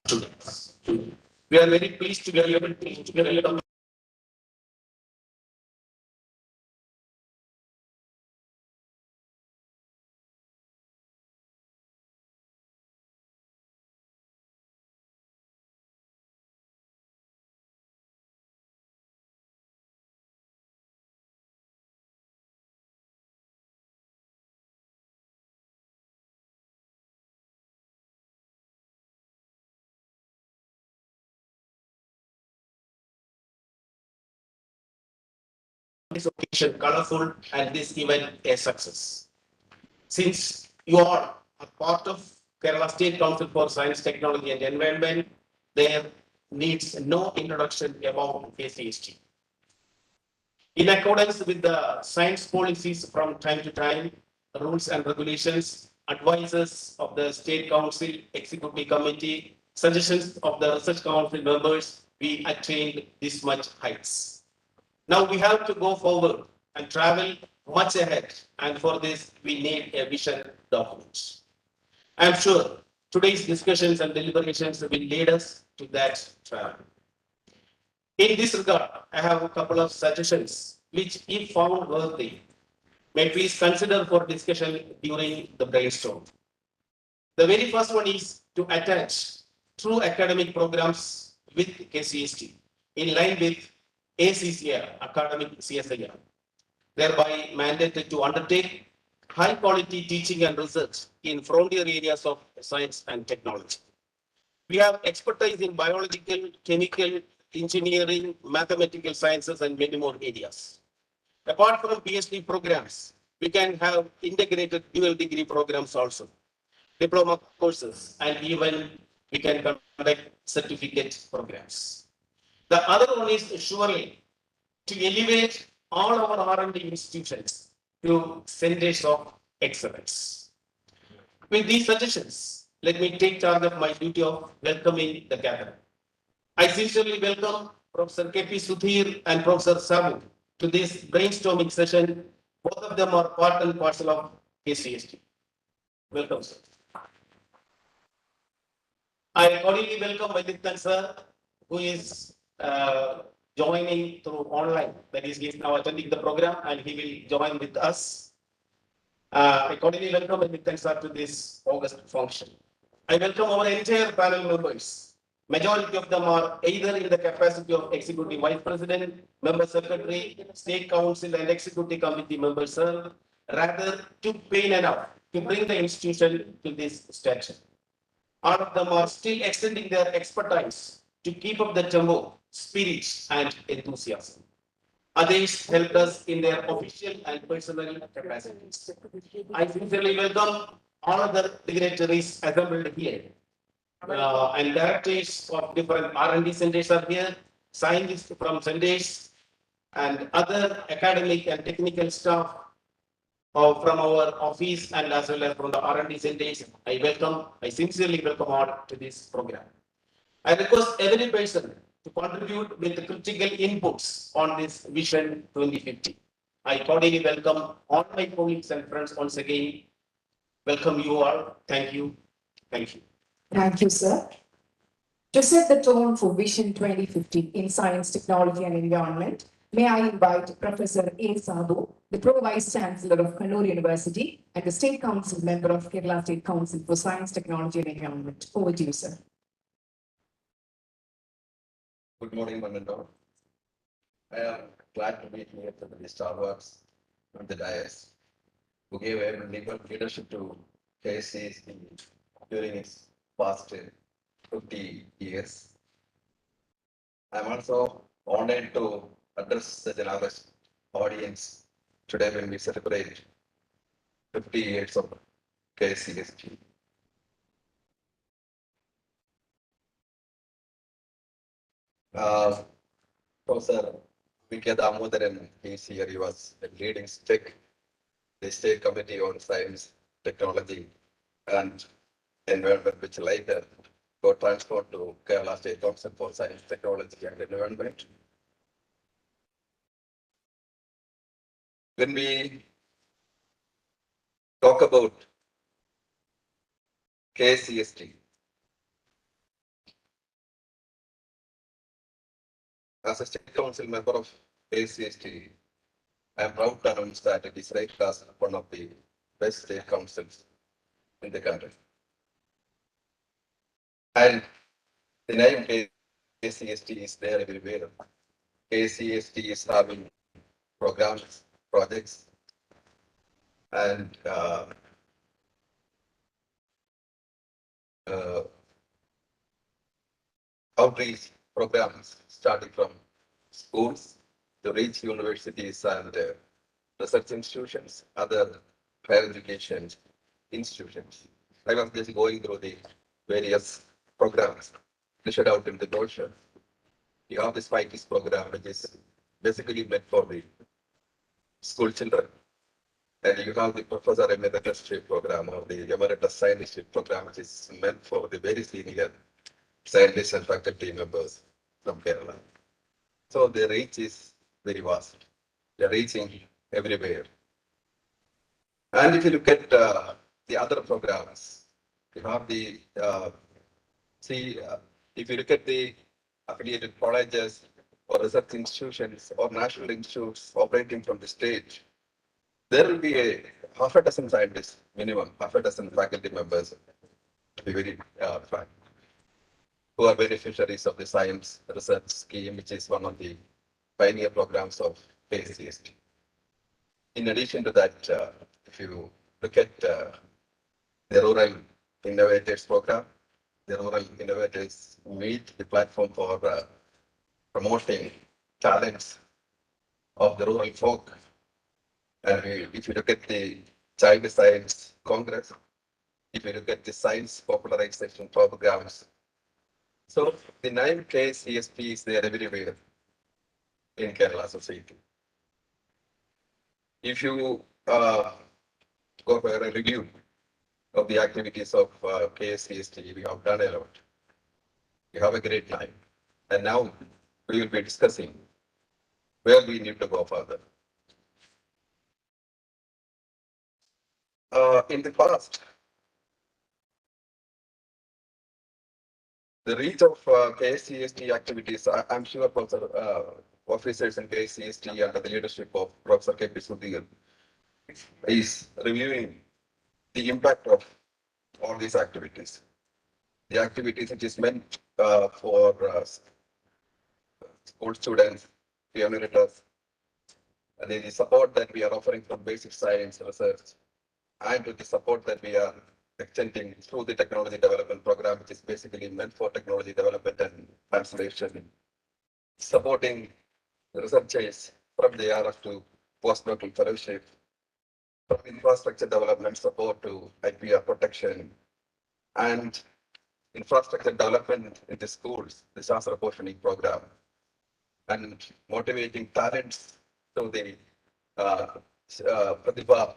students. We are very pleased to be able to this occasion colorful and this event a success. Since you all are part of Kerala State Council for Science, Technology and Environment, there needs no introduction about KCST. In accordance with the science policies from time to time, rules and regulations, advices of the State Council Executive Committee, suggestions of the Research Council members, we attained this much heights. Now we have to go forward and travel much ahead, and for this we need a vision document. I am sure today's discussions and deliberations will lead us to that travel. In this regard, I have a couple of suggestions which, if found worthy, may please consider for discussion during the brainstorm. The very first one is to attach true academic programs with KCST in line with ACCR, Academic CSIR, thereby mandated to undertake high quality teaching and research in frontier areas of science and technology. We have expertise in biological, chemical, engineering, mathematical sciences, and many more areas. Apart from PhD programs, we can have integrated dual degree programs also, diploma courses, and even we can conduct certificate programs. The other one is surely to elevate all our R&D institutions to centers of excellence. With these suggestions, let me take charge of my duty of welcoming the gathering. I sincerely welcome Professor K.P. Sudhir and Professor Sabu to this brainstorming session. Both of them are part and parcel of KCST. Welcome, sir. I cordially welcome Vaidithan sir, who is joining through online. That is, he is now attending the program and he will join with us. I cordially welcome Vaidithan sir to this August function. I welcome our entire panel members. Majority of them are either in the capacity of Executive Vice President, Member Secretary, State Council and Executive Committee members, sir, rather too pain enough to bring the institution to this stature. All of them are still extending their expertise to keep up the tempo, spirit, and enthusiasm. Others helped us in their official and personal capacities. I sincerely welcome all other dignitaries assembled here. And directors of different R&D centers are here, scientists from centers, and other academic and technical staff from our office and as well as from the R&D centers. I sincerely welcome all to this program. I request every person to contribute with the critical inputs on this Vision 2050. I cordially welcome all my colleagues and friends once again. Welcome you all. Thank you. Thank you. Thank you, sir. To set the tone for Vision 2050 in Science, Technology and Environment, may I invite Professor A. Sadhu, the Pro-Vice Chancellor of Kannur University and the State Council member of Kerala State Council for Science, Technology and Environment. Over to you, sir. Good morning, one and all. I am glad to be here at the Starbucks on the dais, who gave a leadership to KCC during its past 50 years. I am also honored to address such an august audience today when we celebrate 50 years of KCST. Professor V.K. Damodaran is here. He was leading the State Committee on Science, Technology and Environment, which later got transferred to Kerala State Council for Science, Technology and Environment. When we talk about KCST, As a state council member of ACST, I am proud to announce that it is ranked as one of the best state councils in the country. And the name KCST is there everywhere. KCST is having programs, projects, and uh, outreach programs starting from schools to reach universities and research institutions, other higher education institutions. I was just going through the various programs listed out in the brochure. You have this FITIS program, which is basically meant for the school children. And you have the Professor Emeritus program or the Emeritus Scientist program, which is meant for the very senior scientists and faculty members from Kerala. So the reach is very vast. They're reaching everywhere. And if you look at the other programs, you have the if you look at the affiliated colleges or research institutions or national institutes operating from the state, there will be a half a dozen scientists minimum, half a dozen faculty members to be very frank, who are beneficiaries of the science research scheme, which is one of the pioneer programs of ACST. In addition to that, if you look at the Rural Innovators Program, the Rural Innovators Meet, the platform for promoting talents of the rural folk. And if you look at the Child Science Congress, if you look at the science popularization programs, so the 9K CSP is there everywhere in Kerala society. If you go for a review of the activities of KSCST, we have done a lot. We have a great time. And now we will be discussing where we need to go further. In the past, the reach of KSCST activities, I'm sure officers in KSCST under the leadership of Professor K.P. Sudhir is reviewing the impact of all these activities. The activities which is meant for school students, pioneers, the support that we are offering from basic science research, and with the support that we are extending through the technology development program, which is basically meant for technology development and translation, supporting researchers from the RF to postdoctoral fellowship, from infrastructure development support to IPR protection, and infrastructure development in the schools, the Shastra Portioning program, and motivating talents through the Pratibha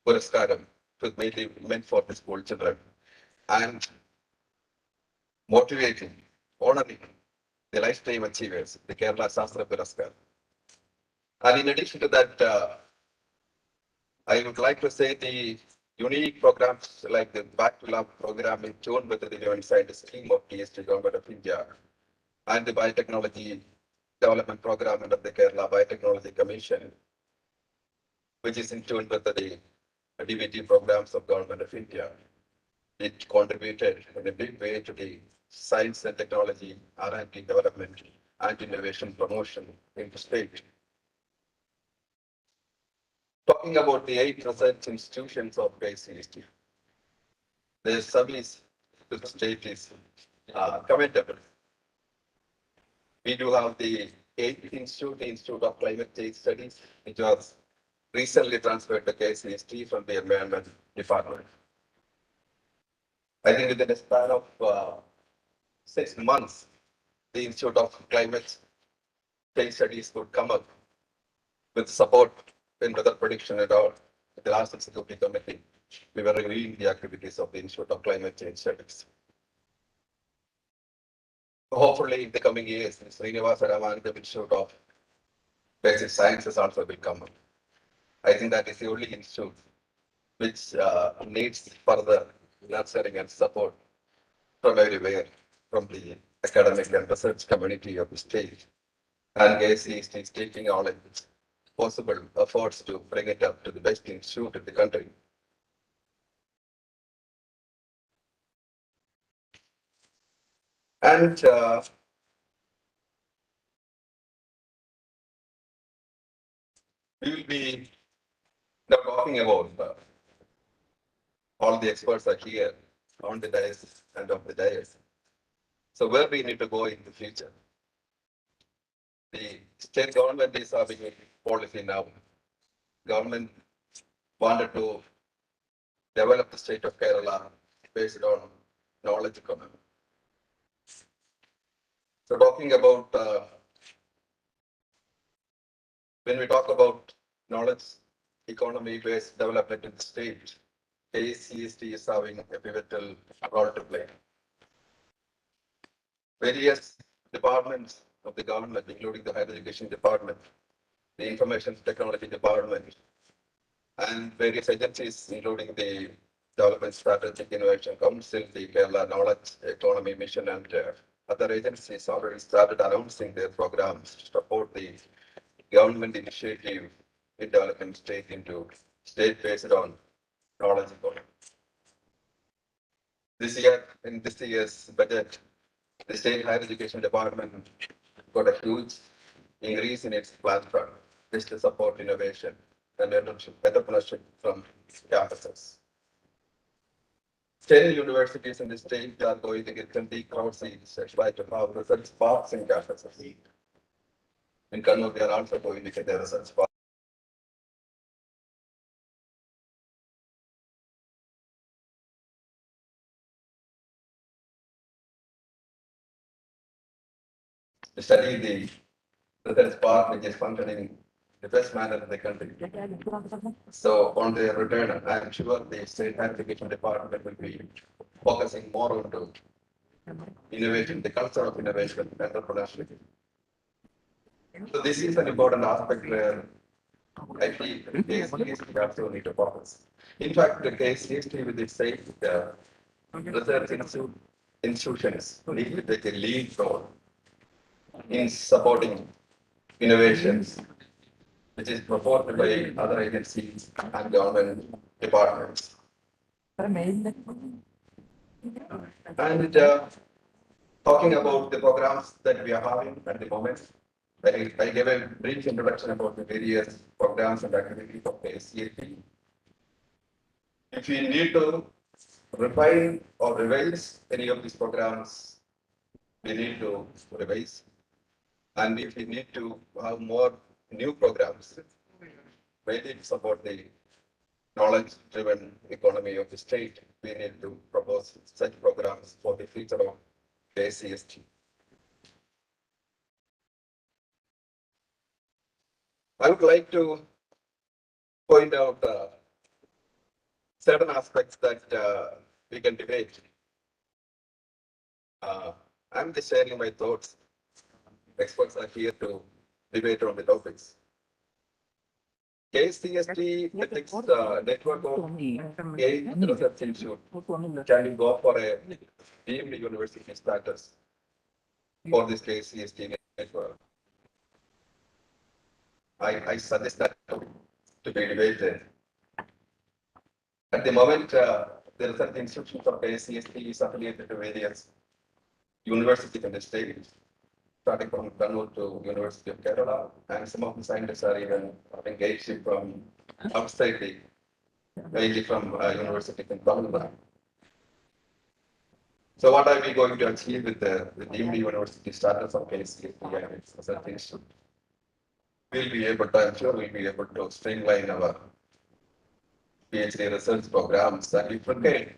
Puraskaram, which was mainly meant for the school children, and motivating, honoring the lifetime achievers, the Kerala Shastra Puraskar. And in addition to that, I would like to say the unique programs like the Back to Lab program in tune with the Relevant Scientist scheme of TST Government of India and the Biotechnology Development Program under the Kerala Biotechnology Commission, which is in tune with the DBT programs of Government of India. It contributed in a big way to the science and technology, R&D development and innovation promotion in the state. Talking about the 8 research institutions of KCST, their service to the state is commendable. We do have the 8th Institute, the Institute of Climate Change Studies, which was recently transferred to KCST from the Environment Department. I think within a span of 6 months, the Institute of Climate Change Studies would come up with support in weather prediction and all. At the last executive committee, we were reviewing the activities of the Institute of Climate Change Studies. Hopefully, in the coming years, the Srinivasa Ramanujam Institute of Basic Sciences also will come up. I think that is the only institute which needs further nurturing and support from everywhere, from the academic and research community of the state. And KCST is taking all its possible efforts to bring it up to the best institute in the country. And we will be now talking about all the experts are here on the dais and of the dais. So where we need to go in the future? The state government is having a policy now. Government wanted to develop the state of Kerala based on knowledge economy. So talking about when we talk about knowledge economy based development in the state, KCST is having a pivotal role to play. Various departments of the government, including the higher education department, the information technology department, and various agencies, including the Development Strategic Innovation Council, the Kerala Knowledge Economy Mission, and other agencies already started announcing their programs to support the government initiative in developing state into state based on knowledge economy. This year, in this year's budget, the state higher education department got a huge increase in its plan fund, which to support innovation and entrepreneurship from campuses. 10 universities in the state are going to get 20 crore seats and try to have research parks in campuses. In Kannur, they are also going to get a research park. To study the research park, which is functioning the best manner in the country. So on their return, I'm sure the state higher education department will be focusing more on innovation, the culture of innovation and entrepreneurship. So this is an important aspect where I feel KCST also need to focus. In fact, the KCST with its state research institutions need to take a lead role in supporting innovations, which is proposed by other agencies and government departments. And talking about the programs that we are having at the moment, I gave a brief introduction about the various programs and activities of the SCAP. If we need to refine or revise any of these programs, we need to revise. And if we need to have more new programs, mainly to support the knowledge-driven economy of the state, we need to propose such programs for the future of the SCST. I would like to point out certain aspects that we can debate. I'm just sharing my thoughts. Experts are here to debate on the topics. KCST ethics network of 8 research institute can go for a deemed university status for this KCST network. I suggest that to be debated. At the moment, the research institutions of KCST is affiliated to various universities in the state, starting from Kannur to University of Kerala, and some of the scientists are even engaged from outside the, mainly from universities in Tamil Nadu. So what are we going to achieve with the deemed university status of KCST and its research institute? We'll be able to, I'm sure we'll be able to streamline our PhD research programs, and if okay,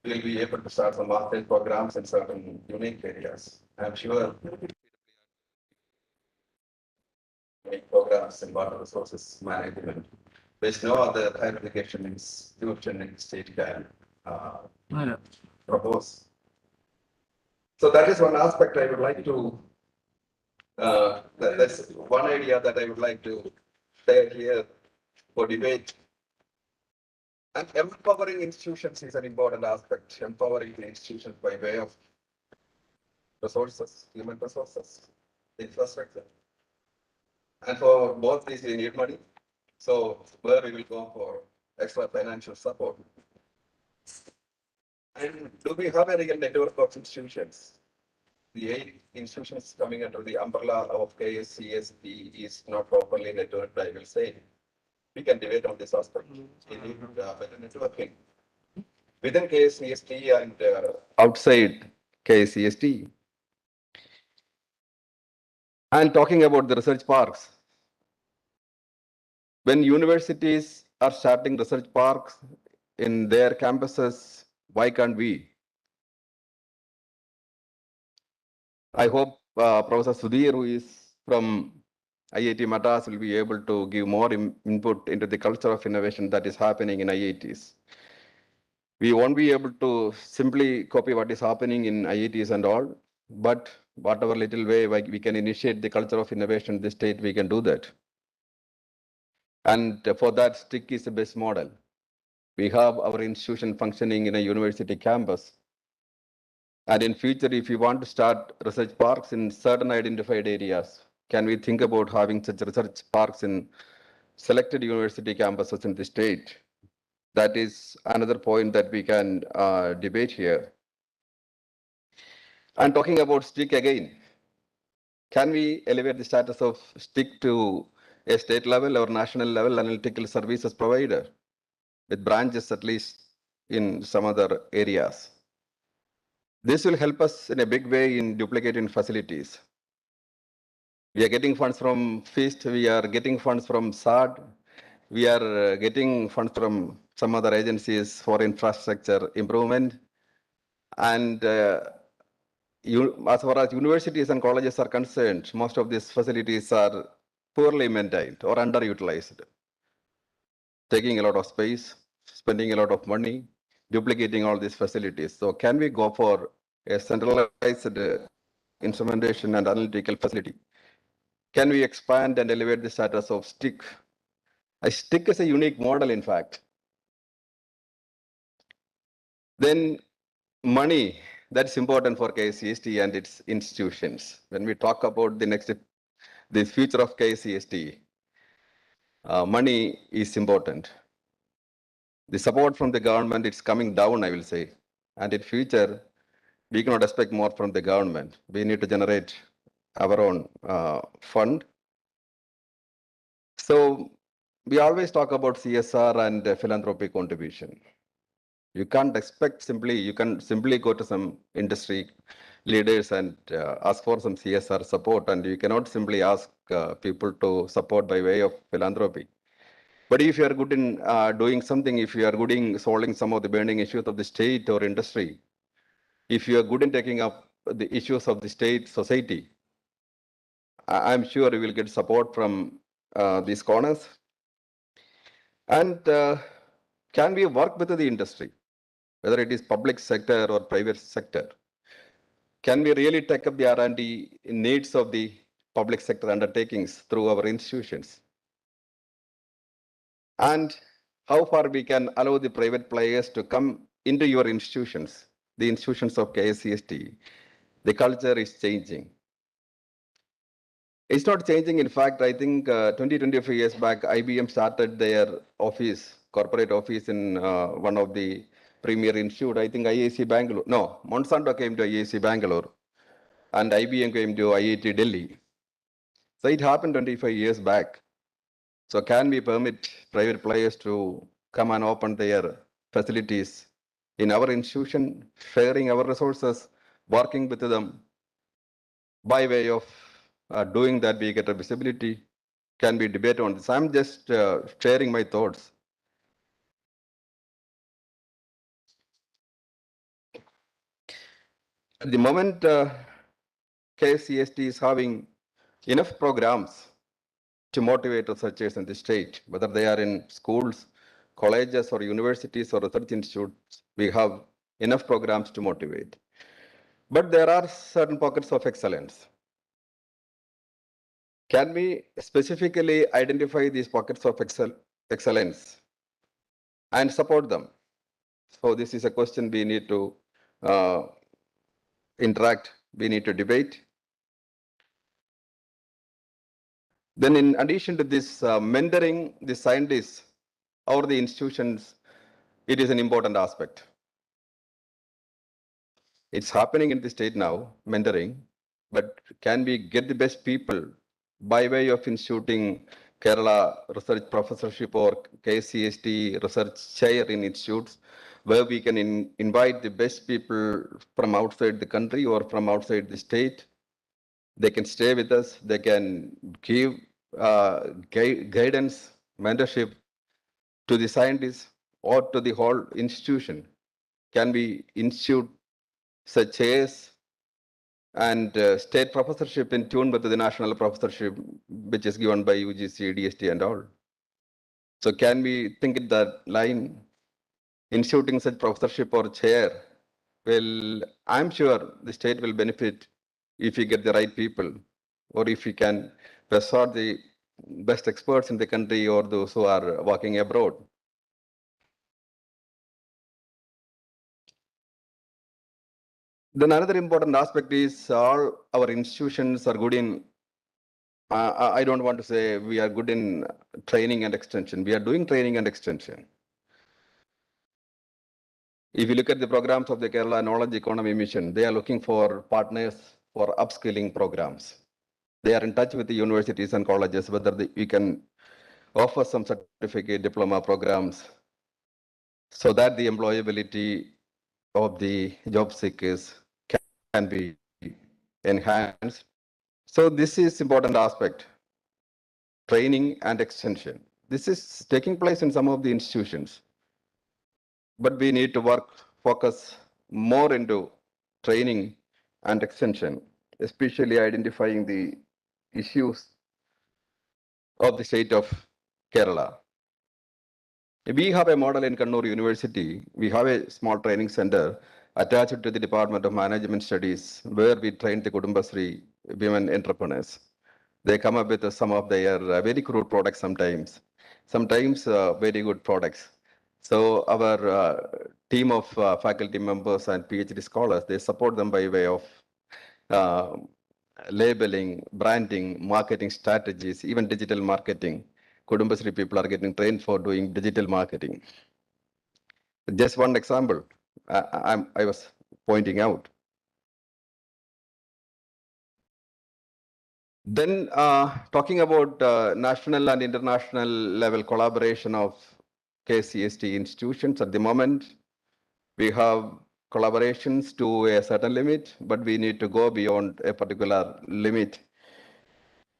we'll be able to start some master's programs in certain unique areas. I'm sure programs in water resources management, which no other higher education institution in the state can propose. So that is one aspect I would like to, that's one idea that I would like to share here for debate. And empowering institutions is an important aspect, empowering the institutions by way of resources, human resources, infrastructure. And for both these, we need money. So where we will go for extra financial support? And do we have a real network of institutions? The 8 institutions coming under the umbrella of KSCSD is not properly networked, I will say. We can debate on this aspect. We need better networking within KSCSD and outside KSCSD. And talking about the research parks, when universities are starting research parks in their campuses, why can't we? I hope Professor Sudhir, who is from IIT Madras, will be able to give more input into the culture of innovation that is happening in IITs. We won't be able to simply copy what is happening in IITs and all, but whatever little way we can initiate the culture of innovation in the state, we can do that. And for that, STIC is the best model. We have our institution functioning in a university campus. And in future, if we want to start research parks in certain identified areas, can we think about having such research parks in selected university campuses in the state? That is another point that we can debate here. And talking about STIC again, can we elevate the status of STIC to a state level or national level analytical services provider with branches at least in some other areas? This will help us in a big way in duplicating facilities. We are getting funds from FIST, we are getting funds from SAD, we are getting funds from some other agencies for infrastructure improvement. And as far as universities and colleges are concerned, most of these facilities are poorly maintained or underutilized, taking a lot of space, spending a lot of money, duplicating all these facilities. So can we go for a centralized instrumentation and analytical facility? Can we expand and elevate the status of STIC? STIC is a unique model, in fact. Then money, that's important for KCST and its institutions. When we talk about the future of KCST, money is important. The support from the government, it's coming down, I will say. And in future, we cannot expect more from the government. We need to generate our own fund. So we always talk about CSR and philanthropy contribution. You can't expect you can simply go to some industry leaders and ask for some CSR support, and you cannot simply ask people to support by way of philanthropy. But if you are good in doing something, if you are good in solving some of the burning issues of the state or industry, if you are good in taking up the issues of the state society, I'm sure you will get support from these corners. And can we work with the industry, whether it is public sector or private sector? Can we really take up the R&D needs of the public sector undertakings through our institutions? And how far we can allow the private players to come into your institutions, the institutions of KSCST? The culture is changing. It's not changing. In fact, I think 25 years back, IBM started their office, corporate office in one of the premier institute, I think IIC Bangalore. No, Monsanto came to IIC Bangalore and IBM came to IIT Delhi. So it happened 25 years back. So can we permit private players to come and open their facilities in our institution, sharing our resources, working with them? By way of doing that, we get a visibility. Can we debate on this? I'm just sharing my thoughts. At the moment, KCST is having enough programs to motivate researchers in the state, whether they are in schools, colleges, or universities, or research institutes. We have enough programs to motivate. But there are certain pockets of excellence. Can we specifically identify these pockets of excellence and support them? So this is a question we need to interact we need to debate. Then in addition to this, mentoring the scientists or the institutions, it is an important aspect. It's happening in the state now, mentoring, but can we get the best people by way of instituting Kerala research professorship or KCST research chair in institutes, where we can invite the best people from outside the country or from outside the state. They can stay with us, they can give guidance, mentorship to the scientists or to the whole institution. Can we institute such chairs and state professorship in tune with the national professorship, which is given by UGC, DST and all. So can we think in that line, instituting such professorship or chair? Well, I'm sure the state will benefit if we get the right people, or if we can resort the best experts in the country or those who are working abroad. Then another important aspect is all our institutions are good in, I don't want to say we are good in training and extension. We are doing training and extension. If you look at the programs of the Kerala Knowledge Economy Mission, they are looking for partners for upskilling programs. They are in touch with the universities and colleges, whether we can offer some certificate diploma programs so that the employability of the job seekers can be enhanced. So this is important aspect, training and extension. This is taking place in some of the institutions, but we need to focus more into training and extension, especially identifying the issues of the state of Kerala. We have a model in Kannur University. We have a small training center attached to the Department of Management Studies where we train the Kudumbasri women entrepreneurs. They come up with some of their very crude products sometimes very good products. So our team of faculty members and PhD scholars, they support them by way of labeling, branding, marketing strategies, even digital marketing. Kudumbasri people are getting trained for doing digital marketing. Just one example I was pointing out. Then talking about national and international level collaboration of KCST institutions, at the moment, we have collaborations to a certain limit, but we need to go beyond a particular limit.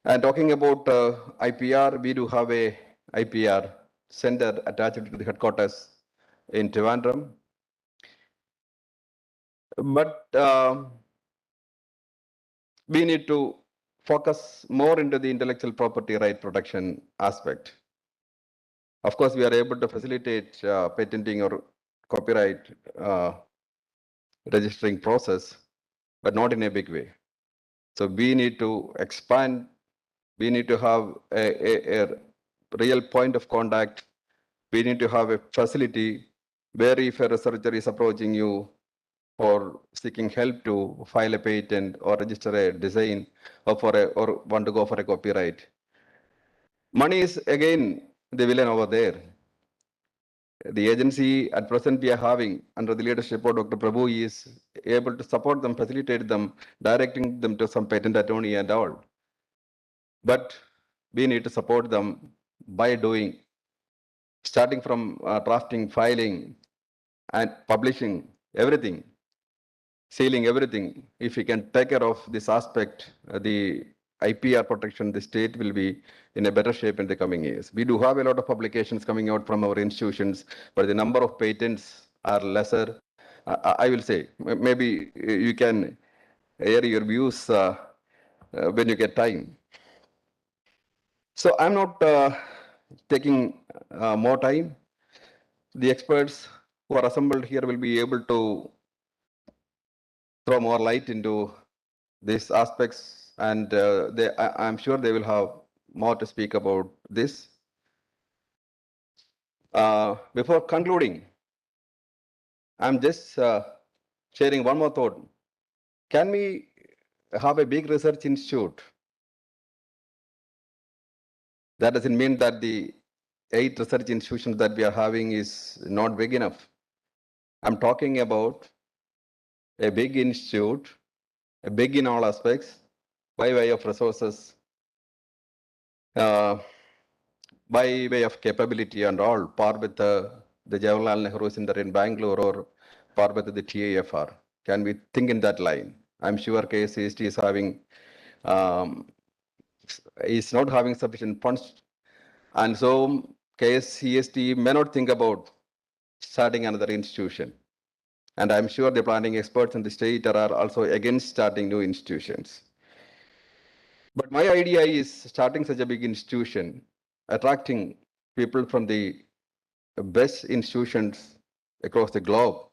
And talking about IPR, we do have a IPR center attached to the headquarters in Trivandrum. But we need to focus more into the intellectual property right protection aspect. Of course, we are able to facilitate patenting or copyright registering process, but not in a big way. So we need to expand. We need to have a real point of contact. We need to have a facility where if a researcher is approaching you for seeking help to file a patent or register a design or want to go for a copyright. Money is again the villain over there. The agency at present we are having under the leadership of Dr. Prabhu is able to support them, facilitate them, directing them to some patent attorney and all. But we need to support them by doing, starting from drafting, filing, and publishing everything, sealing everything. If we can take care of this aspect, the IPR protection, the state will be in a better shape in the coming years. We do have a lot of publications coming out from our institutions, but the number of patents are lesser. I will say, maybe you can air your views when you get time. So I'm not taking more time. The experts who are assembled here will be able to throw more light into these aspects, and I'm sure they will have more to speak about this. Before concluding, I'm just sharing one more thought. Can we have a big research institute, that doesn't mean that the 8 research institutions that we are having is not big enough. I'm talking about a big institute, a big in all aspects, by way of resources, uh, by way of capability and all, par with the Jawaharlal Nehru Center in Bangalore or par with the TAFR. Can we think in that line? I'm sure KCST is having, is not having sufficient funds. And so KCST may not think about starting another institution. And I'm sure the planning experts in the state are also against starting new institutions. But my idea is starting such a big institution, attracting people from the best institutions across the globe,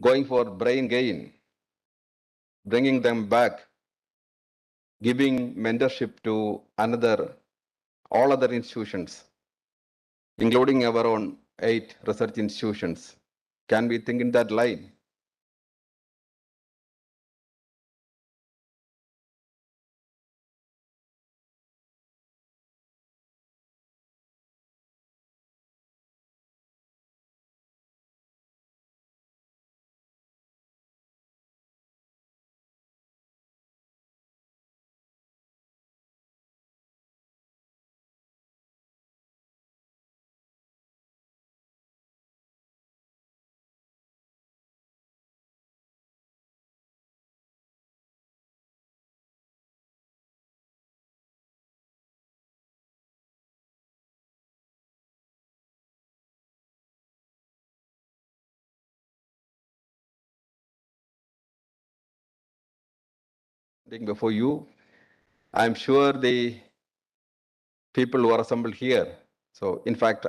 going for brain gain, bringing them back, giving mentorship to all other institutions, including our own 8 research institutions. Can we think in that line? Before you, I'm sure the people who are assembled here. So in fact,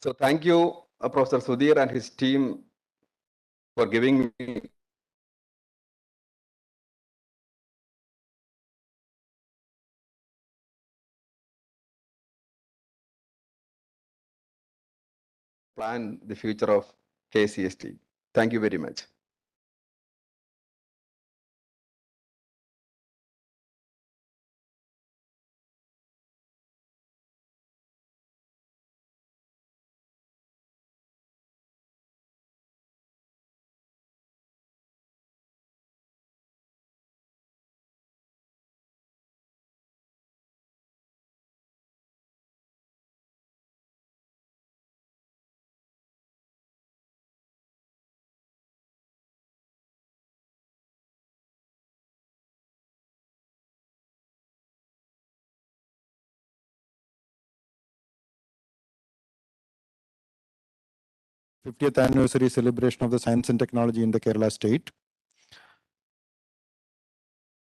so thank you, Professor Sudhir and his team for giving me plan the future of KCST. Thank you very much. Fiftieth anniversary celebration of the science and technology in the Kerala state.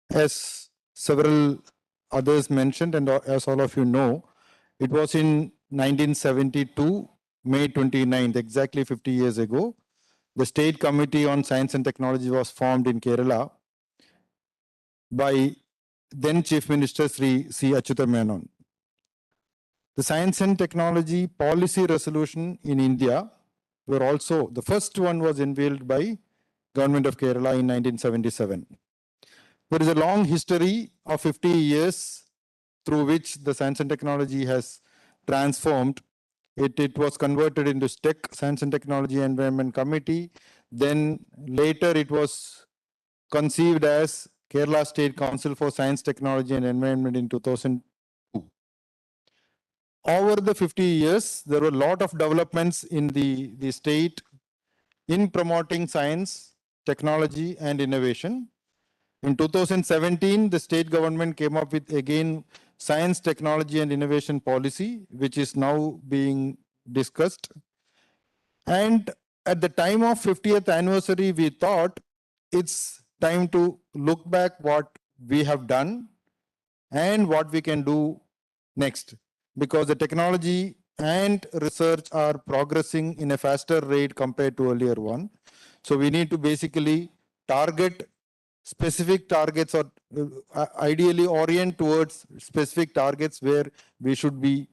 As several others mentioned, and as all of you know, it was in 1972, May 29th, exactly 50 years ago, the State Committee on Science and Technology was formed in Kerala by then Chief Minister Sri C. Achyuta Menon. The science and technology policy resolution in India were also, the first one was unveiled by Government of Kerala in 1977. There is a long history of 50 years through which the science and technology has transformed. It was converted into STEC, Science and Technology Environment Committee. Then later it was conceived as Kerala State Council for Science, Technology and Environment in 2002. Over the 50 years, there were a lot of developments in the state in promoting science, technology and innovation. In 2017, the state government came up with again science, technology and innovation policy, which is now being discussed. And at the time of 50th anniversary, we thought it's time to look back what we have done and what we can do next, because the technology and research are progressing in a faster rate compared to earlier one. So we need to basically target specific targets or ideally orient towards specific targets where we should be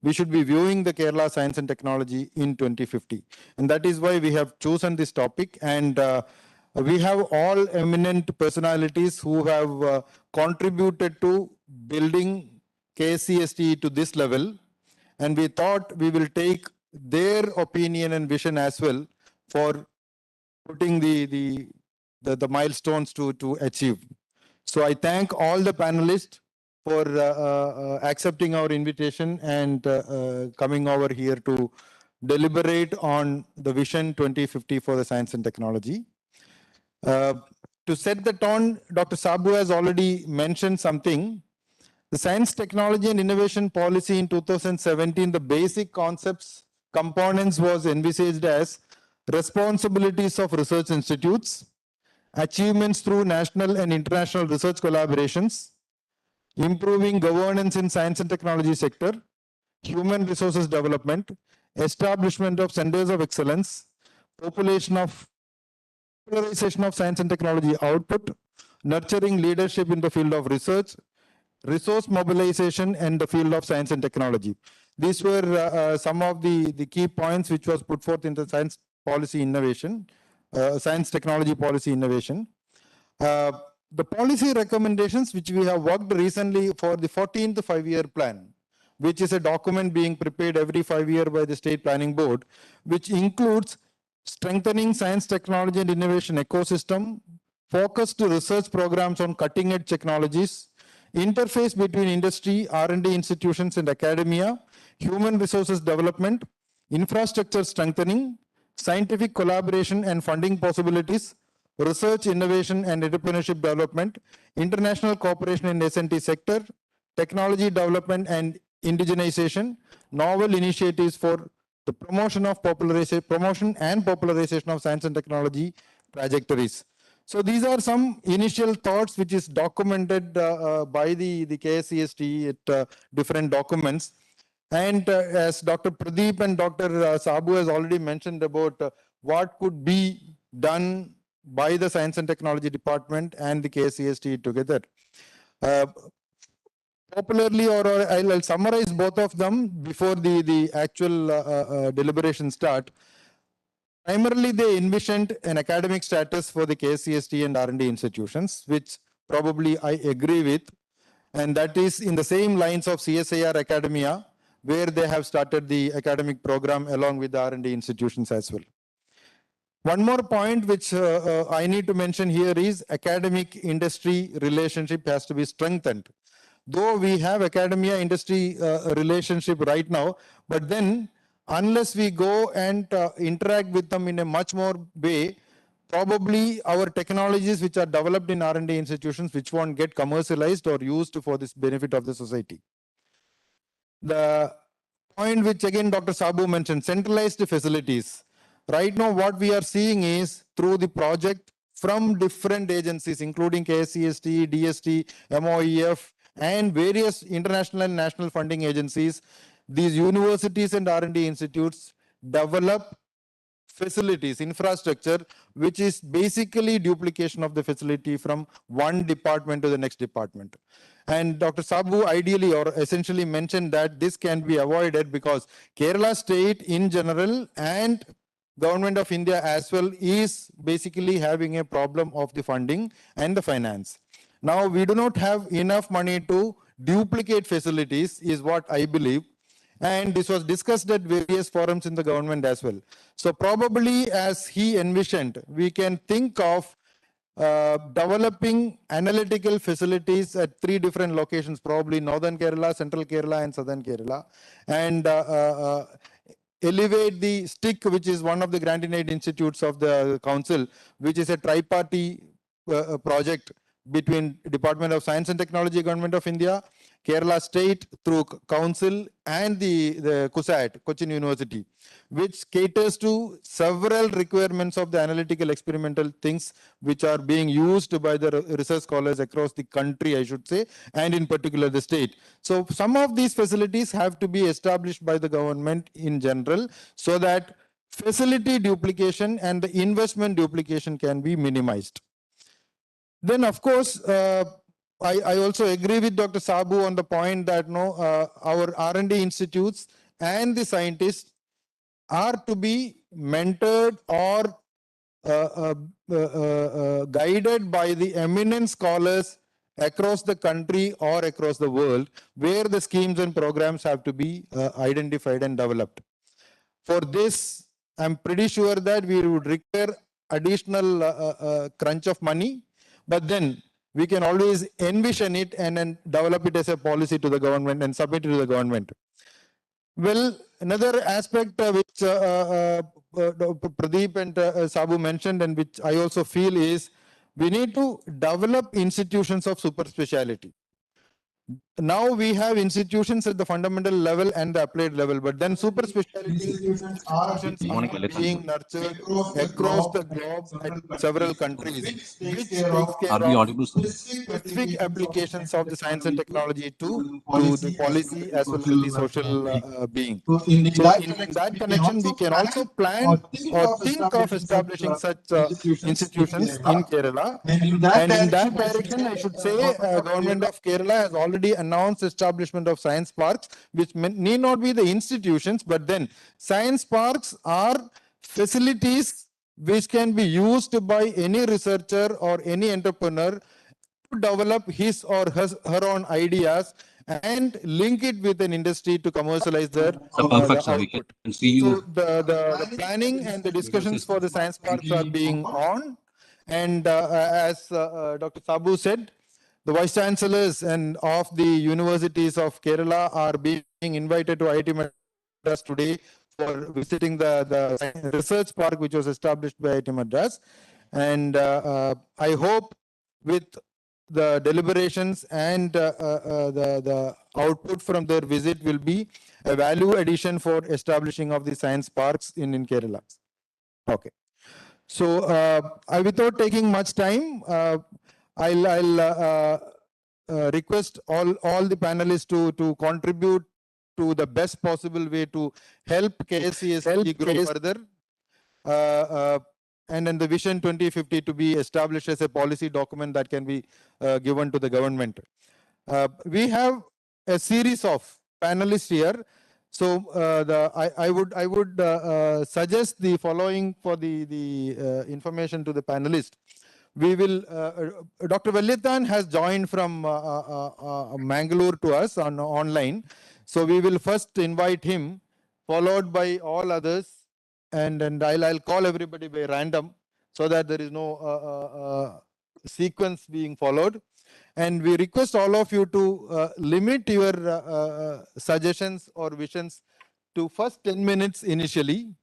viewing the Kerala science and technology in 2050. And that is why we have chosen this topic. And we have all eminent personalities who have contributed to building KCST to this level. And we thought we will take their opinion and vision as well for putting the milestones to achieve. So I thank all the panelists for accepting our invitation and coming over here to deliberate on the Vision 2050 for the science and technology. To set the tone, Dr. Sabu has already mentioned something. The Science, Technology and Innovation Policy in 2017, the basic concepts, components was envisaged as responsibilities of research institutes, achievements through national and international research collaborations, improving governance in science and technology sector, human resources development, establishment of centers of excellence, popularization of science and technology output, nurturing leadership in the field of research, resource mobilization and the field of science and technology. These were some of the key points which was put forth in the science policy innovation, science technology policy innovation. The policy recommendations which we have worked recently for the 14th 5-year plan, which is a document being prepared every 5 years by the State Planning Board, which includes strengthening science, technology and innovation ecosystem, focused research programs on cutting edge technologies, interface between industry, R&D institutions and academia, human resources development, infrastructure strengthening, scientific collaboration and funding possibilities, research, innovation and entrepreneurship development, international cooperation in S&T sector, technology development and indigenization, novel initiatives for the promotion and popularization of science and technology trajectories. So these are some initial thoughts which is documented by the KSCST at different documents. And as Dr. Pradeep and Dr. Sabu has already mentioned about what could be done by the Science and Technology Department and the KSCST together. Popularly, or I'll summarize both of them before the actual deliberation start. Primarily, they envisioned an academic status for the KSCST and R&D institutions, which probably I agree with. And that is in the same lines of CSIR Academia, where they have started the academic program along with the R&D institutions as well. One more point which I need to mention here is academic industry relationship has to be strengthened. Though we have academia industry relationship right now, but then unless we go and interact with them in a much more way, probably our technologies which are developed in R&D institutions which won't get commercialized or used for this benefit of the society. The point which again Dr. Sabu mentioned, centralized facilities. Right now what we are seeing is through the project from different agencies including KSCST, DST, MOEF and various international and national funding agencies, these universities and R&D institutes develop facilities, infrastructure, which is basically duplication of the facility from one department to the next department. And Dr. Sabu ideally or essentially mentioned that this can be avoided because Kerala state in general and Government of India as well is basically having a problem of the funding and the finance. Now we do not have enough money to duplicate facilities is what I believe. And this was discussed at various forums in the government as well. So probably as he envisioned, we can think of developing analytical facilities at 3 different locations, probably Northern Kerala, Central Kerala and Southern Kerala. And elevate the STIC, which is one of the grant in aid institutes of the council, which is a tripartite project between Department of Science and Technology, Government of India, Kerala State through Council and the CUSAT, Cochin University, which caters to several requirements of the analytical experimental things which are being used by the research scholars across the country, I should say, and in particular the state. So some of these facilities have to be established by the government in general so that facility duplication and the investment duplication can be minimized. Then, of course, I also agree with Dr. Sabu on the point that no, our R&D institutes and the scientists are to be mentored or guided by the eminent scholars across the country or across the world, where the schemes and programs have to be identified and developed. For this, I'm pretty sure that we would require additional crunch of money, but then we can always envision it and then develop it as a policy to the government and submit it to the government. Well, another aspect which Pradeep and Sabu mentioned, and which I also feel, is we need to develop institutions of super speciality. Now we have institutions at the fundamental level and the applied level, but then super specialty institutions are being nurtured across the globe at several countries, which takes care of specific applications of the science and technology to the policy as well as the social being. So in that connection, we can also plan or think of establishing such institutions in Kerala. And in that direction, I should say, government of Kerala has already announced establishment of science parks, which need not be the institutions, but then science parks are facilities which can be used by any researcher or any entrepreneur to develop his or her own ideas and link it with an industry to commercialize their Perfect, sir. We output. can see you. So the planning and the discussions for the science parks are being on. And as Dr. Sabu said, the vice chancellors and of the universities of Kerala are being invited to IIT Madras today for visiting the research park which was established by IIT Madras. And I hope with the deliberations and the output from their visit will be a value addition for establishing of the science parks in Kerala. Okay. So without taking much time, I'll request all the panelists to contribute to the best possible way to help KSCST grow further. And then the Vision 2050 to be established as a policy document that can be given to the government. We have a series of panelists here. So I would suggest the following for the information to the panelists. We will, Dr. Vallithan has joined from Mangalore to us online. So we will first invite him, followed by all others. And I'll call everybody by random so that there is no sequence being followed. And we request all of you to limit your suggestions or visions to first 10 minutes initially.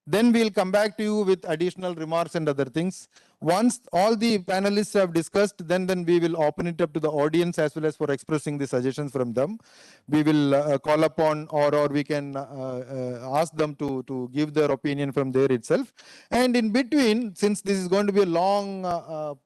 Then we'll come back to you with additional remarks and other things. Once all the panelists have discussed, then we will open it up to the audience as well as for expressing the suggestions from them. We will call upon or we can ask them to give their opinion from there itself. And in between, since this is going to be a long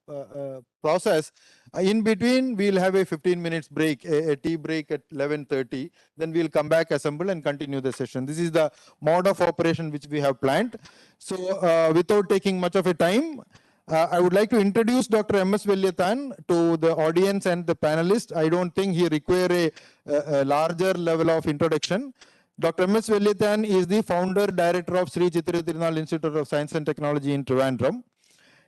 process, in between, we'll have a 15 minutes break, a tea break at 11:30. Then we'll come back, assemble and continue the session. This is the mode of operation which we have planned. So without taking much of a time, I would like to introduce Dr. M.S. Vallithan to the audience and the panelists. I don't think he require a larger level of introduction. Dr. M.S. Vallithan is the founder, director of Sri Chitra Tirunal Institute of Science and Technology in Trivandrum.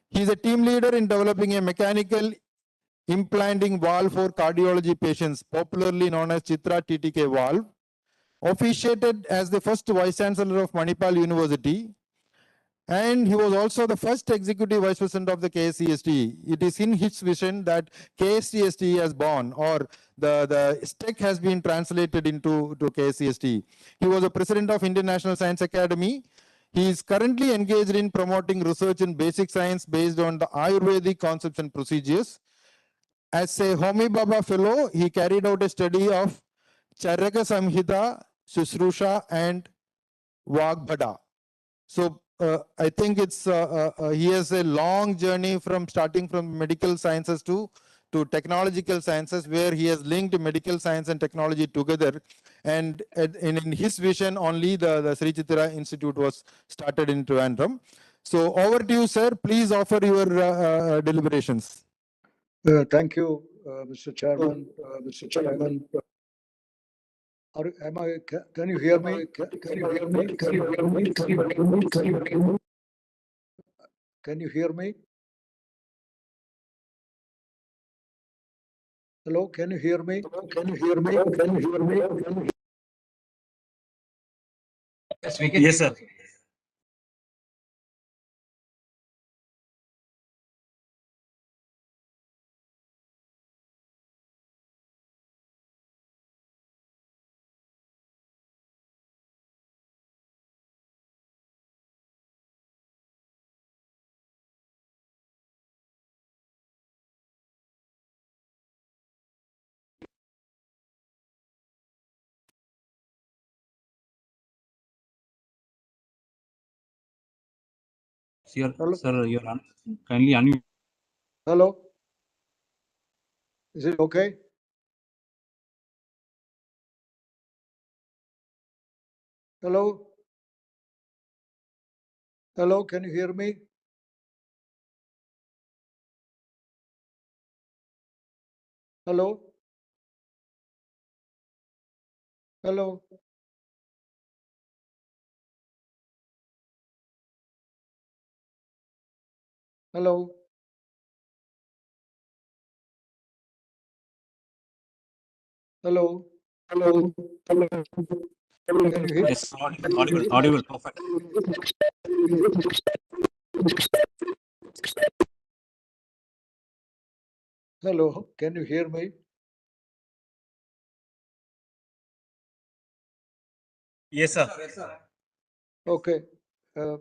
He is a team leader in developing a mechanical implanting valve for cardiology patients, popularly known as Chitra TTK valve. Officiated as the first vice chancellor of Manipal University. And he was also the first executive vice president of the KSCST. It is in his vision that KSCST has born, or the STEC has been translated into KSCST. He was the president of Indian National Science Academy. He is currently engaged in promoting research in basic science based on the Ayurvedic concepts and procedures. As a Homi Baba fellow, he carried out a study of Charaka Samhita, Shushrusha, and Vagbhada. So I think it's he has a long journey from starting from medical sciences to technological sciences, where he has linked medical science and technology together. And in his vision, only the Sri Chitra Institute was started in Trivandrum. So over to you, sir. Please offer your deliberations. Thank you, Mr. Chairman. Mr. Chairman. Can you hear me? Can you hear me? Can you hear me? Hello, can you hear me? Can you hear me? Can you hear me? Yes, sir. Hello? Sir, kindly unmute. Hello? Is it okay? Hello? Hello, can you hear me? Hello? Hello? Hello? Hello? Hello? Hello? Can you hear? Yes, audible, perfect. Hello, can you hear me? Yes, sir. Okay. Uh,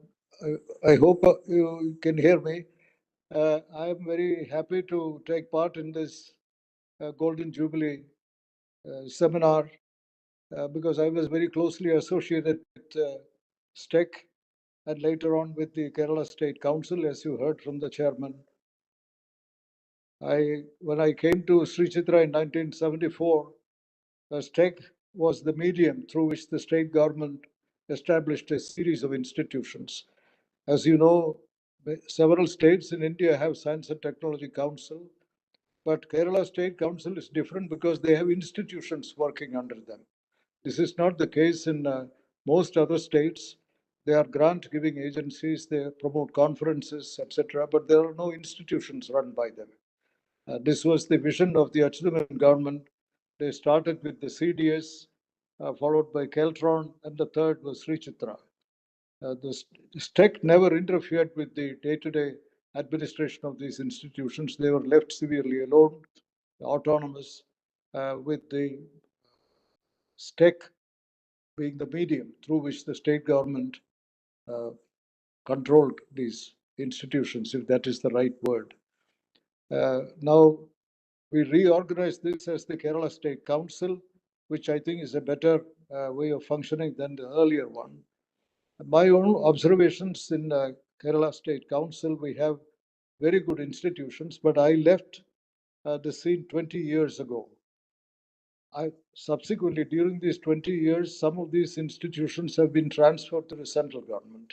I hope you can hear me. I am very happy to take part in this Golden Jubilee seminar because I was very closely associated with STEC and later on with the Kerala State Council, as you heard from the chairman. When I came to Sri Chitra in 1974, STEC was the medium through which the state government established a series of institutions. As you know, several states in India have Science and Technology Council, but Kerala State Council is different because they have institutions working under them. This is not the case in most other states. They are grant-giving agencies, they promote conferences, etc., but there are no institutions run by them. This was the vision of the Achyutam government. They started with the CDS, followed by Keltron, and the third was Sri Chitra. The STEC never interfered with the day-to-day administration of these institutions. They were left severely alone, autonomous, with the STEC being the medium through which the state government controlled these institutions, if that is the right word. Now, we reorganized this as the Kerala State Council, which I think is a better way of functioning than the earlier one. My own observations in Kerala State Council, we have very good institutions, but I left the scene 20 years ago. Subsequently, during these 20 years, some of these institutions have been transferred to the central government.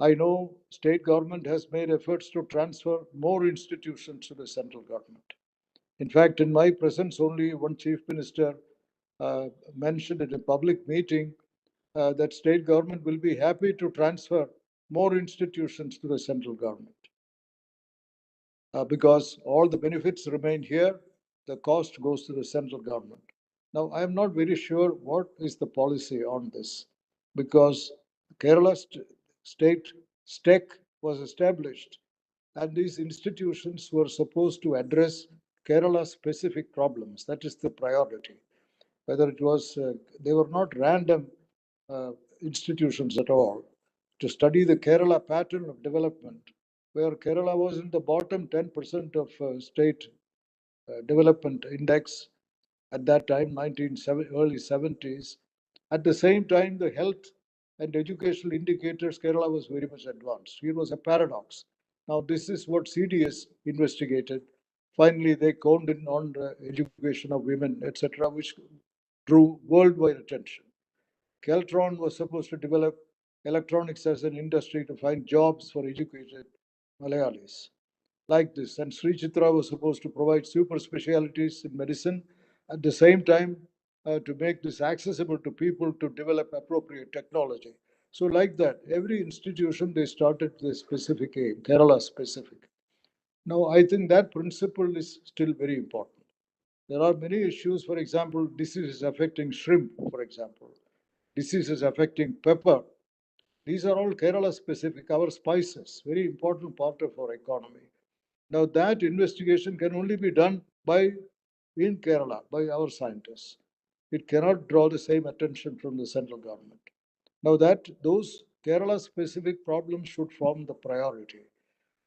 I know state government has made efforts to transfer more institutions to the central government. In fact, in my presence, only one chief minister mentioned in a public meeting that state government will be happy to transfer more institutions to the central government. Because all the benefits remain here, the cost goes to the central government. Now, I am not very sure what is the policy on this, because Kerala State STEC was established, and these institutions were supposed to address Kerala's specific problems. That is the priority. Whether it was, they were not random institutions at all. To study the Kerala pattern of development, where Kerala was in the bottom 10% of state development index at that time, early 70s. At the same time, the health and educational indicators, Kerala was very much advanced. Here was a paradox. Now, this is what CDS investigated. Finally, they honed in on the education of women, etc., which drew worldwide attention. Keltron was supposed to develop electronics as an industry to find jobs for educated Malayalis. like this. And Sri Chitra was supposed to provide super specialties in medicine at the same time to make this accessible to people to develop appropriate technology. So like that, every institution, they started with a specific aim, Kerala specific. Now, I think that principle is still very important. There are many issues, for example, diseases affecting shrimp, for example, diseases affecting pepper. These are all Kerala specific, our spices, very important part of our economy. Now, that investigation can only be done by in Kerala by our scientists. It cannot draw the same attention from the central government. Now, that those Kerala specific problems should form the priority.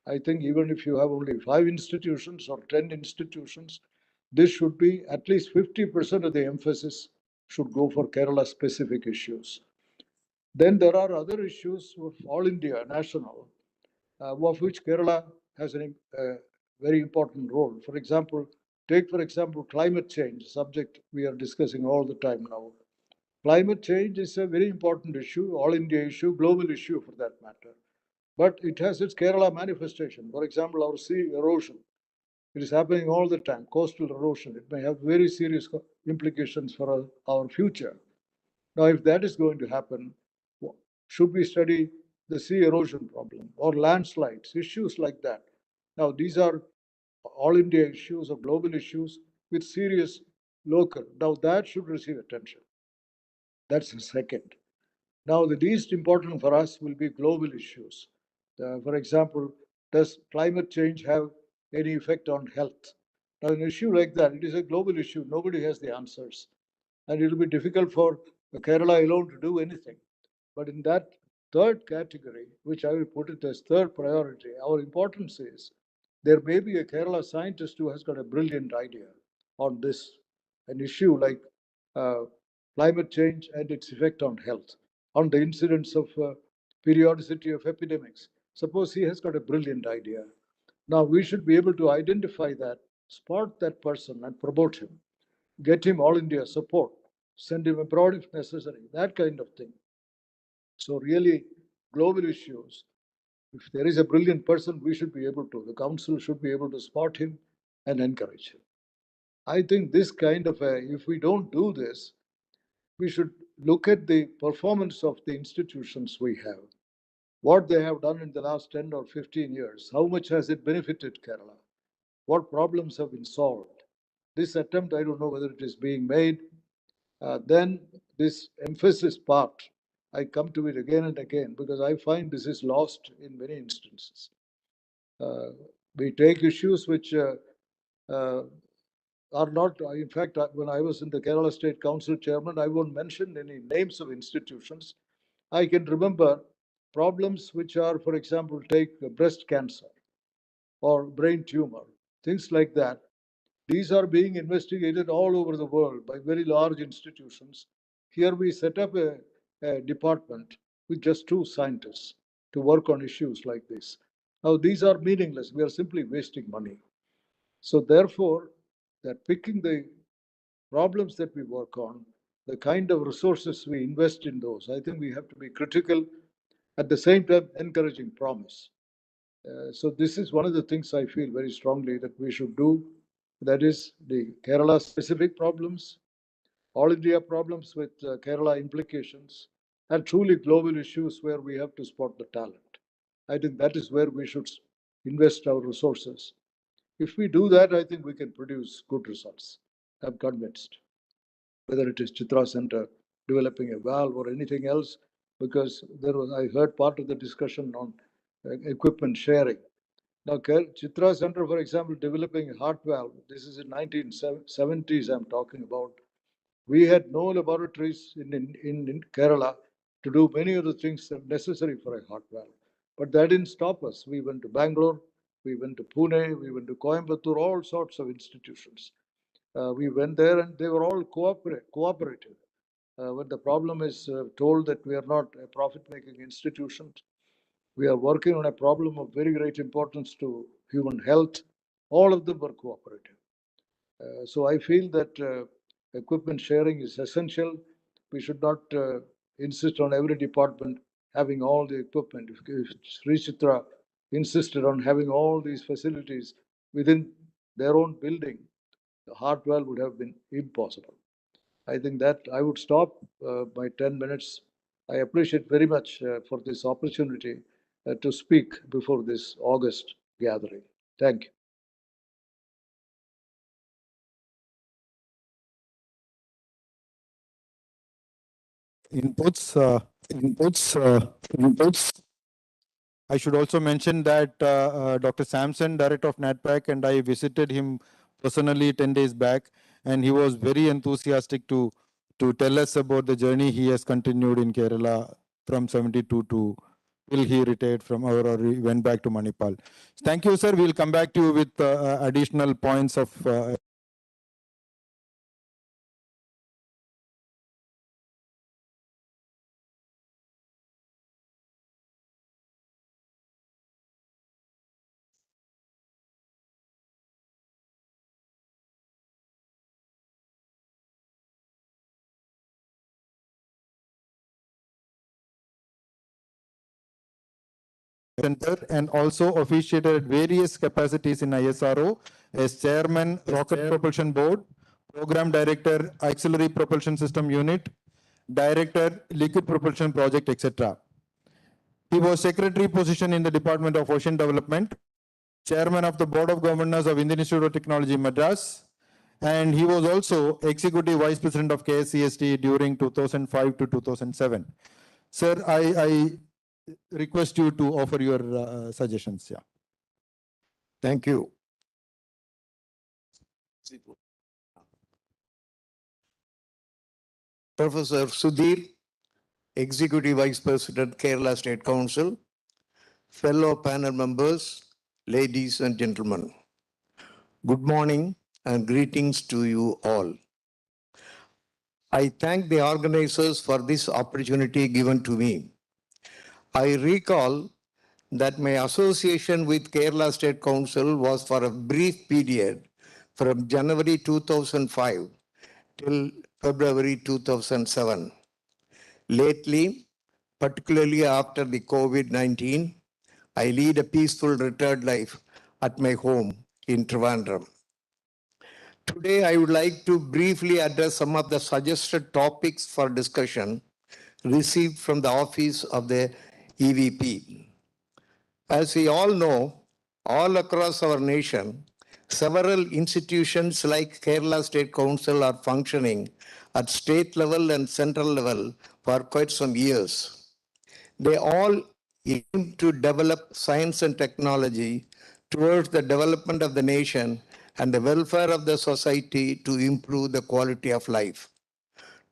I think even if you have only 5 institutions or 10 institutions, this should be at least 50% of the emphasis should go for Kerala specific issues. Then there are other issues of all India national, of which Kerala has a very important role. For example, take for example climate change, subject we are discussing all the time now. Climate change is a very important issue, all India issue, global issue for that matter. But it has its Kerala manifestation. For example, our sea erosion. It is happening all the time, coastal erosion. It may have very serious implications for our future. Now, if that is going to happen, should we study the sea erosion problem or landslides, issues like that? Now, these are all India issues or global issues with serious local. Now, that should receive attention. That's the second. Now, the least important for us will be global issues. For example, does climate change have any effect on health? Now, an issue like that, it is a global issue. Nobody has the answers. And it will be difficult for Kerala alone to do anything. But in that third category, which I will put it as third priority, our importance is there may be a Kerala scientist who has got a brilliant idea on this, an issue like uh, climate change and its effect on health, on the incidence of periodicity of epidemics. Suppose he has got a brilliant idea. Now we should be able to identify that, spot that person and promote him, get him all India support, send him abroad if necessary, that kind of thing. So really, global issues, if there is a brilliant person, we should be able to, the council should be able to spot him and encourage him. I think this kind of a, if we don't do this, we should look at the performance of the institutions we have, what they have done in the last 10 or 15 years, how much has it benefited Kerala, what problems have been solved. This attempt, I don't know whether it is being made. Then this emphasis part, I come to it again and again because I find this is lost in many instances. We take issues which uh, are not, in fact, when I was in the Kerala State Council chairman, I won't mention any names of institutions. I can remember problems which are, for example, take breast cancer or brain tumor, things like that. These are being investigated all over the world by very large institutions. Here we set up a department with just 2 scientists to work on issues like this. Now, these are meaningless. We are simply wasting money. So, therefore, that picking the problems that we work on, the kind of resources we invest in those, I think we have to be critical, at the same time encouraging promise. So this is one of the things I feel very strongly that we should do. That is the Kerala specific problems, all India problems with Kerala implications, and truly global issues where we have to spot the talent. I think that is where we should invest our resources. If we do that, I think we can produce good results. I'm convinced. Whether it is Chitra Center developing a valve or anything else, because there was, I heard part of the discussion on equipment sharing. Now, Chitra Center, for example, developing a heart valve, this is in 1970s I'm talking about. We had no laboratories in Kerala to do many of the things that are necessary for a heart valve. But that didn't stop us. We went to Bangalore, we went to Pune, we went to Coimbatore, all sorts of institutions. We went there and they were all cooperative. When the problem is told that we are not a profit-making institution, we are working on a problem of very great importance to human health. All of them were cooperative. So I feel that equipment sharing is essential. We should not insist on every department having all the equipment. If Sri Chitra insisted on having all these facilities within their own building, the Hartwell would have been impossible. I think that I would stop my 10 minutes. I appreciate very much for this opportunity to speak before this August gathering. Thank you. Inputs. I should also mention that Dr. Sampson, director of NATPAC, and I visited him personally 10 days back, and he was very enthusiastic to tell us about the journey he has continued in Kerala from 72 to till he retired from or he went back to Manipal. Thank you, sir. We'll come back to you with additional points of center and also officiated at various capacities in ISRO as chairman, Rocket Propulsion Board, program director, Auxiliary Propulsion System Unit, director, Liquid Propulsion Project, etc. He was secretary position in the Department of Ocean Development, chairman of the Board of Governors of Indian Institute of Technology, Madras, and he was also executive vice president of KSCST during 2005 to 2007. Sir, I request you to offer your suggestions. Yeah. Thank you. Professor Sudhir, Executive Vice President, Kerala State Council, fellow panel members, ladies and gentlemen. Good morning and greetings to you all. I thank the organizers for this opportunity given to me. I recall that my association with Kerala State Council was for a brief period from January 2005 till February 2007. Lately, particularly after the COVID-19, I lead a peaceful retired life at my home in Trivandrum. Today, I would like to briefly address some of the suggested topics for discussion received from the office of the EVP. As we all know, all across our nation, several institutions like Kerala State Council are functioning at state level and central level for quite some years. They all aim to develop science and technology towards the development of the nation and the welfare of the society to improve the quality of life.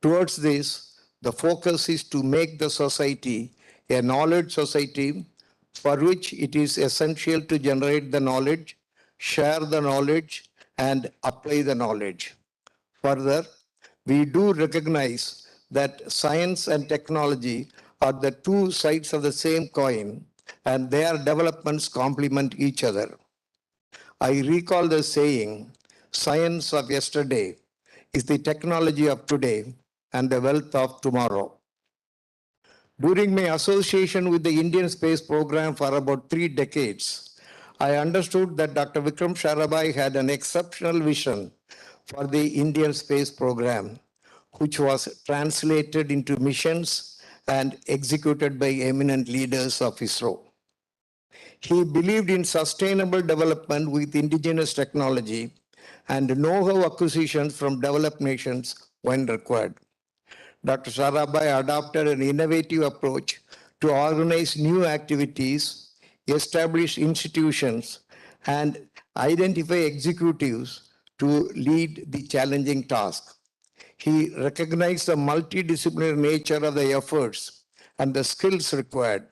Towards this, the focus is to make the society a knowledge society for which it is essential to generate the knowledge, share the knowledge, and apply the knowledge. Further, we do recognize that science and technology are the two sides of the same coin, and their developments complement each other. I recall the saying, science of yesterday is the technology of today and the wealth of tomorrow. During my association with the Indian Space Program for about 3 decades, I understood that Dr. Vikram Sarabhai had an exceptional vision for the Indian Space Program, which was translated into missions and executed by eminent leaders of ISRO. He believed in sustainable development with indigenous technology and know-how acquisitions from developed nations when required. Dr. Sarabhai adopted an innovative approach to organize new activities, establish institutions, and identify executives to lead the challenging task. He recognized the multidisciplinary nature of the efforts and the skills required.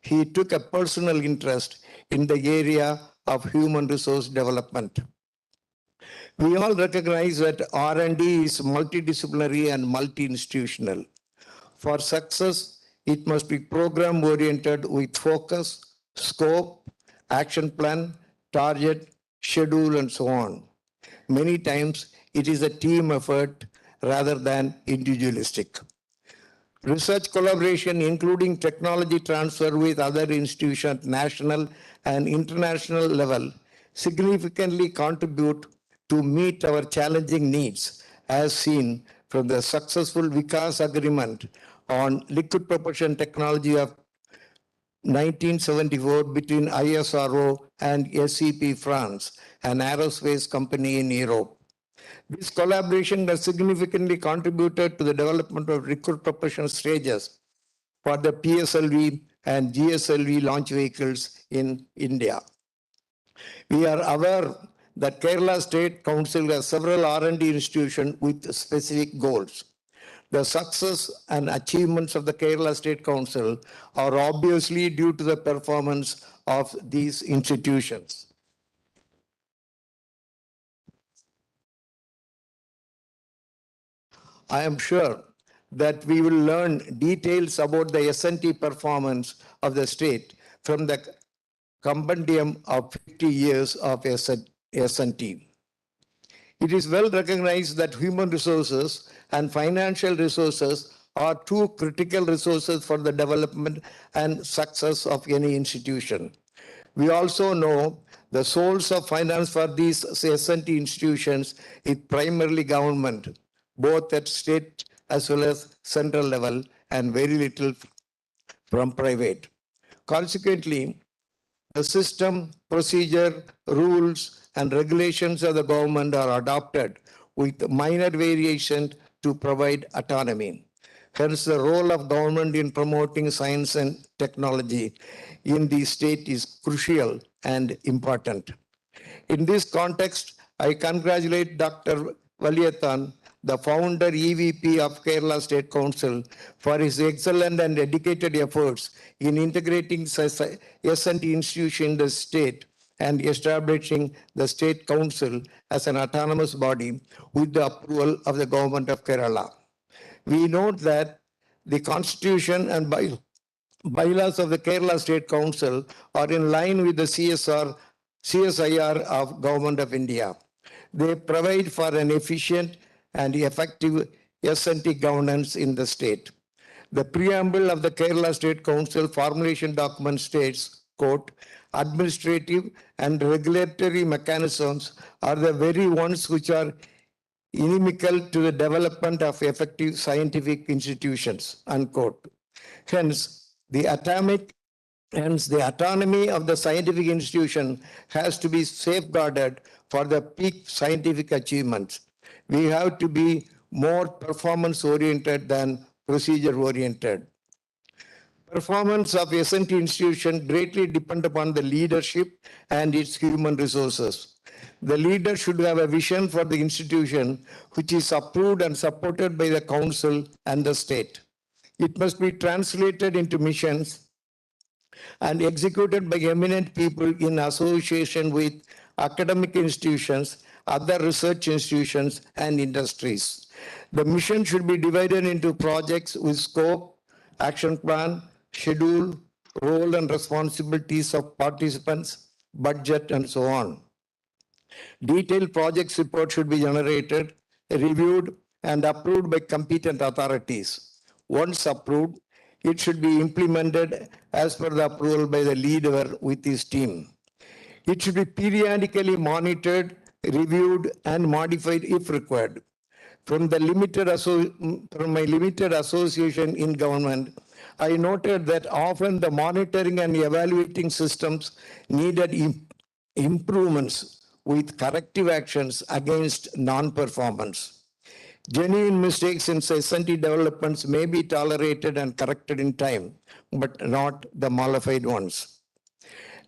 He took a personal interest in the area of human resource development. We all recognize that R&D is multidisciplinary and multi-institutional. For success, it must be program-oriented with focus, scope, action plan, target, schedule, and so on. Many times, it is a team effort rather than individualistic. Research collaboration, including technology transfer with other institutions, national and international level, significantly contribute to meet our challenging needs, as seen from the successful Vikas Agreement on liquid propulsion technology of 1974 between ISRO and SEP France, an aerospace company in Europe. This collaboration has significantly contributed to the development of liquid propulsion stages for the PSLV and GSLV launch vehicles in India. We are aware that Kerala State Council has several R&D institutions with specific goals. The success and achievements of the Kerala State Council are obviously due to the performance of these institutions. I am sure that we will learn details about the S&T performance of the state from the compendium of 50 years of S&T. It is well recognized that human resources and financial resources are two critical resources for the development and success of any institution. We also know the source of finance for these S&T institutions is primarily government, both at state as well as central level, and very little from private. Consequently, the system, procedure, rules, and regulations of the government are adopted with minor variation to provide autonomy. Hence, the role of government in promoting science and technology in the state is crucial and important. In this context, I congratulate Dr. Valiyathan, the founder EVP of Kerala State Council, for his excellent and dedicated efforts in integrating S&T institution in the state and establishing the State Council as an autonomous body with the approval of the government of Kerala. We note that the constitution and bylaws of the Kerala State Council are in line with the CSIR of Government of India. They provide for an efficient and effective S&T governance in the state. The preamble of the Kerala State Council formulation document states, quote, administrative and regulatory mechanisms are the very ones which are inimical to the development of effective scientific institutions, unquote. Hence, the autonomy of the scientific institution has to be safeguarded for the peak scientific achievements. We have to be more performance-oriented than procedure-oriented. Performance of S&T institution greatly depend upon the leadership and its human resources. The leader should have a vision for the institution which is approved and supported by the council and the state. It must be translated into missions and executed by eminent people in association with academic institutions, other research institutions, and industries. The mission should be divided into projects with scope, action plan, schedule, role and responsibilities of participants, budget, and so on. Detailed project report should be generated, reviewed, and approved by competent authorities. Once approved, it should be implemented as per the approval by the leader with his team. It should be periodically monitored, reviewed, and modified if required. From my limited association in government, I noted that often the monitoring and evaluating systems needed improvements with corrective actions against non-performance. Genuine mistakes in S&T developments may be tolerated and corrected in time, but not the modified ones.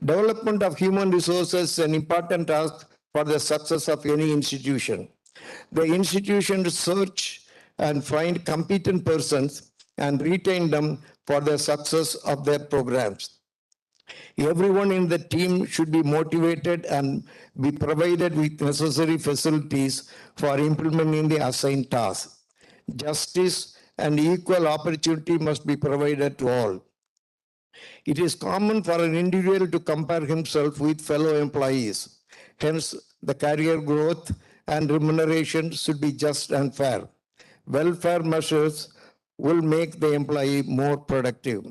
Development of human resources is an important task for the success of any institution. The institution search and find competent persons and retain them for the success of their programs. Everyone in the team should be motivated and be provided with necessary facilities for implementing the assigned task. Justice and equal opportunity must be provided to all. It is common for an individual to compare himself with fellow employees. Hence, the career growth and remuneration should be just and fair. Welfare measures will make the employee more productive.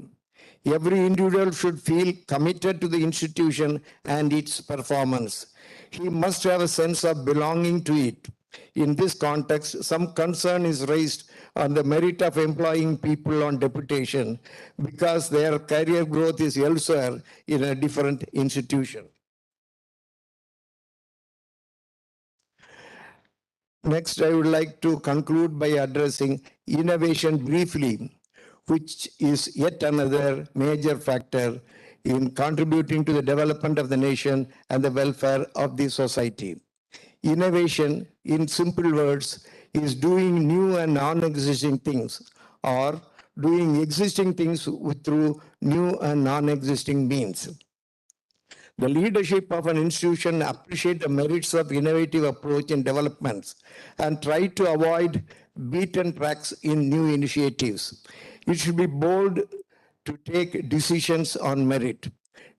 Every individual should feel committed to the institution and its performance. He must have a sense of belonging to it. In this context, some concern is raised on the merit of employing people on deputation because their career growth is elsewhere in a different institution. Next, I would like to conclude by addressing innovation briefly, which is yet another major factor in contributing to the development of the nation and the welfare of the society. Innovation, in simple words, is doing new and non-existing things, or doing existing things through new and non-existing means. The leadership of an institution appreciate the merits of innovative approach in developments and try to avoid beaten tracks in new initiatives. It should be bold to take decisions on merit.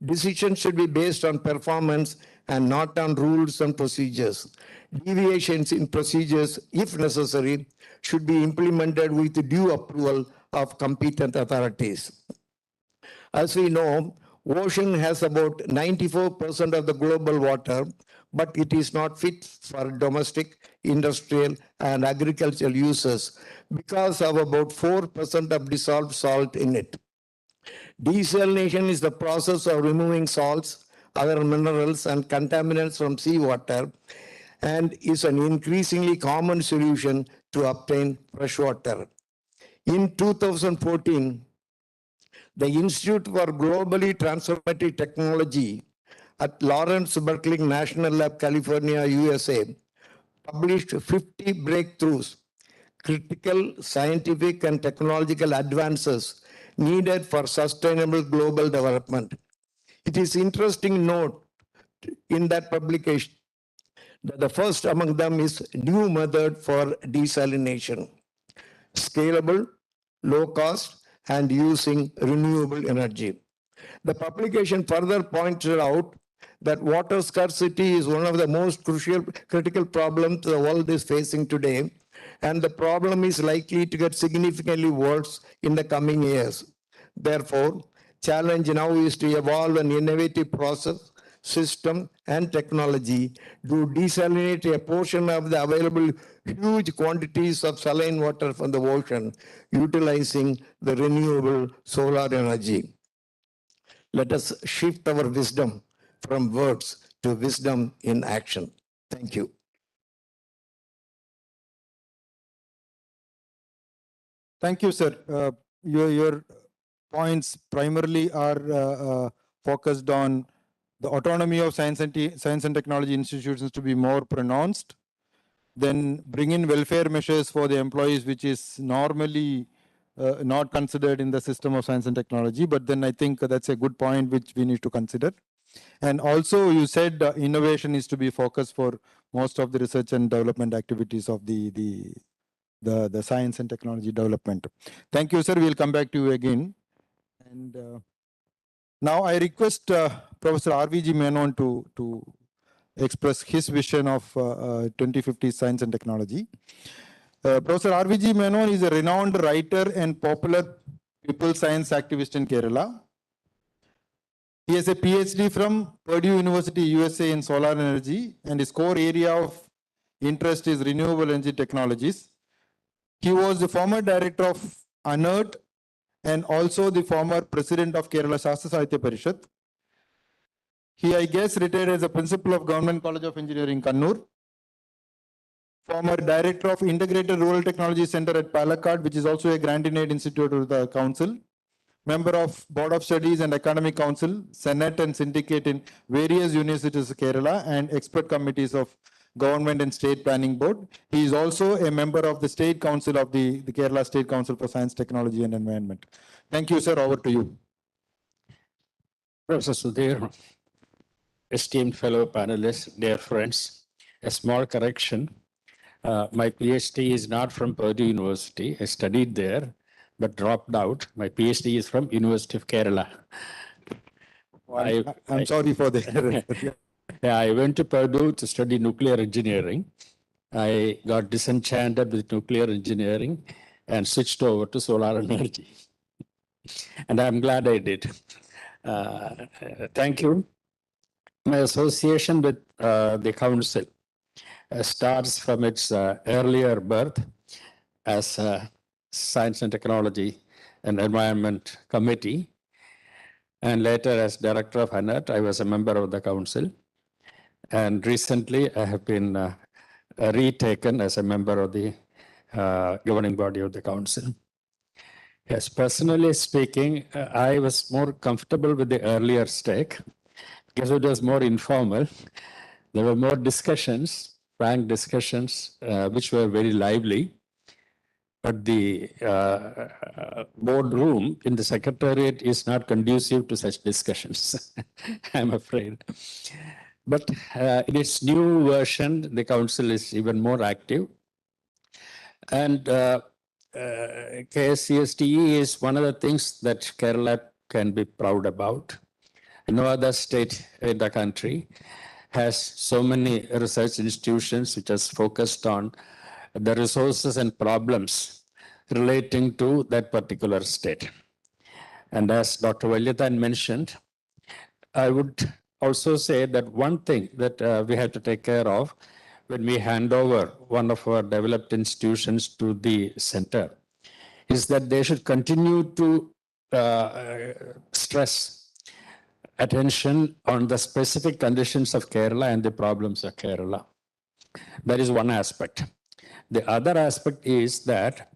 Decisions should be based on performance and not on rules and procedures. Deviations in procedures, if necessary, should be implemented with due approval of competent authorities. As we know, ocean has about 94% of the global water, but it is not fit for domestic, industrial, and agricultural uses because of about 4% of dissolved salt in it. Desalination is the process of removing salts, other minerals, and contaminants from seawater and is an increasingly common solution to obtain fresh water. In 2014, the Institute for Globally Transformative Technology at Lawrence Berkeley National Lab, California, USA, published 50 breakthroughs, critical scientific and technological advances needed for sustainable global development. It is interesting note in that publication that the first among them is new method for desalination, scalable, low cost, and using renewable energy. The publication further pointed out that water scarcity is one of the most critical problems the world is facing today, and the problem is likely to get significantly worse in the coming years. Therefore, challenge now is to evolve an innovative process, system, and technology to desalinate a portion of the available huge quantities of saline water from the ocean, utilizing the renewable solar energy. Let us shift our wisdom from words to wisdom in action. Thank you. Thank you, sir. Your points primarily are focused on the autonomy of science and technology institutions to be more pronounced, then bring in welfare measures for the employees, which is normally not considered in the system of science and technology. But then I think that's a good point which we need to consider. And also you said innovation is to be focused for most of the research and development activities of the science and technology development. Thank you, sir. We'll come back to you again. And now I request Professor RVG Menon to express his vision of 2050 science and technology. Professor RVG Menon is a renowned writer and popular people science activist in Kerala. He has a PhD from Purdue University, USA in solar energy, and his core area of interest is renewable energy technologies. He was the former director of UNERT and also the former president of Kerala Shastra Sahitya Parishad. He, I guess, retired as a principal of Government College of Engineering, Kannur. Former director of Integrated Rural Technology Center at Palakkad, which is also a grant in aid institute of the council. Member of Board of Studies and Academic Council, Senate and Syndicate in various universities of Kerala and expert committees of Government and State Planning Board. He is also a member of the State Council of the Kerala State Council for Science, Technology and Environment. Thank you, sir. Over to you. Professor Sudhir, esteemed fellow panelists, dear friends, a small correction. My PhD is not from Purdue University. I studied there, but dropped out. My PhD is from University of Kerala. I'm sorry for that. Yeah, I went to Purdue to study nuclear engineering. I got disenchanted with nuclear engineering and switched over to solar energy. And I'm glad I did. Thank you. My association with the council starts from its earlier birth as Science and Technology and Environment Committee. And later as Director of ANET, I was a member of the council. And recently I have been retaken as a member of the governing body of the council. Yes, personally speaking, I was more comfortable with the earlier stake because it was more informal. There were more discussions, frank discussions, which were very lively. But the boardroom in the secretariat is not conducive to such discussions, I'm afraid. But in its new version, the council is even more active. And KSCSTE is one of the things that Kerala can be proud about. No other state in the country has so many research institutions which is focused on the resources and problems relating to that particular state. And as Dr. Valyathan mentioned, I would also say that one thing that we have to take care of when we hand over one of our developed institutions to the center is that they should continue to stress attention on the specific conditions of Kerala and the problems of Kerala. That is one aspect. The other aspect is that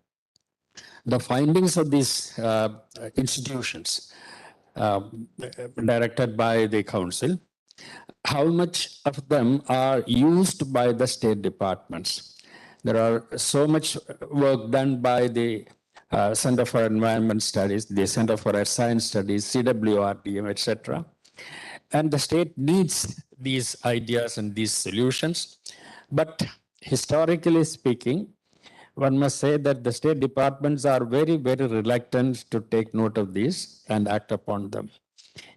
the findings of these institutions directed by the council, how much of them are used by the state departments. There are so much work done by the Center for Environment Studies, the Center for Earth Science Studies, CWRDM, etc. And the state needs these ideas and these solutions. But historically speaking, one must say that the state departments are very, very reluctant to take note of these and act upon them,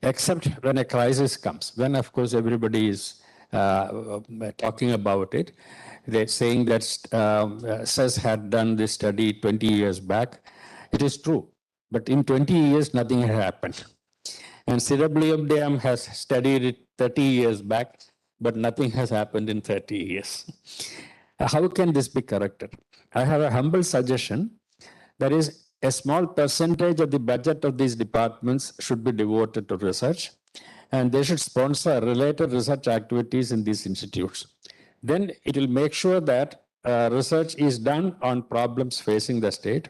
except when a crisis comes, when, of course, everybody is talking about it. They're saying that SES had done this study 20 years back. It is true, but in 20 years, nothing had happened. And CWMDM has studied it 30 years back, but nothing has happened in 30 years. How can this be corrected? I have a humble suggestion. There is a small percentage of the budget of these departments should be devoted to research, and they should sponsor related research activities in these institutes. Then it will make sure that research is done on problems facing the state.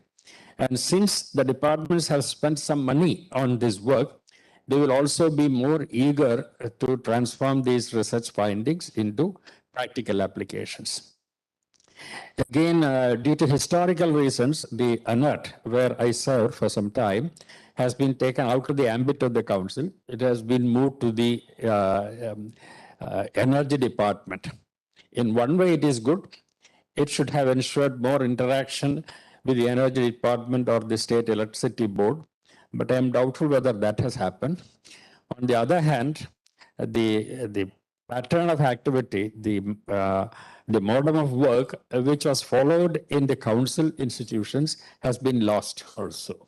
And since the departments have spent some money on this work, they will also be more eager to transform these research findings into practical applications. Again, due to historical reasons, the ANET, where I served for some time, has been taken out of the ambit of the council. It has been moved to the energy department. In one way, it is good. It should have ensured more interaction with the energy department or the state electricity board, but I am doubtful whether that has happened. On the other hand, the pattern of activity, the model of work which was followed in the council institutions has been lost also.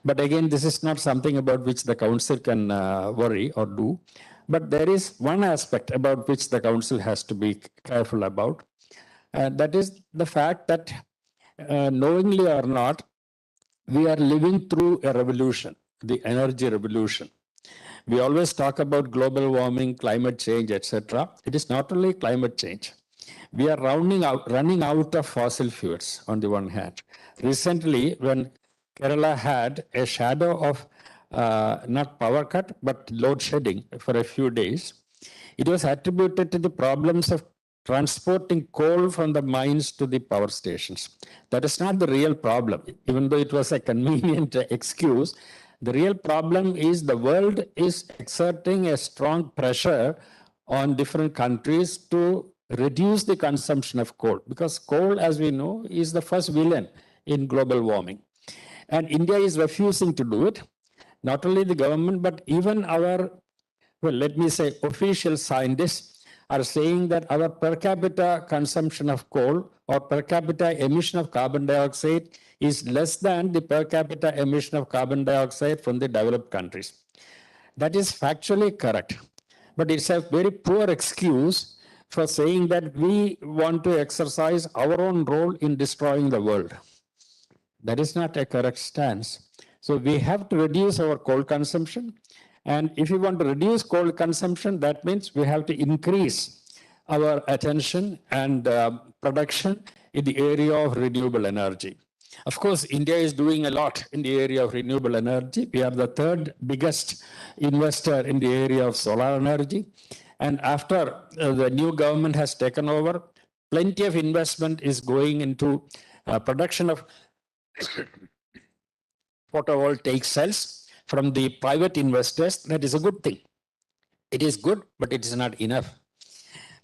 But again, this is not something about which the council can worry or do. But there is one aspect about which the council has to be careful about. That is the fact that knowingly or not, we are living through a revolution, the energy revolution. We always talk about global warming, climate change, etc. It is not only climate change. We are running out of fossil fuels on the one hand. Recently, when Kerala had a shadow of not power cut, but load shedding for a few days, it was attributed to the problems of transporting coal from the mines to the power stations. That is not the real problem, even though it was a convenient excuse. The real problem is the world is exerting a strong pressure on different countries to reduce the consumption of coal, because coal, as we know, is the first villain in global warming. And India is refusing to do it. Not only the government, but even our, well, let me say, official scientists are saying that our per capita consumption of coal or per capita emission of carbon dioxide is less than the per capita emission of carbon dioxide from the developed countries. That is factually correct, but it's a very poor excuse for saying that we want to exercise our own role in destroying the world. That is not a correct stance. So we have to reduce our coal consumption. And if we want to reduce coal consumption, that means we have to increase our attention and production in the area of renewable energy. Of course, India is doing a lot in the area of renewable energy. We are the third biggest investor in the area of solar energy. And after the new government has taken over, plenty of investment is going into production of photovoltaic cells from the private investors. That is a good thing. It is good, but it is not enough.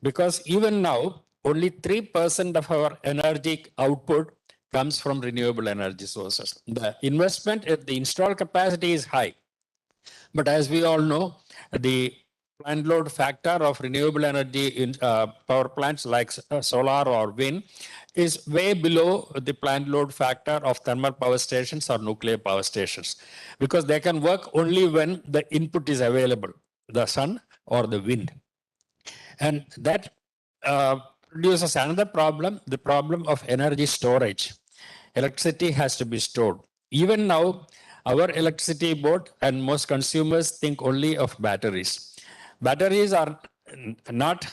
Because even now, only 3% of our energy output comes from renewable energy sources. The investment, the installed capacity is high. But as we all know, the plant load factor of renewable energy in power plants like solar or wind is way below the plant load factor of thermal power stations or nuclear power stations, because they can work only when the input is available, the sun or the wind. And that produces another problem, the problem of energy storage. Electricity has to be stored. Even now, our electricity board and most consumers think only of batteries. Batteries are not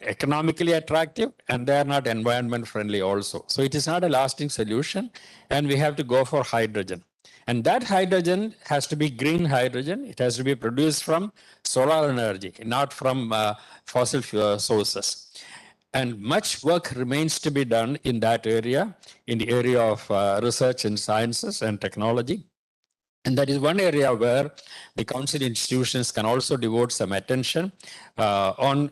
economically attractive, and they are not environment friendly also. So it is not a lasting solution, and we have to go for hydrogen. And that hydrogen has to be green hydrogen. It has to be produced from solar energy, not from fossil fuel sources. And much work remains to be done in that area, in the area of research in sciences and technology. And that is one area where the council institutions can also devote some attention on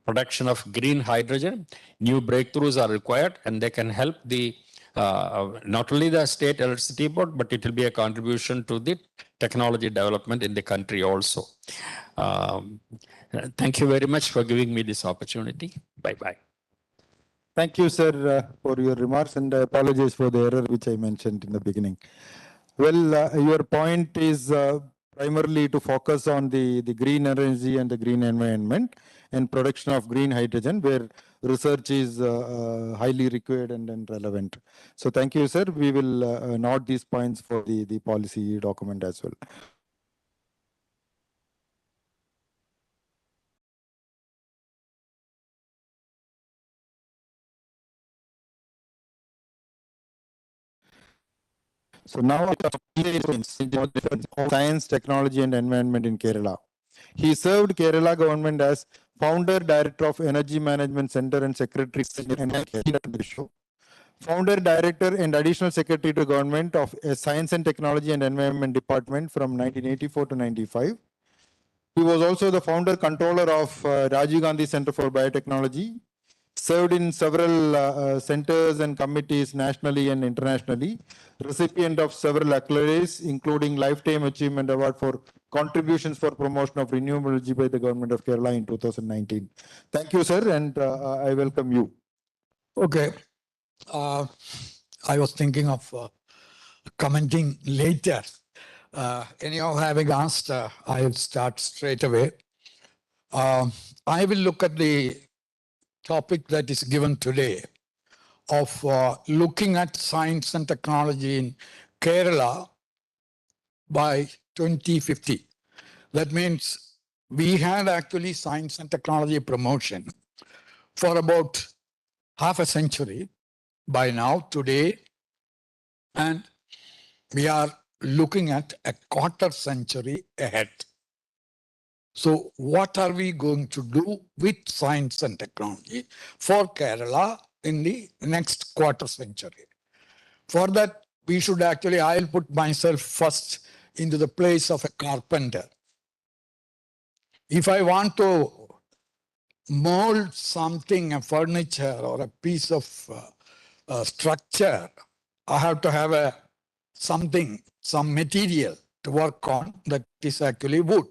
production of green hydrogen. New breakthroughs are required, and they can help the not only the state electricity board, but it will be a contribution to the technology development in the country also. Thank you very much for giving me this opportunity. Bye-bye. Thank you, sir, for your remarks, and I apologize for the error which I mentioned in the beginning. Well, your point is primarily to focus on the green energy and the green environment and production of green hydrogen, where research is highly required and relevant. So thank you, sir. We will note these points for the policy document as well. So now, science, technology, and environment in Kerala. He served Kerala government as founder director of Energy Management Center and secretary, founder director and additional secretary to government of Science and Technology and Environment Department from 1984 to 95. He was also the founder controller of Rajiv Gandhi Center for Biotechnology. Served in several centers and committees nationally and internationally, recipient of several accolades, including Lifetime Achievement Award for contributions for promotion of renewable energy by the government of Kerala in 2019. Thank you, sir, and I welcome you. Okay. I was thinking of commenting later. Anyhow, having asked, I'll start straight away. I will look at the topic that is given today of looking at science and technology in Kerala by 2050. That means we had actually science and technology promotion for about half a century by now, today, and we are looking at a quarter century ahead. So what are we going to do with science and technology for Kerala in the next quarter century? For that, we should actually, I'll put myself first into the place of a carpenter. If I want to mold something, a furniture or a piece of structure, I have to have some material to work on that is actually wood.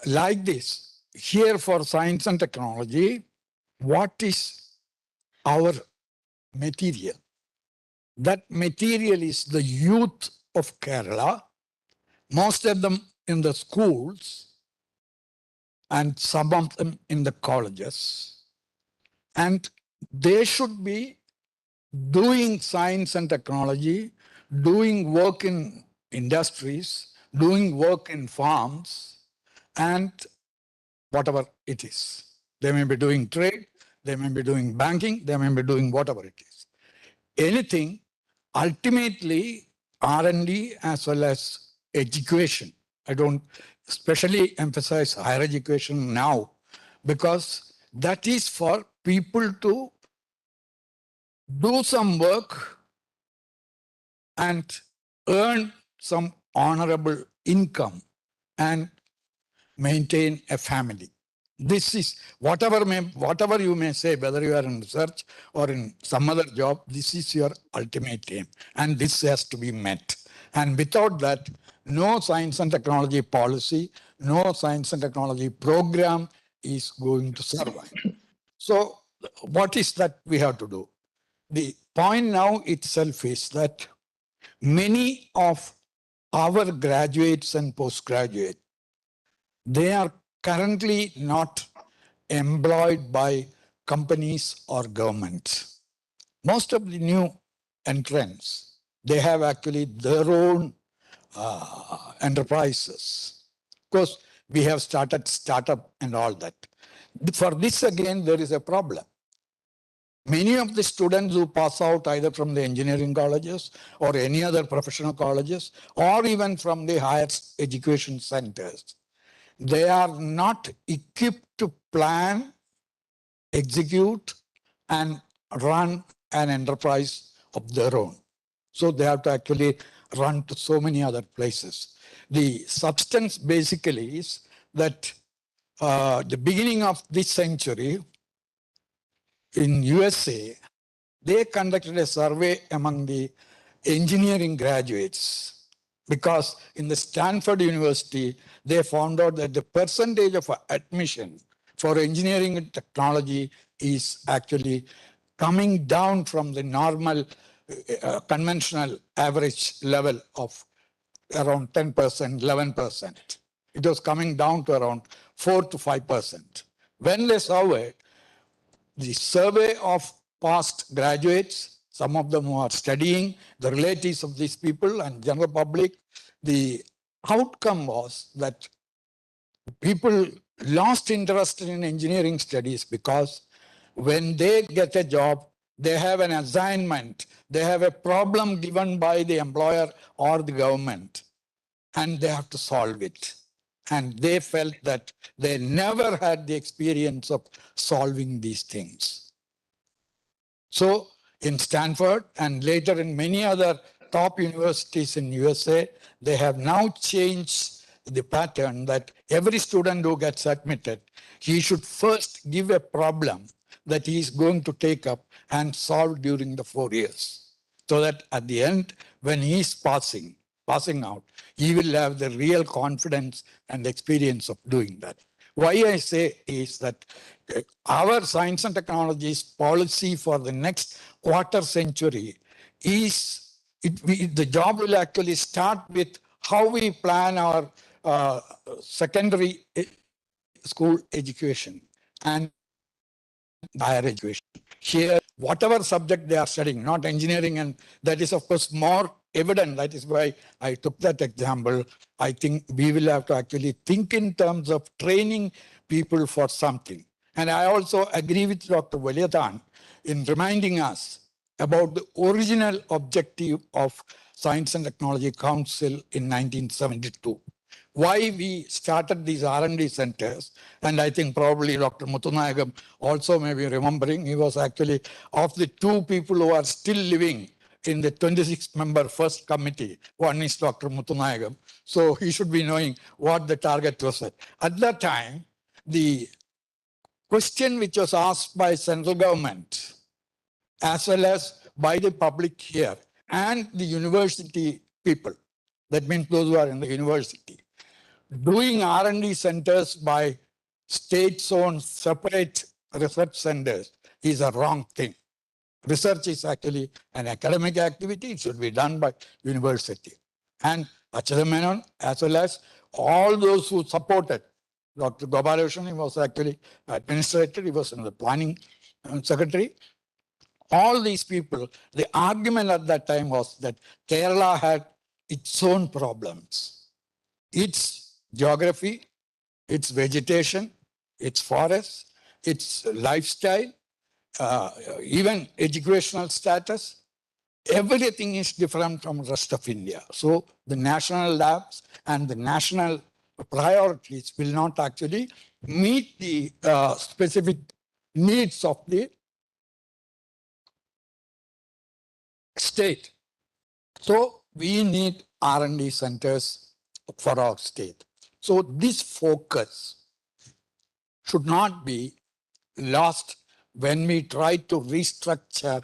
Like this, here for science and technology, what is our material? That material is the youth of Kerala, most of them in the schools and some of them in the colleges. And they should be doing science and technology, doing work in industries, doing work in farms, and whatever it is. They may be doing trade, they may be doing banking, they may be doing whatever it is. Anything, ultimately, R&D as well as education. I don't especially emphasize higher education now because that is for people to do some work and earn some honorable income and maintain a family. This is whatever you may say, whether you are in research or in some other job, this is your ultimate aim. And this has to be met. And without that, no science and technology policy, no science and technology program is going to survive. So what is that we have to do? The point now itself is that many of our graduates and postgraduates, they are currently not employed by companies or governments. Most of the new entrants, they have actually their own enterprises. Of course, we have started startup and all that. For this, again, there is a problem. Many of the students who pass out either from the engineering colleges or any other professional colleges, or even from the higher education centers, they are not equipped to plan, execute, and run an enterprise of their own. So they have to actually run to so many other places. The substance basically is that the beginning of this century in USA, they conducted a survey among the engineering graduates because in the Stanford University, they found out that the percentage of admission for engineering and technology is actually coming down from the normal conventional average level of around 10%, 11%. It was coming down to around 4 to 5%. When they surveyed, the survey of past graduates, some of them who are studying, the relatives of these people and general public, the outcome was that people lost interest in engineering studies because when they get a job, they have an assignment, they have a problem given by the employer or the government, and they have to solve it. And they felt that they never had the experience of solving these things. So in Stanford and later in many other top universities in USA, they have now changed the pattern that every student who gets admitted, he should first give a problem that he is going to take up and solve during the 4 years. So that at the end, when he is passing out, he will have the real confidence and experience of doing that. Why I say is that our science and technologies policy for the next quarter century is, the job will actually start with how we plan our secondary school education and higher education. Here, whatever subject they are studying, not engineering, and that is of course more evident. That is why I took that example. I think we will have to actually think in terms of training people for something. And I also agree with Dr. Valiathan in reminding us about the original objective of Science and Technology Council in 1972. Why we started these R&D centers, and I think probably Dr. Muthanagam also may be remembering, he was actually of the two people who are still living in the 26-member first committee. One is Dr. Muthanagam, so he should be knowing what the target was at. At that time, the question which was asked by central government, as well as by the public here, and the university people, that means those who are in the university, doing R&D centers by state-owned separate research centers is a wrong thing. Research is actually an academic activity. It should be done by university. And Achyuta Menon, as well as all those who supported Dr. Gopalakrishnan, he was actually administrator, he was in the planning secretary. All these people, the argument at that time was that Kerala had its own problems. Its geography, its vegetation, its forests, its lifestyle, even educational status, everything is different from the rest of India. So the national labs and the national priorities will not actually meet the specific needs of the state. So we need R&D centers for our state. So this focus should not be lost when we try to restructure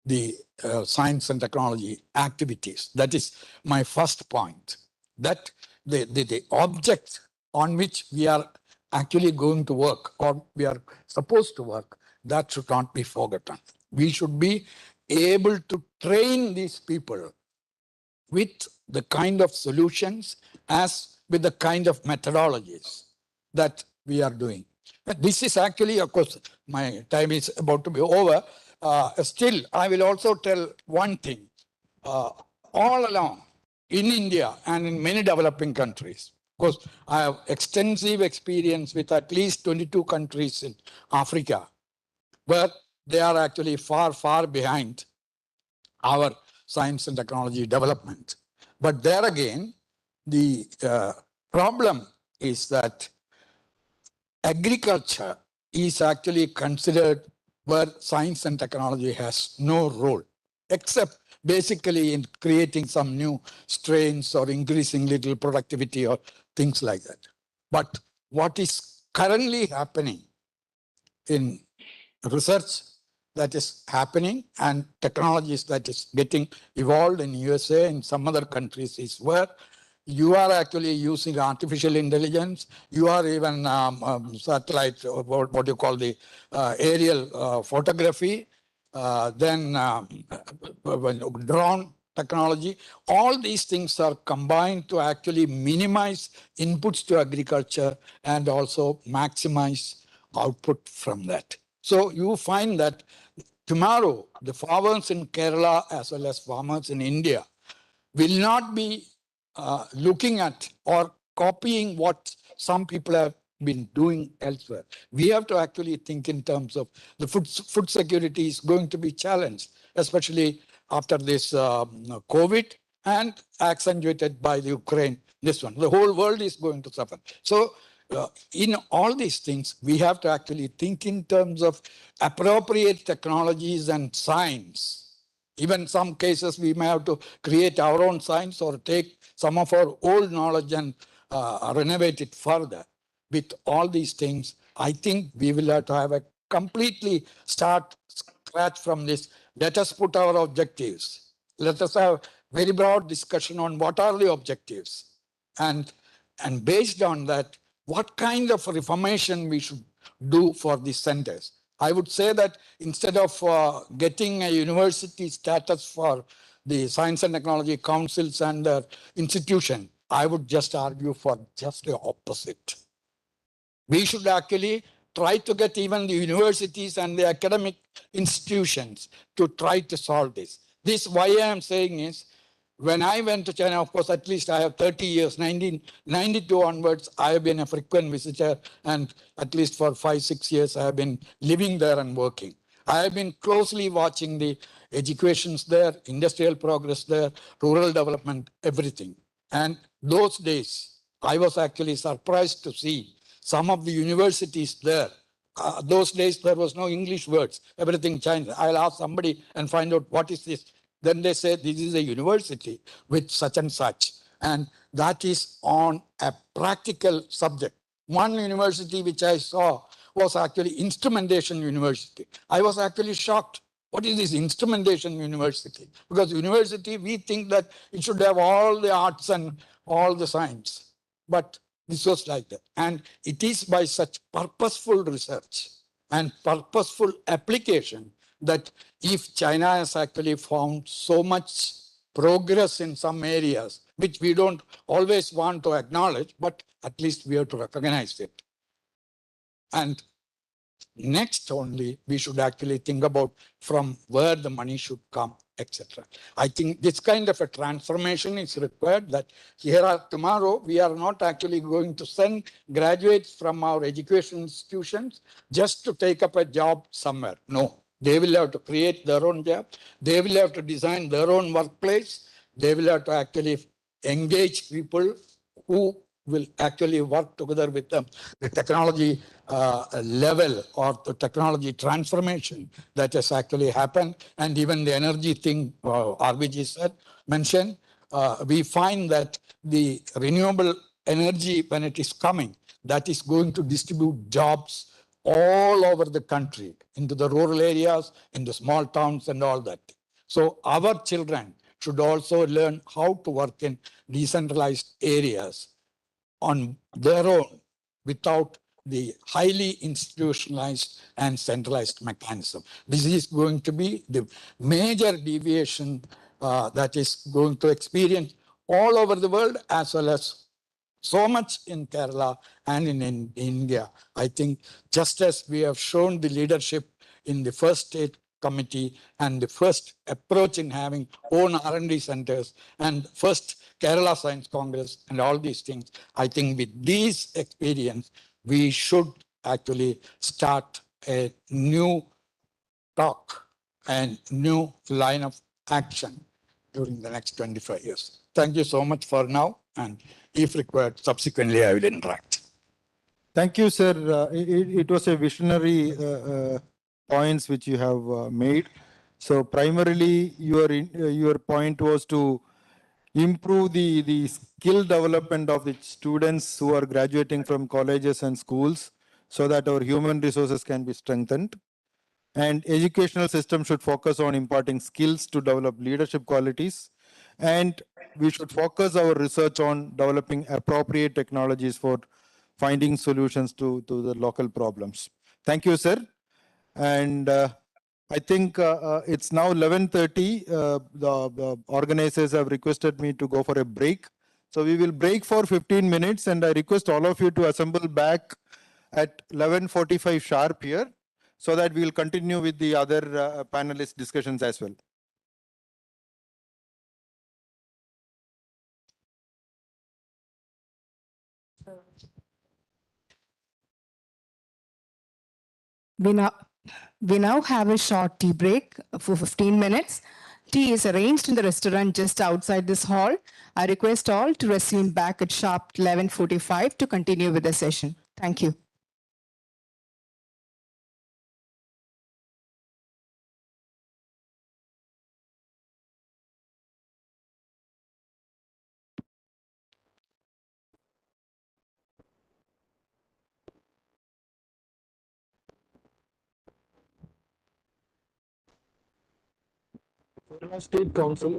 the science and technology activities. That is my first point, that the object on which we are actually going to work or we are supposed to work, that should not be forgotten. We should be able to train these people with the kind of solutions as with the kind of methodologies that we are doing. This is actually, of course, my time is about to be over. Still, I will also tell one thing. All along in India and in many developing countries, of course, I have extensive experience with at least 22 countries in Africa, where they are actually far, far behind our science and technology development. But there again, the problem is that agriculture is actually considered where science and technology has no role, except basically in creating some new strains or increasing little productivity or things like that. But what is currently happening in research that is happening and technologies that is getting evolved in USA and some other countries is where you are actually using artificial intelligence. You are even satellite, what you call the aerial photography, then drone technology. All these things are combined to actually minimize inputs to agriculture and also maximize output from that. So you find that tomorrow, the farmers in Kerala as well as farmers in India will not be looking at or copying what some people have been doing elsewhere. We have to actually think in terms of the food security is going to be challenged, especially after this COVID and accentuated by the Ukraine, this one. The whole world is going to suffer. So in all these things, we have to actually think in terms of appropriate technologies and science. Even some cases, we may have to create our own science or take some of our old knowledge and renovate it further. With all these things, I think we will have to have a completely scratch from this. Let us put our objectives. Let us have very broad discussion on what are the objectives. And based on that, what kind of reformation we should do for these centers. I would say that instead of getting a university status for the science and technology councils and institution, I would just argue for just the opposite. We should actually try to get even the universities and the academic institutions to try to solve this. This, why I am saying is, when I went to China, of course, at least I have 30 years, 1992 onwards, I have been a frequent visitor, and at least for 5-6 years, I have been living there and working. I have been closely watching the educations there, industrial progress there, rural development, everything. And those days, I was actually surprised to see some of the universities there. Those days, there was no English words, everything Chinese. I'll ask somebody and find out what is this. Then they say this is a university with such and such. And that is on a practical subject. One university which I saw was actually instrumentation university. I was actually shocked. What is this instrumentation university? Because university, we think that it should have all the arts and all the science. But This was like that. And it is by such purposeful research and purposeful application that if China has actually found so much progress in some areas, which we don't always want to acknowledge, but at least we have to recognize it. And next only, we should actually think about from where the money should come, etc. I think this kind of a transformation is required, that tomorrow we are not actually going to send graduates from our education institutions just to take up a job somewhere. No, they will have to create their own job. They will have to design their own workplace. They will have to actually engage people who will actually work together with them. The technology level or the technology transformation that has actually happened, and even the energy thing RBG said, mentioned, we find that the renewable energy, when it is coming, that is going to distribute jobs all over the country, into the rural areas, in the small towns and all that. So our children should also learn how to work in decentralized areas on their own without the highly institutionalized and centralized mechanism. This is going to be the major deviation that is going to experience all over the world, as well as so much in Kerala and in India. I think just as we have shown the leadership in the first state committee and the first approach in having own R&D centers and first Kerala Science Congress and all these things, I think with these experience, we should actually start a new talk and new line of action during the next 25 years. Thank you so much for now, and if required, subsequently I will interact. Thank you, sir. It was a visionary points which you have made. So primarily, your point was to improve the skill development of the students who are graduating from colleges and schools, so that our human resources can be strengthened. And educational system should focus on imparting skills to develop leadership qualities. And we should focus our research on developing appropriate technologies for finding solutions to the local problems. Thank you, sir. And I think it's now 11:30. The organizers have requested me to go for a break. So we will break for 15 minutes, and I request all of you to assemble back at 11:45 sharp here, so that we will continue with the other panelist discussions as well. We now have a short tea break for 15 minutes. Tea is arranged in the restaurant just outside this hall. I request all to resume back at sharp 11:45 to continue with the session. Thank you. State Council.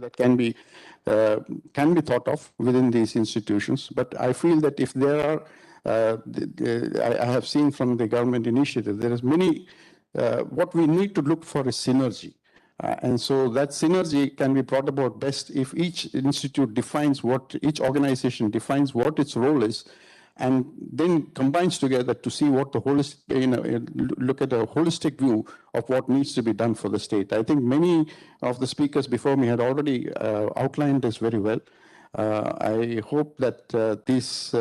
that can be thought of within these institutions. But I feel that if there are, I have seen from the government initiative, there is many, what we need to look for is synergy. And so that synergy can be brought about best if each institute defines each organization defines what its role is, and then combines together to see what the holistic, look at a holistic view of what needs to be done for the state. I think many of the speakers before me had already outlined this very well. I hope that these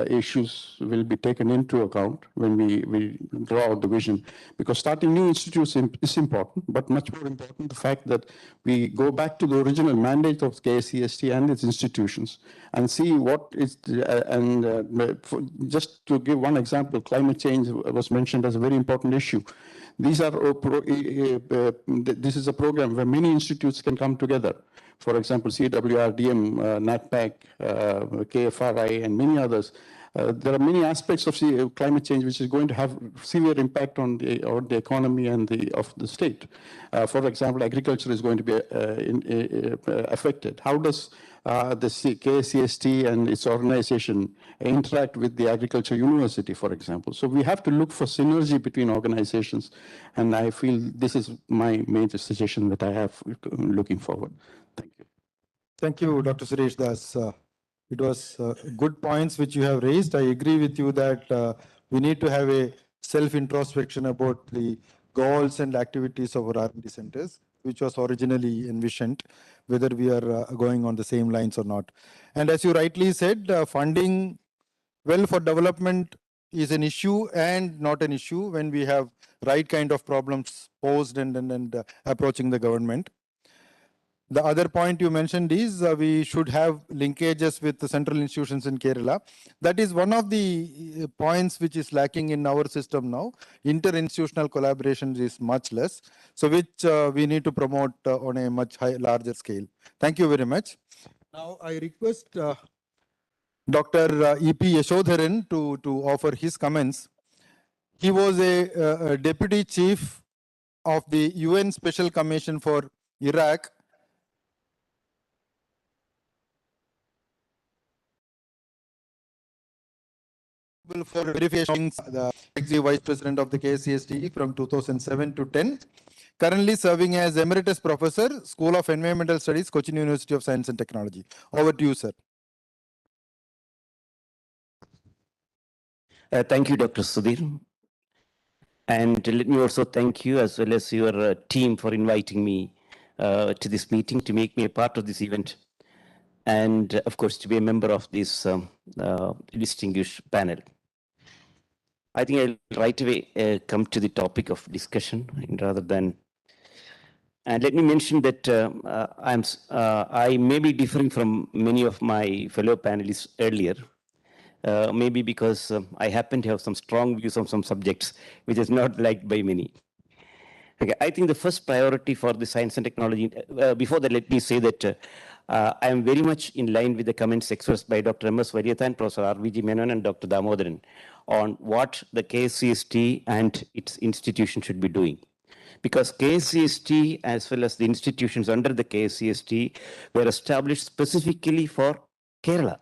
issues will be taken into account when we draw out the vision, because starting new institutes is important, but much more important the fact that we go back to the original mandate of KSCST and its institutions and see what is, just to give one example, climate change was mentioned as a very important issue. These are, this is a program where many institutes can come together. For example, CWRDM, NATPAC, KFRI, and many others. There are many aspects of climate change which is going to have severe impact on the economy and of the state. For example, agriculture is going to be affected. How does the KSCST and its organization interact with the agriculture university, for example? So we have to look for synergy between organizations, and I feel this is my major suggestion that I have looking forward. Thank you. Thank you, Dr. Suresh Das. It was good points which you have raised. I agree with you that we need to have a self-introspection about the goals and activities of our R&D centers, which was originally envisioned, whether we are going on the same lines or not. And as you rightly said, funding well for development is an issue and not an issue when we have right kind of problems posed and approaching the government. The other point you mentioned is we should have linkages with the central institutions in Kerala. That is one of the points which is lacking in our system now. Interinstitutional collaboration is much less, so which we need to promote on a much larger scale. Thank you very much. Now I request Dr. E.P. Yashodharan to offer his comments. He was a deputy chief of the UN Special Commission for Iraq. For verification, the Executive Vice President of the KSCST from 2007 to 10, currently serving as Emeritus Professor, School of Environmental Studies, Cochin University of Science and Technology. Over to you, sir. Thank you, Dr. Sudhir. And let me also thank you as well as your team for inviting me to this meeting, to make me a part of this event, and of course to be a member of this distinguished panel. I think I'll right away come to the topic of discussion rather than, and let me mention that I may be differing from many of my fellow panelists earlier, maybe because I happen to have some strong views on some subjects which is not liked by many. Okay, I think the first priority for the science and technology, before that let me say that I am very much in line with the comments expressed by Dr. M.S. Vaidyanathan, Professor R.V.G. Menon and Dr. Damodaran on what the KSCST and its institution should be doing. Because KSCST as well as the institutions under the KSCST were established specifically for Kerala.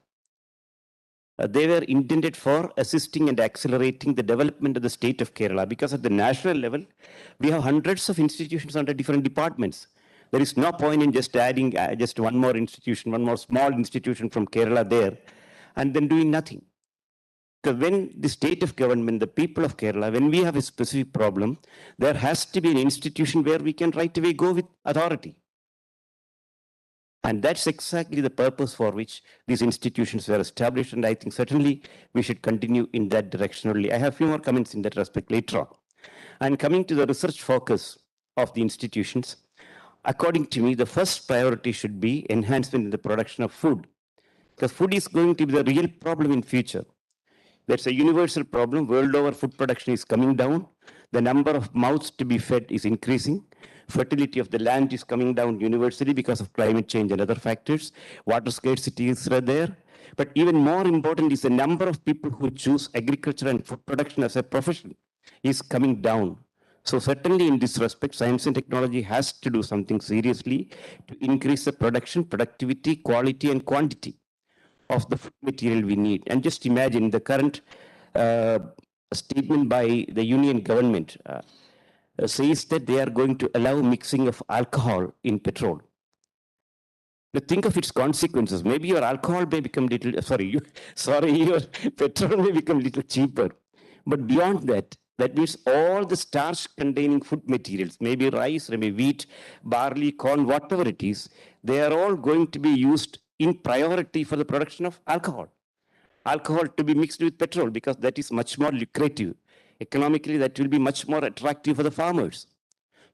They were intended for assisting and accelerating the development of the state of Kerala, because at the national level, we have hundreds of institutions under different departments. There is no point in just adding just one more institution, one more small institution from Kerala there, and then doing nothing. Because when the state of government, the people of Kerala, when we have a specific problem, there has to be an institution where we can right away go with authority. And that's exactly the purpose for which these institutions were established. And I think certainly we should continue in that direction only. I have a few more comments in that respect later on. And coming to the research focus of the institutions, according to me, the first priority should be enhancement in the production of food. Because food is going to be the real problem in future. That's a universal problem. World over, food production is coming down. The number of mouths to be fed is increasing. Fertility of the land is coming down universally because of climate change and other factors. Water scarcity is there. But even more important is the number of people who choose agriculture and food production as a profession is coming down. So certainly in this respect, science and technology has to do something seriously to increase the production, productivity, quality, and quantity of the food material we need. And just imagine the current statement by the union government says that they are going to allow mixing of alcohol in petrol. Now think of its consequences. Maybe your alcohol may become little, your petrol may become little cheaper. But beyond that, that means all the starch-containing food materials, maybe rice, maybe wheat, barley, corn, whatever it is, they are all going to be used in priority for the production of alcohol. Alcohol to be mixed with petrol because that is much more lucrative. Economically, that will be much more attractive for the farmers.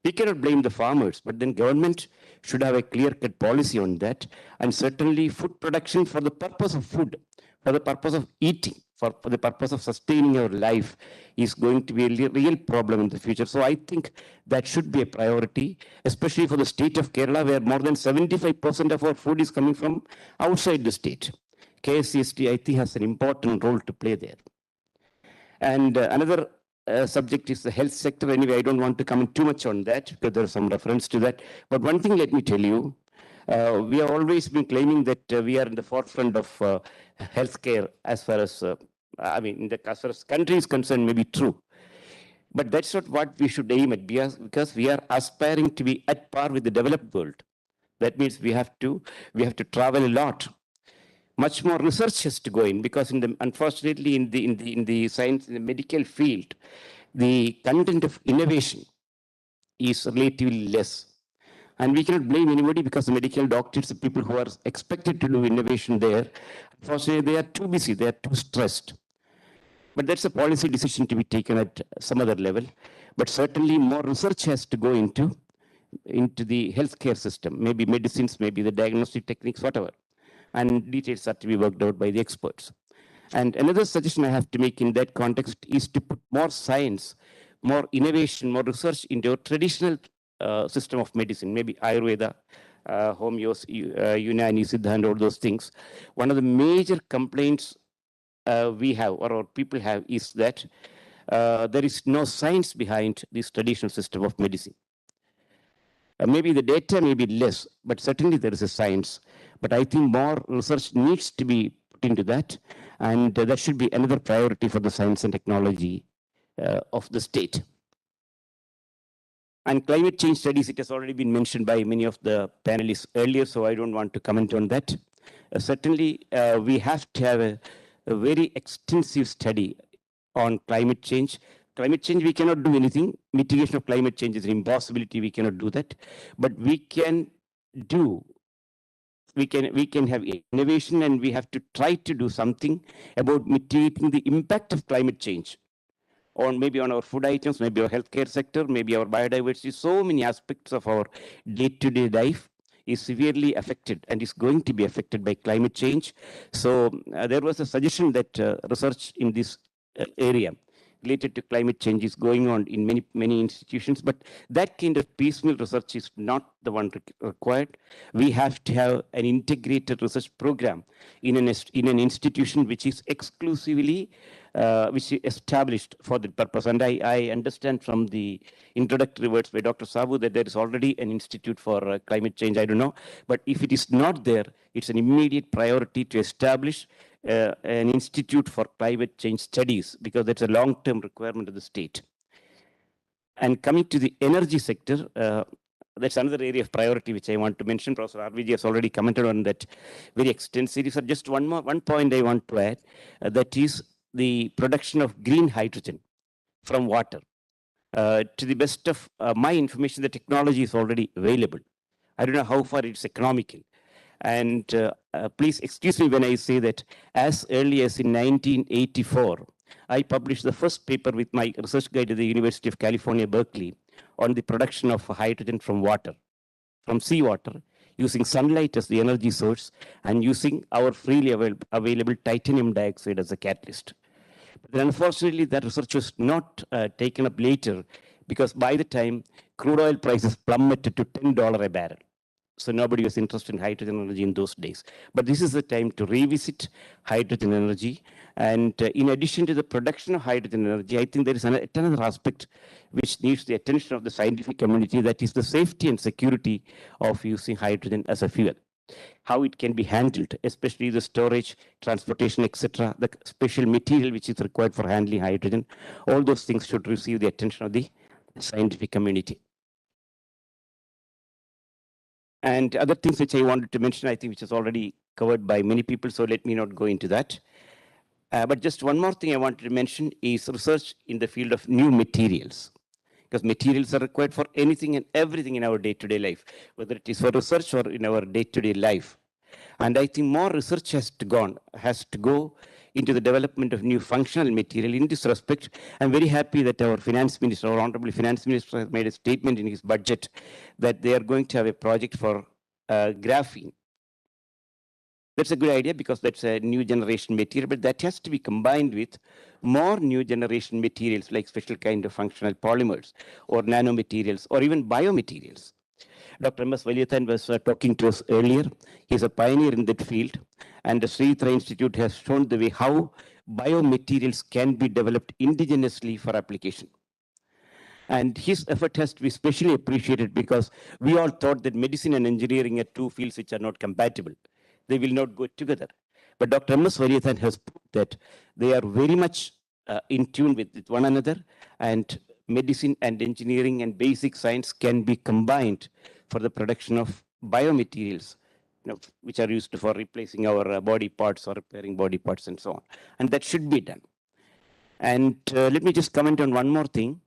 We cannot blame the farmers, but then government should have a clear-cut policy on that. And certainly food production for the purpose of food, for the purpose of eating, for the purpose of sustaining our life is going to be a real problem in the future. So I think that should be a priority, especially for the state of Kerala, where more than 75% of our food is coming from outside the state. KSCST, I think, has an important role to play there. And another subject is the health sector. Anyway, I don't want to comment too much on that because there's some reference to that. But one thing, let me tell you, we have always been claiming that we are in the forefront of healthcare as far as, as far as country is concerned, may be true. But that's not what we should aim at because we are aspiring to be at par with the developed world. That means we have to travel a lot. Much more research has to go in because unfortunately in the science, in the medical field, the content of innovation is relatively less. And we cannot blame anybody because the medical doctors, the people who are expected to do innovation there, unfortunately they are too busy, they are too stressed. But that's a policy decision to be taken at some other level. But certainly more research has to go into the healthcare system, maybe medicines, maybe the diagnostic techniques, whatever. And details are to be worked out by the experts. And another suggestion I have to make in that context is to put more science, more innovation, more research into a traditional system of medicine, maybe Ayurveda, homeopathy, Unani, Siddha, and all those things. One of the major complaints we have, or our people have, is that there is no science behind this traditional system of medicine. Maybe the data may be less, but certainly there is a science. But I think more research needs to be put into that, and that should be another priority for the science and technology of the state. And climate change studies, it has already been mentioned by many of the panelists earlier, so I don't want to comment on that. Certainly, we have to have a very extensive study on climate change. Climate change, we cannot do anything. Mitigation of climate change is an impossibility. We cannot do that. But we can have innovation, and we have to try to do something about mitigating the impact of climate change on maybe on our food items, maybe our healthcare sector, maybe our biodiversity. So many aspects of our day-to-day life is severely affected and is going to be affected by climate change. So there was a suggestion that research in this area related to climate change is going on in many institutions, but that kind of piecemeal research is not the one required. We have to have an integrated research program in an institution which is exclusively which is established for the purpose. And I understand from the introductory words by Dr. Sabu that there is already an institute for climate change. I don't know, but if it is not there, it's an immediate priority to establish an institute for climate change studies, because that's a long-term requirement of the state. And coming to the energy sector, that's another area of priority which I want to mention. Professor RVG has already commented on that very extensively. So just one point I want to add, that is the production of green hydrogen from water. To the best of my information, the technology is already available. I don't know how far it's economical. And please excuse me when I say that as early as in 1984, I published the first paper with my research guide at the University of California, Berkeley, on the production of hydrogen from water, from seawater, using sunlight as the energy source and using our freely available titanium dioxide as a catalyst. But unfortunately, that research was not taken up later, because by the time crude oil prices plummeted to $10 a barrel. So nobody was interested in hydrogen energy in those days. But this is the time to revisit hydrogen energy. And in addition to the production of hydrogen energy, I think there is another aspect which needs the attention of the scientific community, that is the safety and security of using hydrogen as a fuel. How it can be handled, especially the storage, transportation, etc., the special material which is required for handling hydrogen. All those things should receive the attention of the scientific community. And other things which I wanted to mention, I think, which is already covered by many people, so let me not go into that. But just one more thing I wanted to mention is research in the field of new materials, because materials are required for anything and everything in our day-to-day life, whether it is for research or in our day-to-day life. And I think more research has to go into the development of new functional material. In this respect, I'm very happy that our finance minister, our honorable finance minister, has made a statement in his budget that they are going to have a project for graphene. That's a good idea because that's a new generation material, but that has to be combined with more new generation materials like special kind of functional polymers or nanomaterials or even biomaterials. Dr. M.S. Valiathan was talking to us earlier. He's a pioneer in that field, and the Sritra Institute has shown the way how biomaterials can be developed indigenously for application. And his effort has to be specially appreciated because we all thought that medicine and engineering are two fields which are not compatible. They will not go together. But Dr. M.S. Valiathan has proved that they are very much in tune with one another, and medicine and engineering and basic science can be combined for the production of biomaterials, which are used for replacing our body parts or repairing body parts and so on. And that should be done. And let me just comment on one more thing.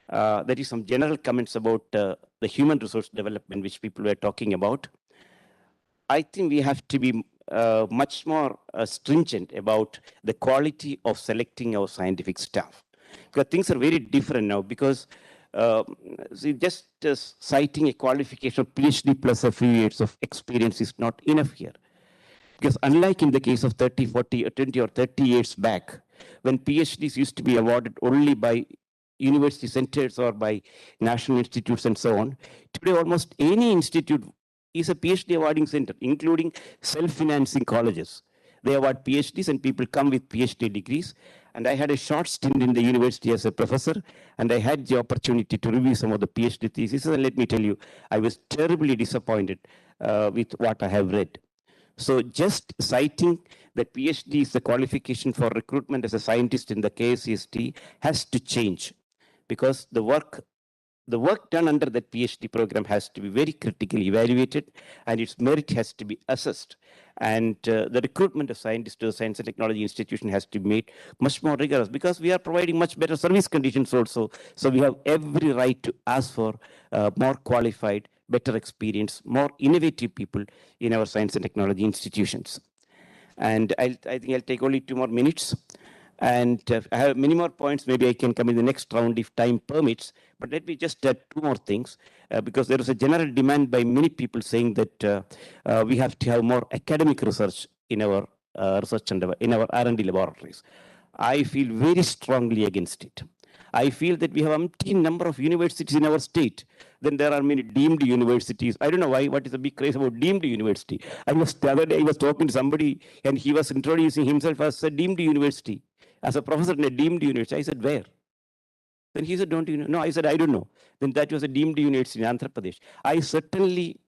There is some general comments about the human resource development, which people were talking about. I think we have to be much more stringent about the quality of selecting our scientific staff. Because things are very different now, because see, just citing a qualification of PhD plus a few years of experience is not enough here. Because unlike in the case of 30, 40, 20 or 30 years back, when PhDs used to be awarded only by university centers or by national institutes and so on, today almost any institute is a PhD awarding center, including self-financing colleges. They award PhDs and people come with PhD degrees. And I had a short stint in the university as a professor, and I had the opportunity to review some of the PhD theses. And let me tell you, I was terribly disappointed with what I have read. So just citing that PhD is the qualification for recruitment as a scientist in the KSCST has to change, because the work done under that PhD program has to be very critically evaluated, and its merit has to be assessed. And the recruitment of scientists to the science and technology institution has to be made much more rigorous, because we are providing much better service conditions also. So we have every right to ask for more qualified, better experience, more innovative people in our science and technology institutions. And I think I'll take only 2 more minutes. And I have many more points. Maybe I can come in the next round if time permits. But let me just add 2 more things, because there is a general demand by many people saying that we have to have more academic research in our research and in our R&D laboratories. I feel very strongly against it. I feel that we have umpteen number of universities in our state. Then there are many deemed universities. I don't know why, what is the big craze about deemed university? The other day I was talking to somebody and he was introducing himself as a deemed university, as a professor in a deemed university. I said, where? Then he said, don't you know? No, I said, I don't know. Then that was a deemed university in Andhra Pradesh. I certainly,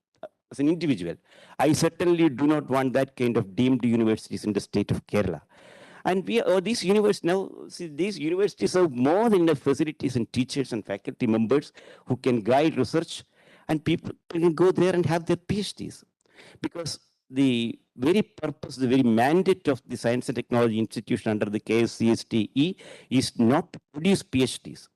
as an individual, I certainly do not want that kind of deemed universities in the state of Kerala. And these universities now, see, these universities have more than enough facilities and teachers and faculty members who can guide research, and people can go there and have their PhDs. Because the very purpose, the very mandate of the Science and Technology Institution under the KSCSTE is not to produce PhDs,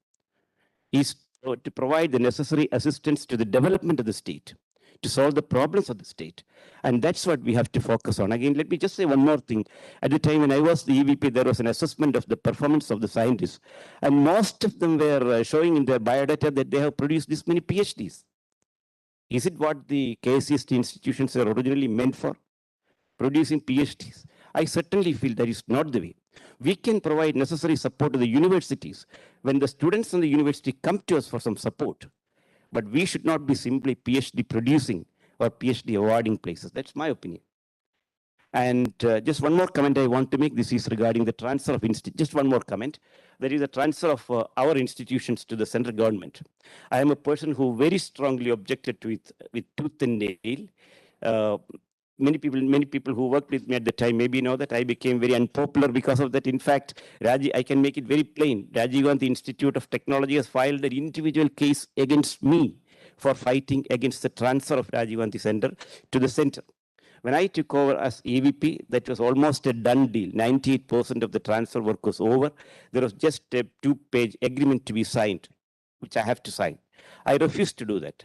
is to provide the necessary assistance to the development of the state, to solve the problems of the state. And that's what we have to focus on. Again, let me just say one more thing. At the time when I was the EVP, there was an assessment of the performance of the scientists. And most of them were showing in their biodata that they have produced this many PhDs. Is it what the KSCST institutions were originally meant for? Producing PhDs? I certainly feel that is not the way. We can provide necessary support to the universities when the students in the university come to us for some support. But we should not be simply PhD producing or PhD awarding places. That's my opinion. And just one more comment I want to make. This is regarding the transfer of just one more comment. There is a transfer of our institutions to the central government. I am a person who very strongly objected to it with tooth and nail. Many people who worked with me at the time maybe know that I became very unpopular because of that. In fact, I can make it very plain. Rajiv Gandhi Institute of Technology has filed an individual case against me for fighting against the transfer of Rajiv Gandhi Center to the center. When I took over as AVP, that was almost a done deal. 98% of the transfer work was over. There was just a 2-page agreement to be signed, which I have to sign. I refused to do that.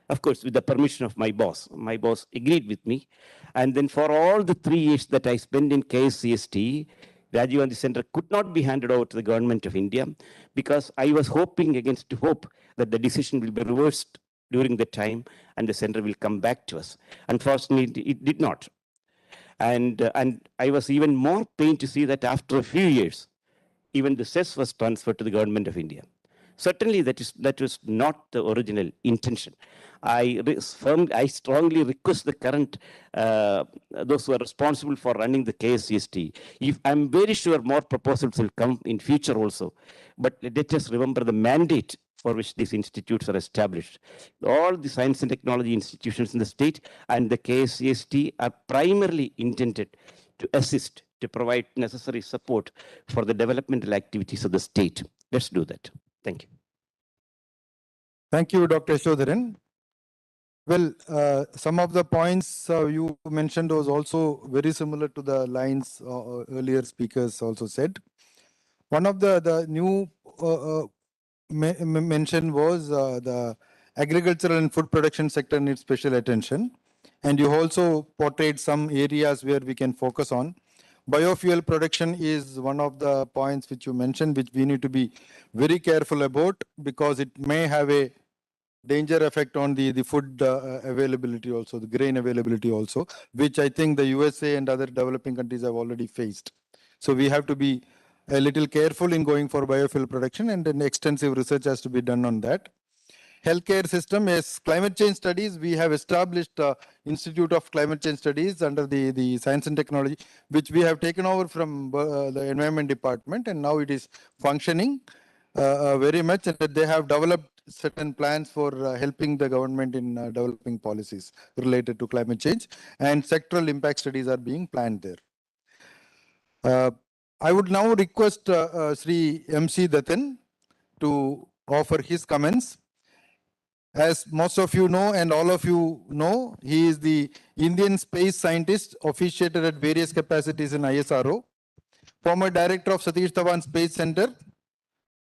Of course, with the permission of my boss. My boss agreed with me. And then for all the 3 years that I spent in KSCST, Rajiv Gandhi Center could not be handed over to the government of India because I was hoping against hope that the decision will be reversed during the time and the center will come back to us. Unfortunately, it did not. And I was even more pained to see that after a few years, even the cess was transferred to the government of India. Certainly, that was not the original intention. I strongly request the current, those who are responsible for running the KSCST. I'm very sure more proposals will come in future also. But let us remember the mandate for which these institutes are established. All the science and technology institutions in the state and the KSCST are primarily intended to assist, to provide necessary support for the developmental activities of the state. Let's do that. Thank you. Thank you, Dr. Yashodharan. Well, some of the points you mentioned was also very similar to the lines earlier speakers also said. One of the new mention was the agricultural and food production sector needs special attention. And you also portrayed some areas where we can focus on. Biofuel production is one of the points which you mentioned, which we need to be very careful about because it may have a danger effect on the food availability also, the grain availability also, which I think the USA and other developing countries have already faced. So we have to be a little careful in going for biofuel production, and an extensive research has to be done on that. Healthcare system, as climate change studies, we have established Institute of Climate Change Studies under the Science and Technology, which we have taken over from the Environment Department, and now it is functioning very much, and they have developed certain plans for helping the government in developing policies related to climate change, and sectoral impact studies are being planned there. I would now request Sri M.C. Dattan to offer his comments. As most of you know, and all of you know, he is the Indian space scientist officiated at various capacities in ISRO, former director of Satish Dhawan Space Center,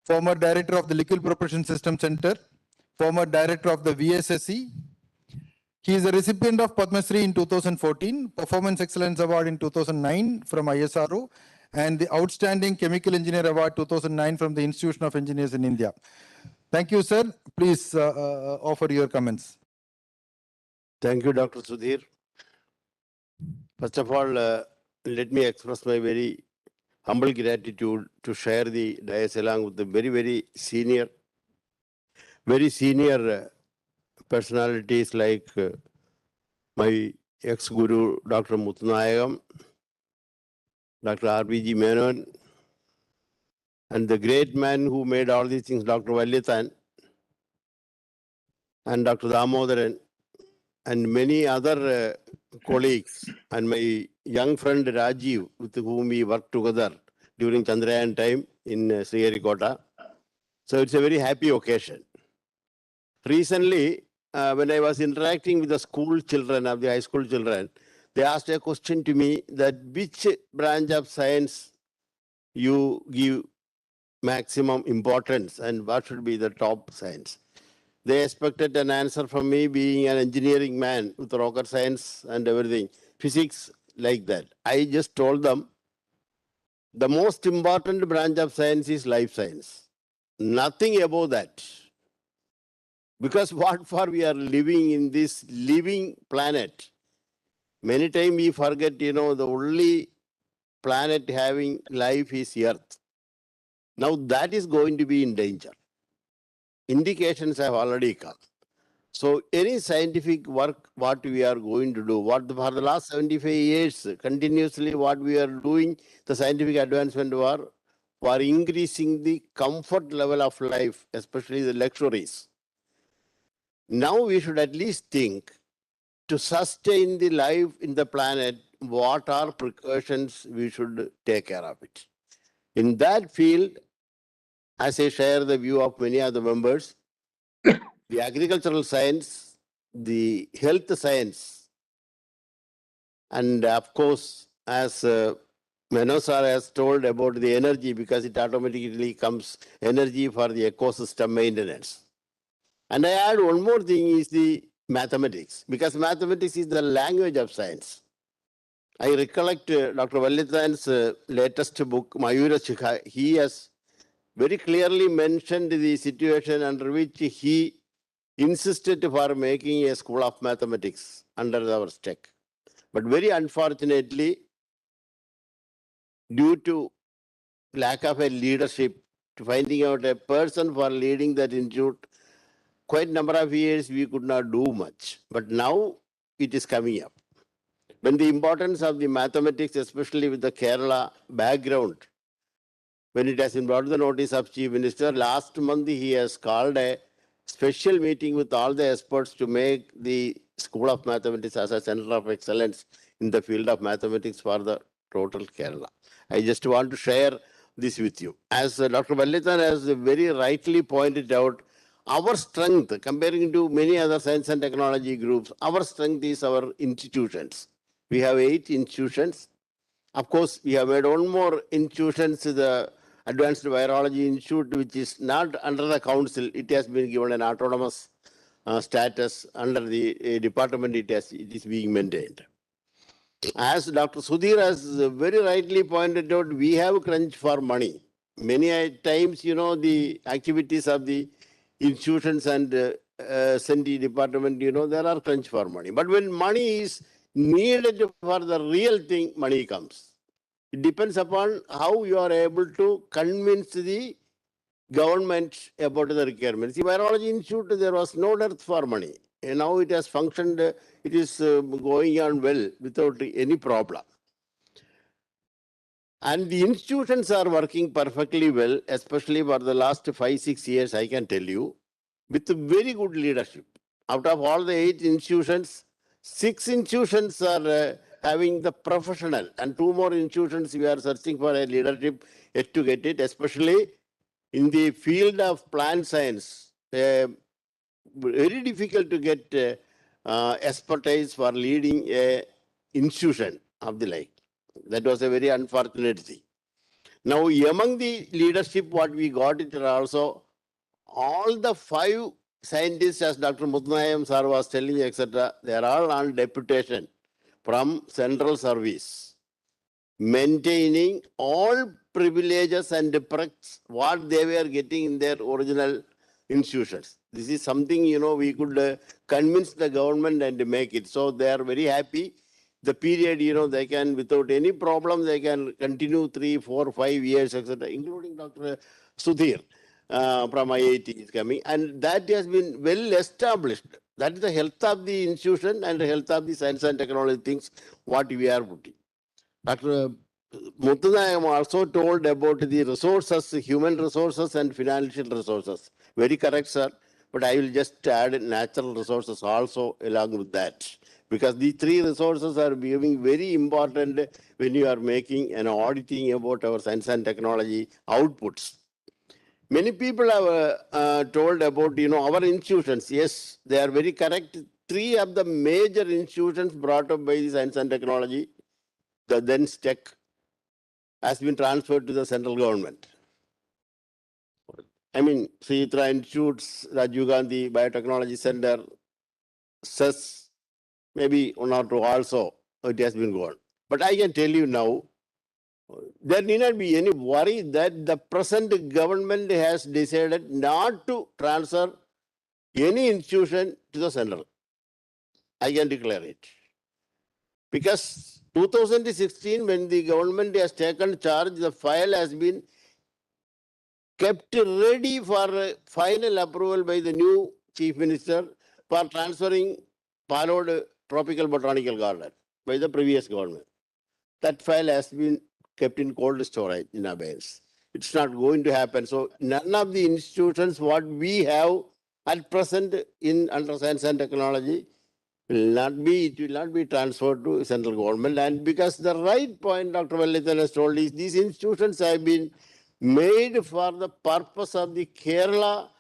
former director of the Liquid Propulsion System Center, former director of the VSSC. He is a recipient of Padma Shri in 2014, Performance Excellence Award in 2009 from ISRO, and the Outstanding Chemical Engineer Award 2009 from the Institution of Engineers in India. Thank you, sir. Please offer your comments. Thank you, Dr. Sudhir. First of all, let me express my very humble gratitude to share the dais along with the very senior personalities like my ex-guru, Dr. Muthanayagam, Dr. R.B.G. Menon, and the great man who made all these things, Dr. Vallithan, and Dr. Damodaran, and many other colleagues, and my young friend Rajiv, with whom we worked together during Chandrayaan time in Sriharikota. So it's a very happy occasion. Recently, when I was interacting with the school children, of the high school children, they asked a question to me that which branch of science you give maximum importance and what should be the top science. They expected an answer from me being an engineering man with rocket science and everything, physics like that. I just told them the most important branch of science is life science. Nothing above that. Because what for we are living in this living planet, many times we forget, the only planet having life is Earth. Now that is going to be in danger. Indications have already come. So any scientific work, what we are going to do, what for the last 75 years, continuously what we are doing, the scientific advancement were increasing the comfort level of life, especially the luxuries. Now we should at least think to sustain the life in the planet, what are precautions we should take care of it. In that field, as I share the view of many other members, the agricultural science, the health science, and of course, as Menosar has told about the energy, because it automatically comes energy for the ecosystem maintenance. And I add one more thing is the mathematics, because mathematics is the language of science. I recollect Dr. Vallithan's latest book, Mayura Chikha. He has very clearly mentioned the situation under which he insisted for making a school of mathematics under our stake. But very unfortunately, due to lack of a leadership, to finding out a person for leading that institute, quite a number of years we could not do much. But now it is coming up. When the importance of the mathematics, especially with the Kerala background, when it has been brought to the notice of Chief Minister, last month he has called a special meeting with all the experts to make the School of Mathematics as a center of excellence in the field of mathematics for the total Kerala. I just want to share this with you. As Dr. Vallithan has very rightly pointed out, our strength, comparing to many other science and technology groups, our strength is our institutions. We have 8 institutions. Of course, we have made one more institution, the Advanced Virology Institute, which is not under the council. It has been given an autonomous status under the department. It is being maintained. As Dr. Sudhir has very rightly pointed out, we have crunch for money. Many times, the activities of the institutions and Senti department, there are crunch for money. But when money is needed for the real thing, money comes. It depends upon how you are able to convince the government about the requirements. The Virology Institute, there was no dearth for money. And now it has functioned, it is going on well without any problem. And the institutions are working perfectly well, especially for the last 5-6 years, I can tell you, with very good leadership. Out of all the 8 institutions, 6 institutions are having the professional, and 2 more institutions we are searching for a leadership yet to get it, especially in the field of plant science. Very difficult to get expertise for leading a institution of the like. That was a very unfortunate thing. Now, among the leadership, what we got it are also all the 5 scientists, as Dr. Muthnayam sir was telling, etc., they are all on deputation from central service, maintaining all privileges and perks what they were getting in their original institutions. This is something, we could convince the government and make it. So they are very happy. The period, they can, without any problem, they can continue 3, 4, 5 years, etc., including Dr. Sudhir from IIT is coming. And that has been well established. That is the health of the institution and the health of the science and technology things, what we are putting. Dr. Muthanayam also told about the resources, human resources and financial resources. Very correct, sir. But I will just add natural resources also along with that. Because these 3 resources are becoming very important when you are making an auditing about our science and technology outputs. Many people have told about, our institutions. Yes, they are very correct. 3 of the major institutions brought up by the science and technology, the then STEC, has been transferred to the central government. I mean, Sritra Institutes, Rajiv Gandhi Biotechnology Center, CES, maybe 1 or 2 also, it has been gone. But I can tell you now, there need not be any worry that the present government has decided not to transfer any institution to the center. I can declare it. Because 2016, when the government has taken charge, the file has been kept ready for final approval by the new Chief Minister for transferring Palod Tropical Botanical Garden by the previous government. That file has been kept in cold storage in abeyance. It's not going to happen. So none of the institutions what we have at present in under science and technology it will not be transferred to central government. And because the right point Dr. Vallithan has told is these institutions have been made for the purpose of the Kerala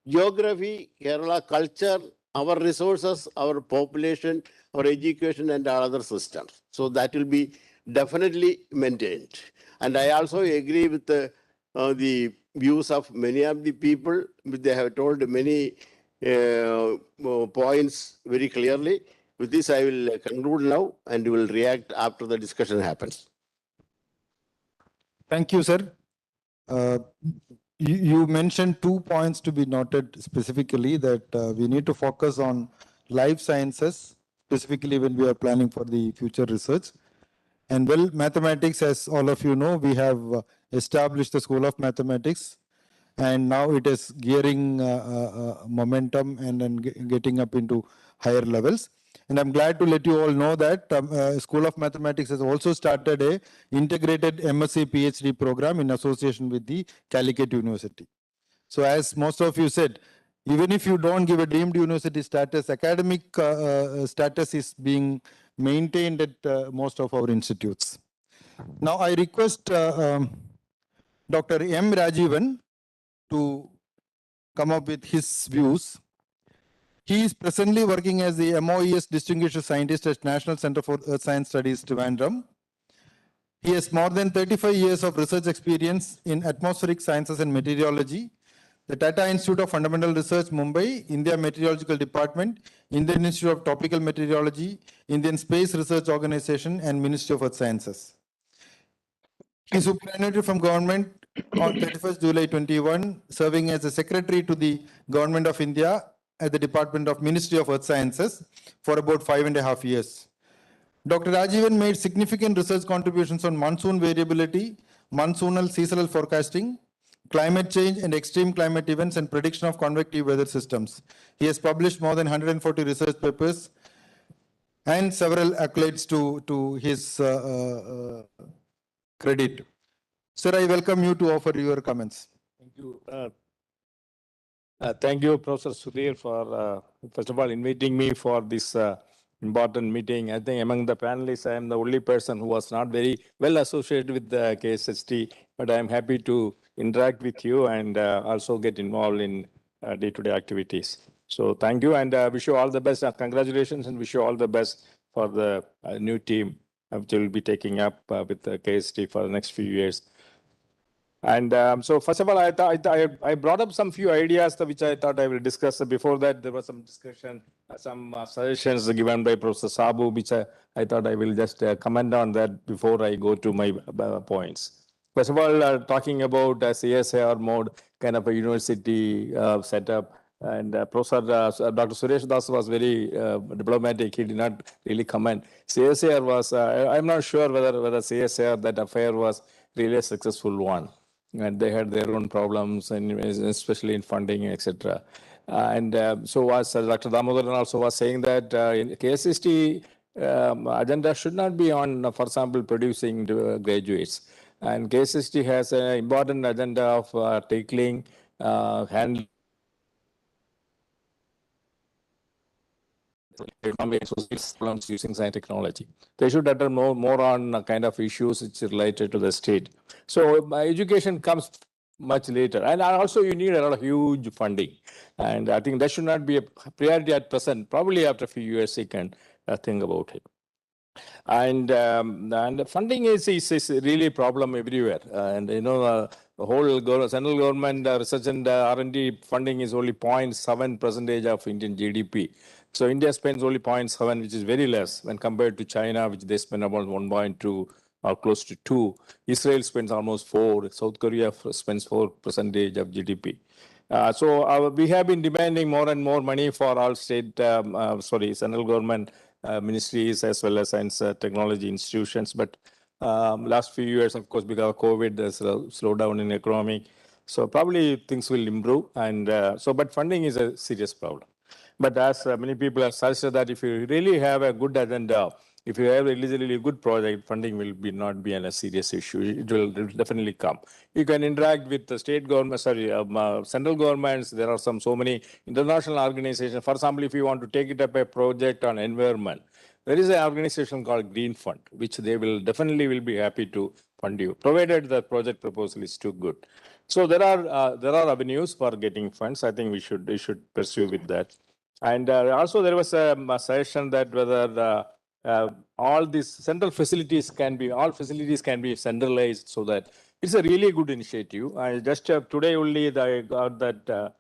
geography, Kerala culture, our resources, our population, our education and our other systems. So that will be definitely maintained. And I also agree with the views of many of the people. They have told many points very clearly. With this, I will conclude now and will react after the discussion happens. Thank you, sir. You mentioned 2 points to be noted specifically, that we need to focus on life sciences, specifically when we are planning for the future research. And well, mathematics, as all of you know, we have established the School of Mathematics, and now it is gearing momentum and then getting up into higher levels. And I'm glad to let you all know that School of Mathematics has also started a integrated MSc PhD program in association with the Calicut University. So as most of you said, even if you don't give a deemed university status, academic status is being maintained at most of our institutes. Now I request Dr. M. Rajivan to come up with his views. He is presently working as the MOES Distinguished Scientist at National Center for Earth Science Studies, Trivandrum. He has more than 35 years of research experience in atmospheric sciences and meteorology, the Tata Institute of Fundamental Research, Mumbai, India Meteorological Department, Indian Institute of Tropical Meteorology, Indian Space Research Organization, and Ministry of Earth Sciences. He is superannuated from government on 31st July 21, serving as a secretary to the Government of India at the Department of Ministry of Earth Sciences for about 5.5 years. Dr. Rajivan made significant research contributions on monsoon variability, monsoonal seasonal forecasting, climate change and extreme climate events, and prediction of convective weather systems. He has published more than 140 research papers and several accolades to his credit. Sir, I welcome you to offer your comments. Thank you. Thank you, Professor Sudhir, for first of all inviting me for this important meeting. I think among the panelists, I am the only person who was not very well associated with the KSST, but I am happy to interact with you and also get involved in day-to-day activities. So thank you and wish you all the best. Congratulations and wish you all the best for the new team which will be taking up with the KST for the next few years. And so first of all, I brought up some few ideas which I thought I will discuss. Before that, there was some discussion, some suggestions given by Professor Sabu, which I thought I will just comment on that before I go to my points. First of all, talking about CSIR mode, kind of a university setup. And Professor Dr. Suresh Das was very diplomatic. He did not really comment. CSIR was, I'm not sure whether CSIR, that affair was really a successful one. And they had their own problems, and especially in funding, etc. So as Dr. Damodaran also was saying that in KSST agenda should not be on, for example, producing graduates. And KSST has an important agenda of tackling, handling economic and social problems using science technology. They should attend more on kind of issues which are related to the state. So education comes much later. And also you need a lot of huge funding. And I think that should not be a priority at present. Probably after a few years you can think about it. And funding is really a problem everywhere. And you know, the whole central government research and R&D funding is only 0.7% of Indian GDP. So India spends only 0.7, which is very less when compared to China, which they spend about 1.2 or close to 2. Israel spends almost 4. South Korea spends 4% of GDP. So we have been demanding more and more money for all central government ministries as well as science technology institutions. But last few years, of course, because of COVID, there's a slowdown in economy. So probably things will improve. And but funding is a serious problem. But as many people have suggested that if you really have a good agenda, if you have a really good project, funding will not be a serious issue. It will definitely come. You can interact with the state government, central governments. There are so many international organizations. For example, if you want to take it up a project on environment, there is an organization called Green Fund, which they will definitely be happy to fund you, provided the project proposal is too good. So there are avenues for getting funds. I think we should pursue with that. And also there was a suggestion that whether all these central facilities can be centralized, so that it's a really good initiative. I just today only I got that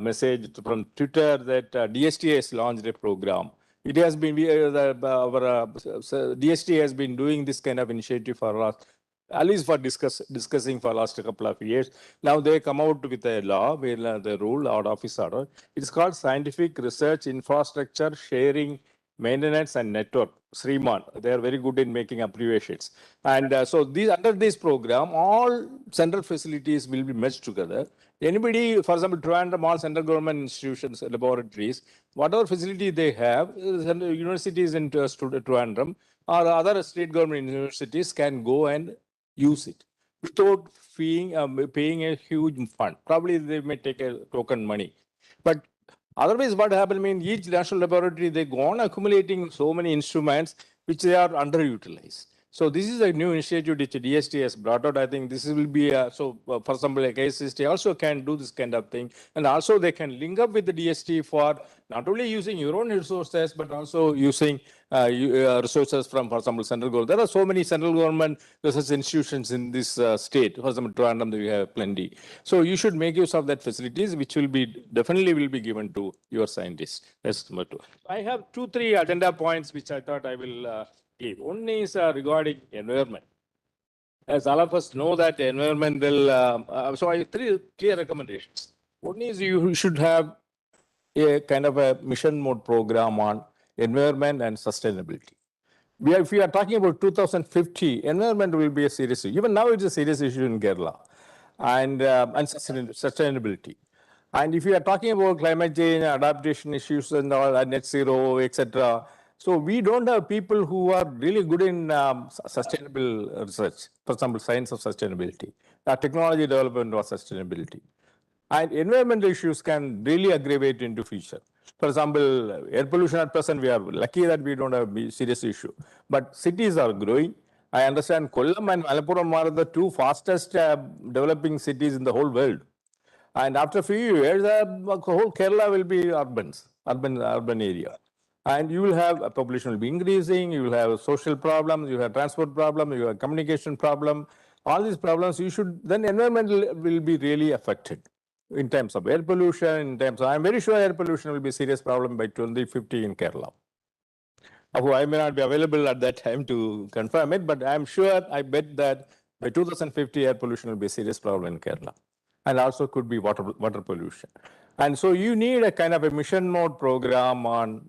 message from Twitter that DST has launched a program. It has been, DST has been doing this kind of initiative for last, at least for discussing for last couple of years. Now they come out with a law, the rule or office order. It's called Scientific Research Infrastructure Sharing, Maintenance and Network, SRIMAN. They are very good in making abbreviations. And so under this program, all central facilities will be merged together. Anybody, for example, Trivandrum, all central government institutions, laboratories, whatever facility they have, universities in Trivandrum or other state government universities can go and use it without paying a huge fund. Probably they may take a token money. But otherwise, what happens, each national laboratory, they go on accumulating so many instruments which they are underutilized. So this is a new initiative which DST has brought out. I think this will be, for example, like KSST also can do this kind of thing. And also they can link up with the DST for not only using your own resources, but also using resources from, for example, central government. There are so many central government research institutions in this state. For example, Trivandrum, we have plenty. So you should make use of that facilities, which will be definitely will be given to your scientists. That's number two. I have 2-3 agenda points which I thought I will give. One is regarding environment. As all of us know that environmental, so I have 3 clear recommendations. One is you should have a kind of a mission mode program on environment and sustainability. If we are talking about 2050, environment will be a serious issue. Even now it's a serious issue in Kerala, and sustainability. And if you are talking about climate change, adaptation issues and all, net zero, etc., so we don't have people who are really good in sustainable research, for example, science of sustainability, technology development or sustainability. And environmental issues can really aggravate into future. For example, air pollution at present, we are lucky that we don't have a serious issue. But cities are growing. I understand Kollam and Malappuram are the 2 fastest developing cities in the whole world. And after a few years, the whole Kerala will be urban area. And you will have, a population will be increasing, you will have social problems, you have transport problem, you have communication problem. All these problems, then environment will be really affected in terms of air pollution, I'm very sure air pollution will be a serious problem by 2050 in Kerala. I may not be available at that time to confirm it, but I'm sure, I bet that by 2050, air pollution will be a serious problem in Kerala. And also could be water pollution. And so you need a kind of a mission mode program on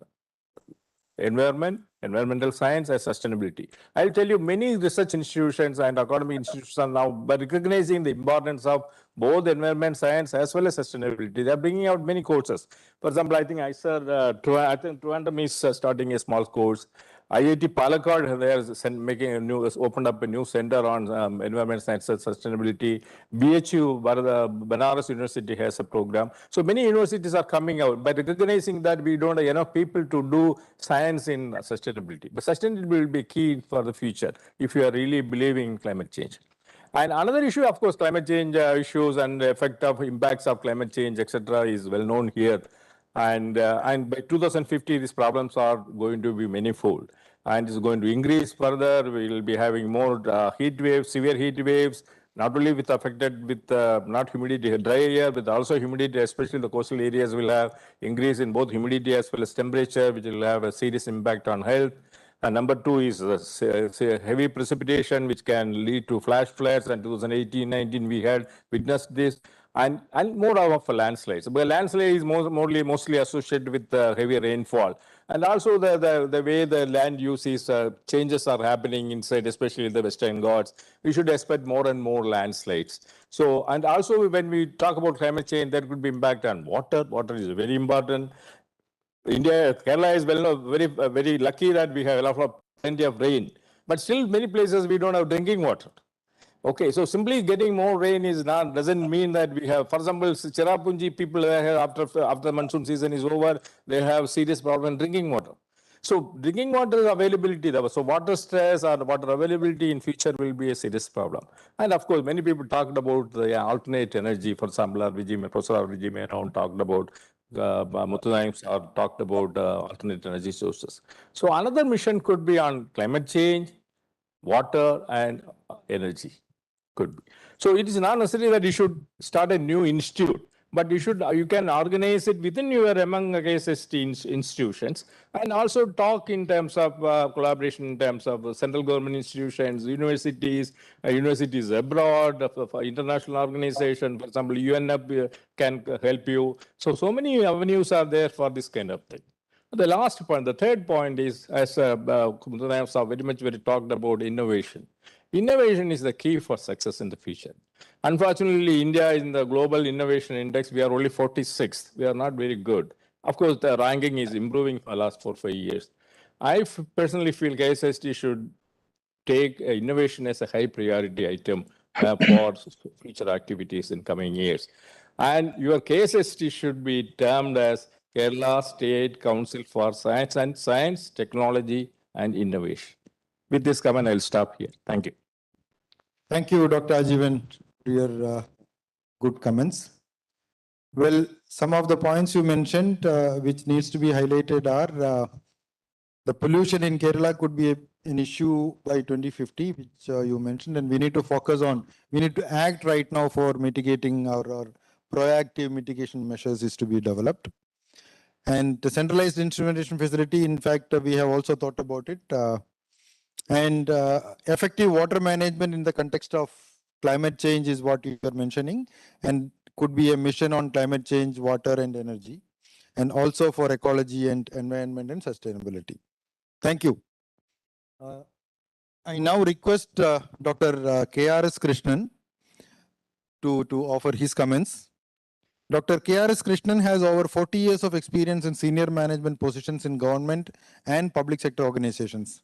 environmental science and sustainability. I'll tell you, many research institutions and academic institutions are now recognizing the importance of both environment science as well as sustainability. They're bringing out many courses. For example, I think Trivandrum is starting a small course. IIT Palakkad, they are opened up a new center on environment science and sustainability. BHU, Banaras University has a program. So many universities are coming out by recognizing that we don't have enough people to do science in sustainability. But sustainability will be key for the future if you are really believing in climate change. And another issue, of course, climate change issues and the effect of impacts of climate change, etc., is well known here. And by 2050, these problems are going to be manifold. And it's going to increase further. We will be having more heat waves, severe heat waves, not only affected with not humidity, dry air, but also humidity, especially the coastal areas will have increase in both humidity as well as temperature, which will have a serious impact on health. And number 2 is heavy precipitation, which can lead to flash floods. And 2018-19, we had witnessed this. And more of landslides. But landslide is mostly associated with heavy rainfall. And also the way the land use is, changes are happening inside, especially the Western Ghats. We should expect more and more landslides. So, and also when we talk about climate change, there could be impact on water. Water is very important. India, Kerala is very lucky that we have a lot of plenty of rain. But still, many places we don't have drinking water. Okay, so simply getting more rain doesn't mean that we have, for example, Cherrapunji people after monsoon season is over, they have serious problem drinking water. So drinking water availability, so water stress or water availability in future will be a serious problem. And of course, many people talked about the alternate energy. For example, Professor Menon talked about, Muthunaim talked about alternate energy sources. So another mission could be on climate change, water and energy. Could be. So it is not necessary that you should start a new institute, but you can organize it within among KSST institutions, and also talk in terms of collaboration in terms of central government institutions, universities abroad, international organization. For example, UNEP can help you. So many avenues are there for this kind of thing. The last point, the third point is, as Muthunaim very talked about innovation. Innovation is the key for success in the future. Unfortunately, India in the global innovation index, we are only 46th. We are not very good. Of course, the ranking is improving for the last 4 or 5 years. I personally feel KSST should take innovation as a high priority item for future activities in coming years. And your KSST should be termed as Kerala State Council for Science, Technology and Innovation. With this comment, I'll stop here. Thank you. Thank you, Dr. Ajivan, for your good comments. Well, some of the points you mentioned which needs to be highlighted are the pollution in Kerala could be an issue by 2050, which you mentioned, and we need to focus on, we need to act right now for mitigating our proactive mitigation measures is to be developed. And the centralized instrumentation facility, in fact, we have also thought about it. And effective water management in the context of climate change is what you are mentioning, and could be a mission on climate change, water and energy, and also for ecology and environment and sustainability. Thank you. I now request Dr. K.R.S. Krishnan to offer his comments. Dr. K.R.S. Krishnan has over 40 years of experience in senior management positions in government and public sector organizations.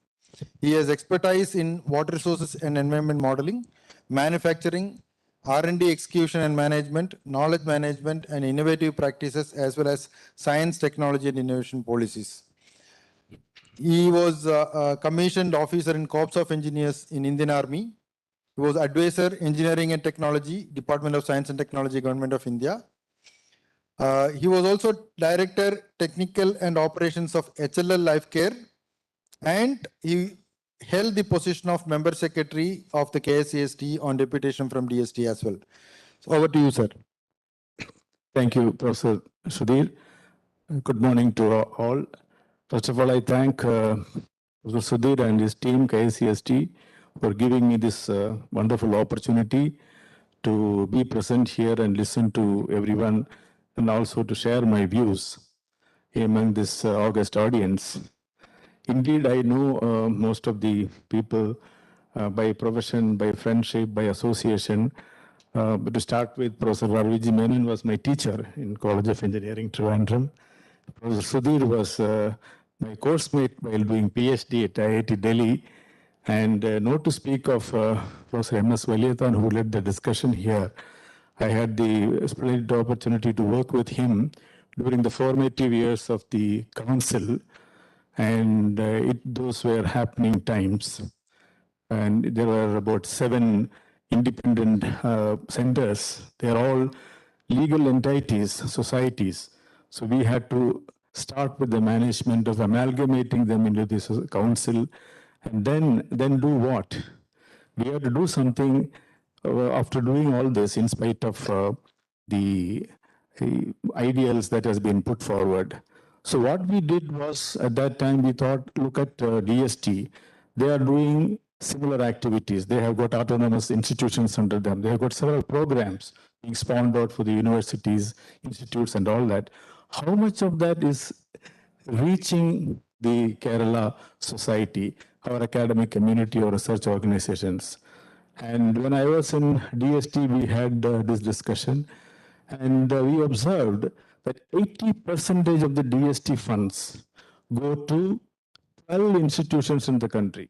He has expertise in water resources and environment modeling, manufacturing, R&D execution and management, knowledge management and innovative practices, as well as science, technology and innovation policies. He was a commissioned officer in Corps of Engineers in Indian Army. He was advisor, engineering and technology, Department of Science and Technology, Government of India. He was also director, technical and operations of HLL Life Care, and he held the position of member secretary of the KSCST on deputation from DST as well. So over to you, sir. Thank you, Professor Sudhir. Good morning to all. First of all, I thank Professor Sudhir and his team, KSCST, for giving me this wonderful opportunity to be present here and listen to everyone, and also to share my views among this august audience. Indeed, I know most of the people by profession, by friendship, by association. But to start with, Professor Varviji Menon was my teacher in College of Engineering, Trivandrum. Professor Sudhir was my course mate while doing PhD at IIT Delhi. And not to speak of Professor M.S. Valiathan, who led the discussion here. I had the splendid opportunity to work with him during the formative years of the council. And those were happening times. And there were about 7 independent centers. They are all legal entities, societies. So we had to start with the management of amalgamating them into this council, and then do what? We had to do something after doing all this, in spite of the ideals that has been put forward. So what we did was, at that time, we thought, look at DST. They are doing similar activities. They have got autonomous institutions under them. They have got several programs being spawned out for the universities, institutes, and all that. How much of that is reaching the Kerala society, our academic community or research organizations? And when I was in DST, we had this discussion, and we observed that 80% of the DST funds go to 12 institutions in the country,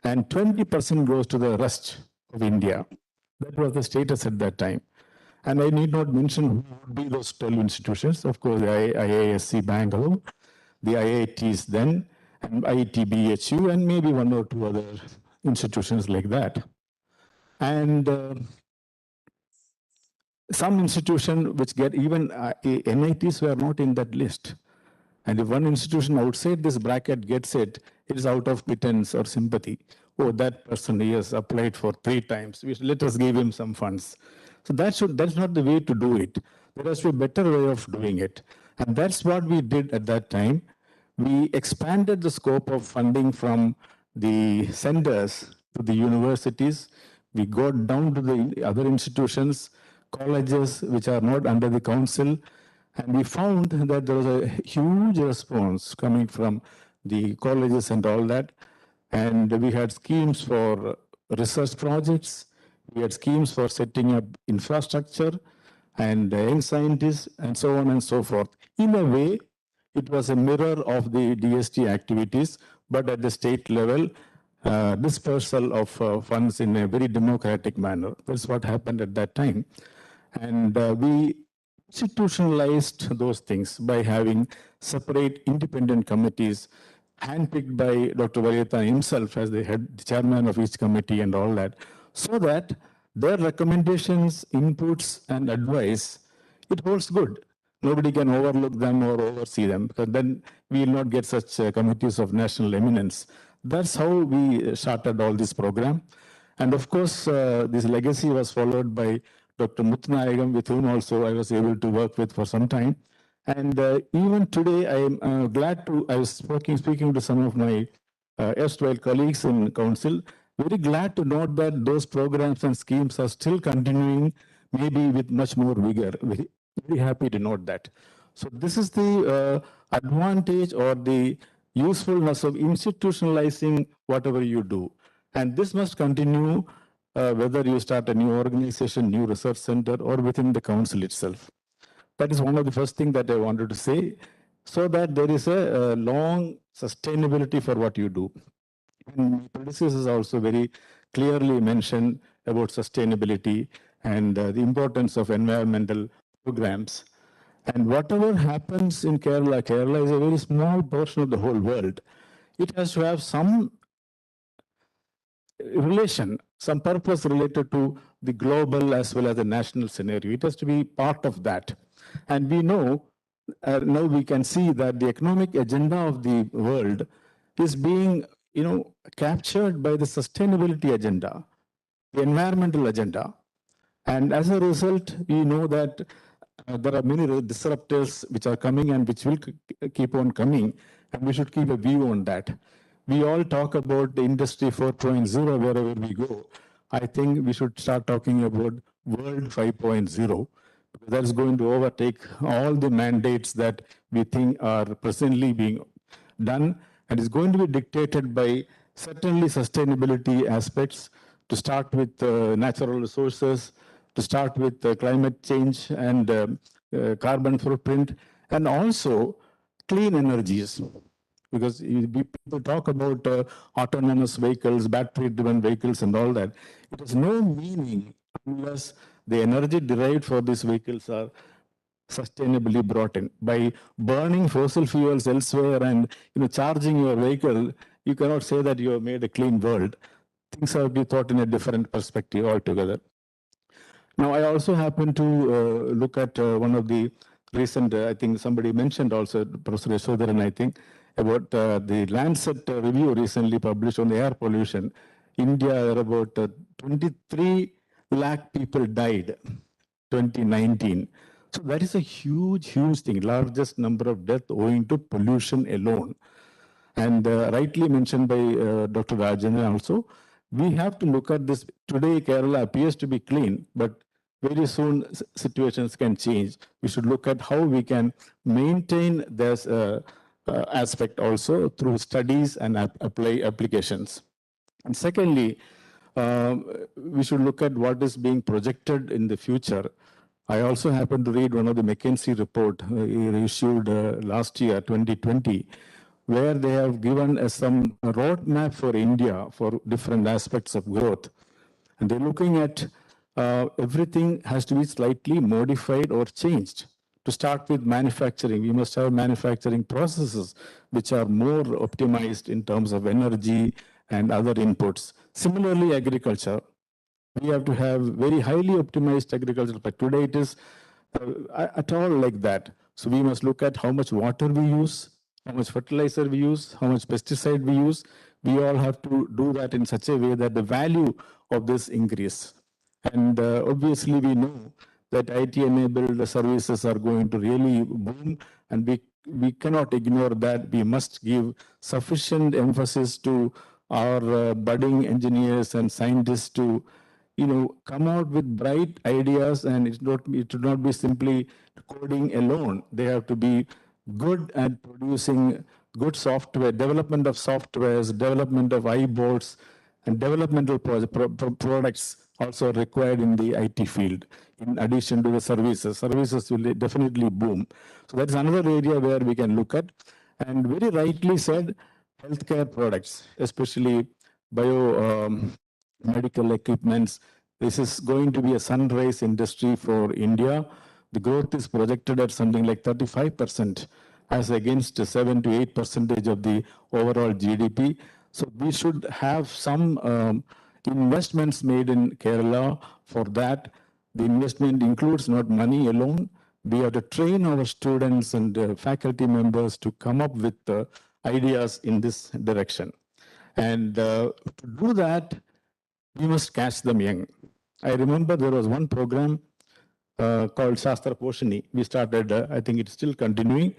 and 20% goes to the rest of India. That was the status at that time. And I need not mention who would be those 12 institutions. Of course, the IISc Bangalore, the IITs then, and IIT and maybe one or two other institutions like that. And some institution which get even NITs were not in that list. And if one institution outside this bracket gets it, it is out of pittance or sympathy. Oh, that person he has applied for 3 times. Let us give him some funds. So that's not the way to do it. There has to be a better way of doing it. And that's what we did at that time. We expanded the scope of funding from the centers to the universities. We got down to the other institutions, colleges which are not under the council. And we found that there was a huge response coming from the colleges and all that. And we had schemes for research projects. We had schemes for setting up infrastructure and young scientists and so on and so forth. In a way, it was a mirror of the DST activities, but at the state level, dispersal of funds in a very democratic manner. That's what happened at that time. And we institutionalized those things by having separate independent committees handpicked by Dr. Varyathan himself as the chairman of each committee and all that, so that their recommendations, inputs, and advice, it holds good. Nobody can overlook them or oversee them, because then we will not get such committees of national eminence. That's how we started all this program. And of course, this legacy was followed by Dr. Muthanayagam, with whom also I was able to work with for some time. And even today, I am glad to, I was speaking to some of my erstwhile colleagues in council, very glad to note that those programs and schemes are still continuing, maybe with much more vigor. Very happy to note that. So this is the advantage or the usefulness of institutionalizing whatever you do. And this must continue whether you start a new organization, new research center, or within the council itself. That is one of the first things that I wanted to say, so that there is a long sustainability for what you do. And my predecessors also very clearly mentioned about sustainability and the importance of environmental programs. And whatever happens in Kerala, Kerala is a very small portion of the whole world. It has to have some relation, some purpose related to the global as well as the national scenario. It has to be part of that. And we know, now we can see that the economic agenda of the world is being, captured by the sustainability agenda, the environmental agenda. And as a result, we know that there are many disruptors which are coming and which will keep on coming, and we should keep a view on that. We all talk about the industry 4.0 wherever we go. I think we should start talking about world 5.0. That is going to overtake all the mandates that we think are presently being done, and is going to be dictated by certainly sustainability aspects, to start with natural resources, to start with climate change and carbon footprint, and also clean energies. Because people talk about autonomous vehicles, battery-driven vehicles and all that. It has no meaning unless the energy derived for these vehicles are sustainably brought in. By burning fossil fuels elsewhere and charging your vehicle, you cannot say that you have made a clean world. Things have to be thought in a different perspective altogether. Now, I also happen to look at one of the recent, I think somebody mentioned also, Professor Yashodharan, I think, about the Lancet review recently published on the air pollution. India, about 23 lakh people died 2019. So that is a huge, huge thing, largest number of deaths owing to pollution alone. And rightly mentioned by Dr. Rajendran also, we have to look at this. Today, Kerala appears to be clean, but very soon situations can change. We should look at how we can maintain this aspect also through studies and applications. And secondly, we should look at what is being projected in the future. I also happened to read one of the McKinsey report issued last year, 2020, where they have given some roadmap for India for different aspects of growth. And they're looking at everything has to be slightly modified or changed. To start with manufacturing, we must have manufacturing processes which are more optimized in terms of energy and other inputs. Similarly, agriculture. We have to have very highly optimized agriculture, but today it is at all like that. So we must look at how much water we use, how much fertilizer we use, how much pesticide we use. We all have to do that in such a way that the value of this increase. And obviously we know that IT-enabled services are going to really boom, and we cannot ignore that. We must give sufficient emphasis to our budding engineers and scientists to come out with bright ideas, and it should not be simply coding alone. They have to be good at producing good software, development of softwares, development of iBoards, and developmental products also required in the IT field, in addition to the services. Services will definitely boom. So that's another area where we can look at. And very rightly said, healthcare products, especially medical equipments. This is going to be a sunrise industry for India. The growth is projected at something like 35% as against 7 to 8% of the overall GDP. So we should have some investments made in Kerala for that. The investment includes not money alone. We have to train our students and faculty members to come up with ideas in this direction. And to do that, we must catch them young. I remember there was one program called Shastra Poshani. We started, I think it's still continuing.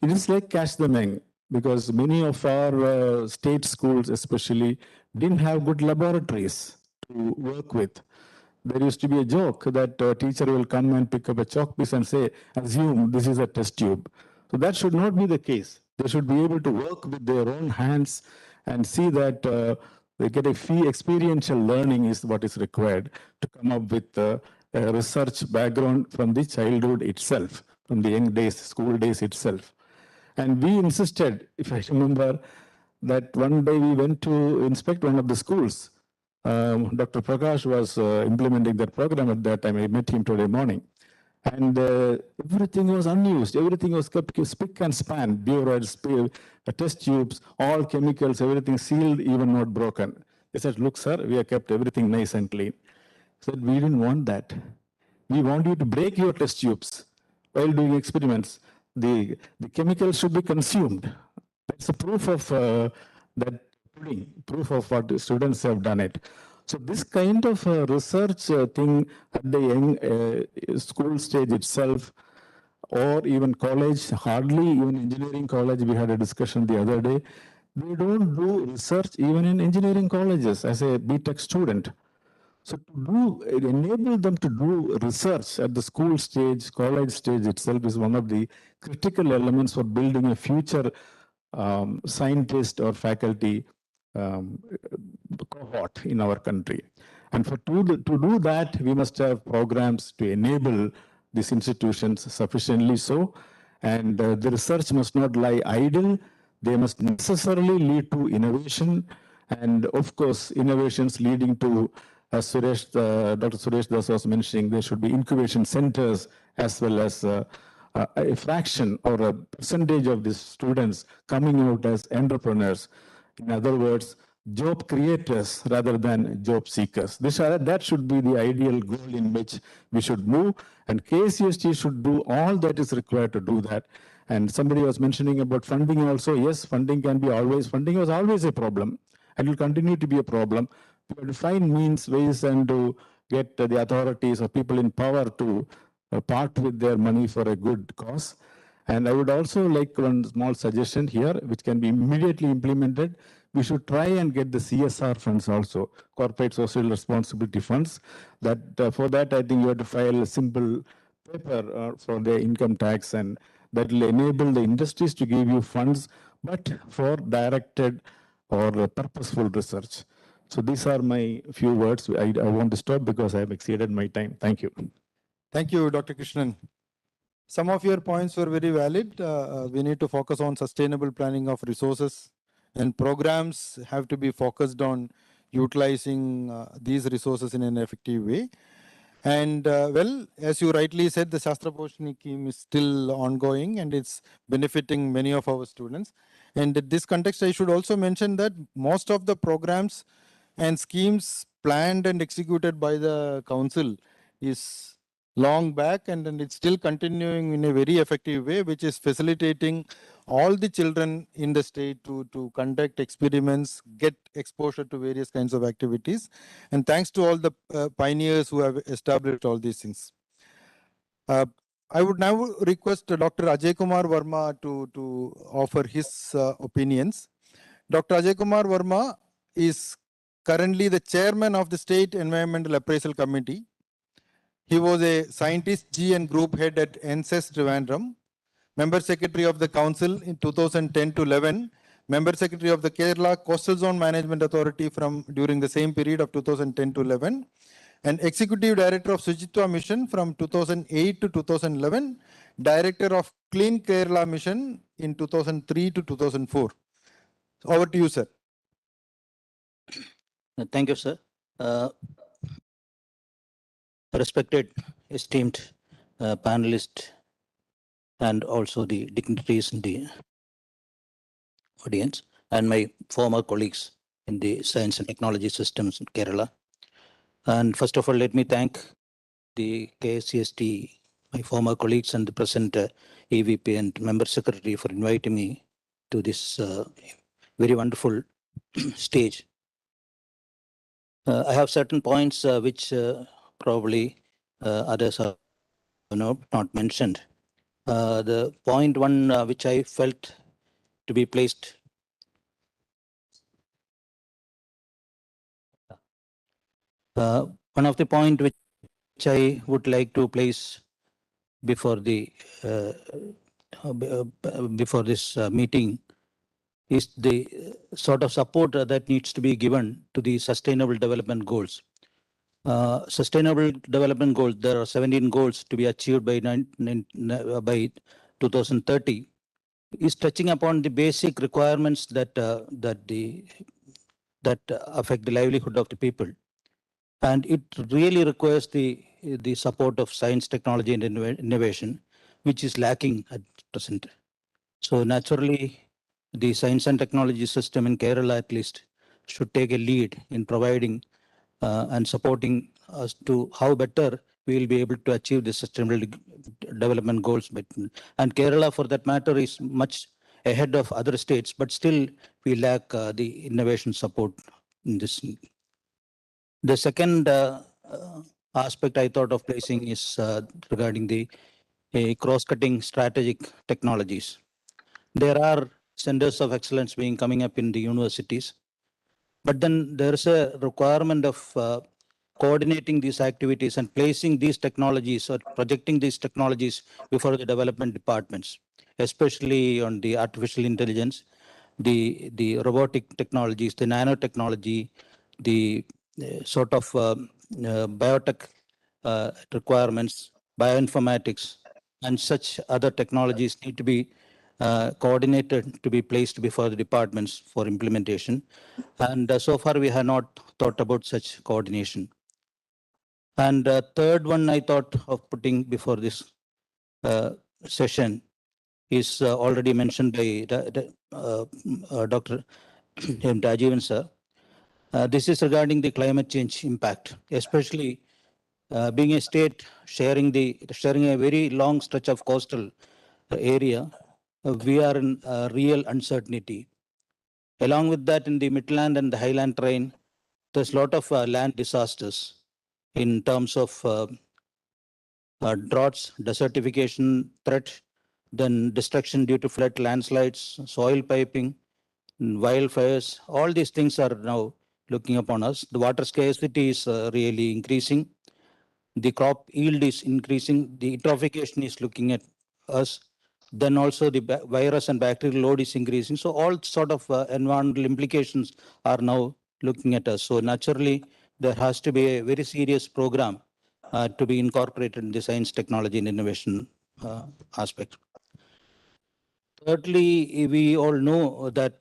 It is like catch them young, because many of our state schools especially didn't have good laboratories to work with. There used to be a joke that a teacher will come and pick up a chalk piece and say, assume this is a test tube. So that should not be the case. They should be able to work with their own hands and see that they get a free experiential learning is what is required to come up with a research background from the childhood itself, from the young days, school days itself. And we insisted, if I remember, that one day we went to inspect one of the schools. Dr. Prakash was implementing that program at that time. I met him today morning. And everything was unused. Everything was kept spick and span, burettes, test tubes, all chemicals, everything sealed, even not broken. They said, look, sir, we have kept everything nice and clean. I said, we didn't want that. We want you to break your test tubes while doing experiments. The chemicals should be consumed. That's a proof of that pudding, proof of what the students have done it. So this kind of research thing at the young school stage itself, or even college, hardly even engineering college, we had a discussion the other day, they don't do research even in engineering colleges as a BTech student. So to enable them to do research at the school stage, college stage itself is one of the critical elements for building a future scientist or faculty cohort in our country. And to do that, we must have programs to enable these institutions sufficiently so. And the research must not lie idle. They must necessarily lead to innovation. And of course, innovations leading to, as Dr. Suresh Das was mentioning, there should be incubation centers as well as a fraction or a percentage of these students coming out as entrepreneurs. In other words, job creators rather than job seekers. That should be the ideal goal in which we should move, and KCST should do all that is required to do that. And somebody was mentioning about funding also. Yes, funding was always a problem and will continue to be a problem. We have to find ways and to get the authorities or people in power to part with their money for a good cause. And I would also like one small suggestion here, which can be immediately implemented. We should try and get the CSR funds also, corporate social responsibility funds. That for that, I think you have to file a simple paper for the income tax, and that will enable the industries to give you funds, but for directed or purposeful research. So these are my few words. I want to stop because I have exceeded my time. Thank you. Thank you, Dr. Krishnan. Some of your points were very valid. We need to focus on sustainable planning of resources, and programs have to be focused on utilizing these resources in an effective way. And well, as you rightly said, the Shastra Poshani scheme is still ongoing and it's benefiting many of our students. And in this context, I should also mention that most of the programs and schemes planned and executed by the council is long back, and then it's still continuing in a very effective way, which is facilitating all the children in the state to conduct experiments, get exposure to various kinds of activities. And thanks to all the pioneers who have established all these things. I would now request Dr. Ajay Kumar Verma to offer his opinions. Dr. Ajay Kumar Verma is currently the chairman of the State Environmental Appraisal Committee. He was a scientist G and group head at NSES Trivandrum, member secretary of the council in 2010 to 11, member secretary of the Kerala Coastal Zone Management Authority from during the same period of 2010 to 11, and executive director of Sujitwa Mission from 2008 to 2011, director of Clean Kerala Mission in 2003 to 2004. Over to you, sir. Thank you, sir. Respected, esteemed panelists, and also the dignitaries in the audience, and my former colleagues in the science and technology systems in Kerala. And first of all, let me thank the KSCST, my former colleagues, and the present EVP and member secretary for inviting me to this very wonderful stage. I have certain points which probably others have not mentioned. The point one which I felt to be placed one of the point which I would like to place before the before this meeting is the sort of support that needs to be given to the sustainable development goals. Sustainable development goals, there are 17 goals to be achieved by 2030, is touching upon the basic requirements that affect the livelihood of the people, and it really requires the support of science, technology, and innovation, which is lacking at present. So naturally, the science and technology system in Kerala, at least, should take a lead in providing and supporting us to how better we will be able to achieve the sustainable development goals. And Kerala, for that matter, is much ahead of other states, but still we lack the innovation support in this. The second aspect I thought of placing is regarding the cross-cutting strategic technologies. There are centers of excellence being coming up in the universities, but then there is a requirement of coordinating these activities and placing these technologies or projecting these technologies before the development departments, especially on the artificial intelligence, the robotic technologies, the nanotechnology, the sort of biotech requirements, bioinformatics, and such other technologies need to be coordinated to be placed before the departments for implementation. And so far we have not thought about such coordination. And third one I thought of putting before this session is already mentioned by Dr. Rajivan sir. This is regarding the climate change impact, especially being a state sharing a very long stretch of coastal area. We are in real uncertainty. Along with that, in the midland and the highland terrain, there's a lot of land disasters in terms of droughts, desertification threat, then destruction due to flood, landslides, soil piping, wildfires. All these things are now looking upon us. The water scarcity is really increasing. The crop yield is increasing. The eutrophication is looking at us. Then also the virus and bacterial load is increasing. So all sort of environmental implications are now looking at us. So naturally, there has to be a very serious program to be incorporated in the science, technology, and innovation aspect. Thirdly, we all know that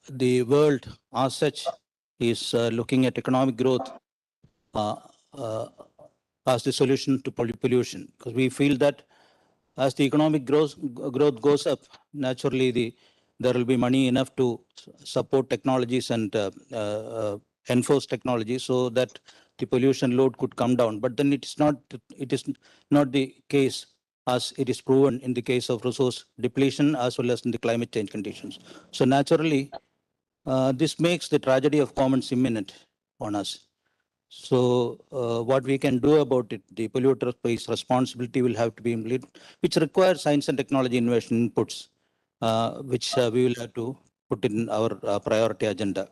the world as such is looking at economic growth uh, uh, as the solution to pollution, because we feel that as the economic growth goes up, naturally there will be money enough to support technologies and enforce technology so that the pollution load could come down. But then it is not the case as it is proven in the case of resource depletion as well as in the climate change conditions. So naturally, this makes the tragedy of commons imminent on us. So what we can do about it, the polluter pays responsibility will have to be implemented, which requires science and technology innovation inputs, which we will have to put in our priority agenda.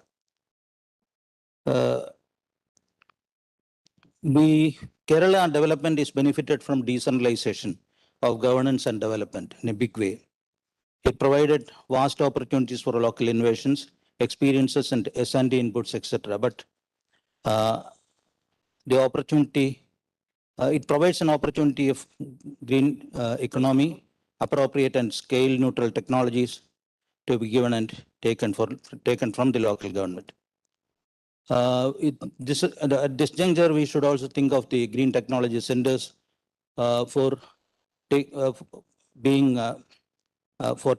Kerala development is benefited from decentralization of governance and development in a big way. It provided vast opportunities for local innovations, experiences, and S&D inputs, etc. But the opportunity, it provides an opportunity of green economy, appropriate and scale neutral technologies to be given and taken from the local government. At this juncture, we should also think of the green technology centers for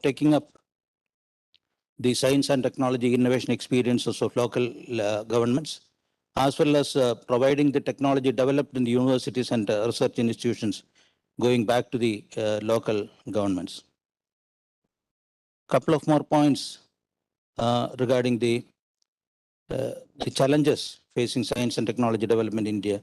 taking up the science and technology innovation experiences of local governments, as well as providing the technology developed in the universities and research institutions, going back to the local governments. Couple of more points regarding the challenges facing science and technology development in India.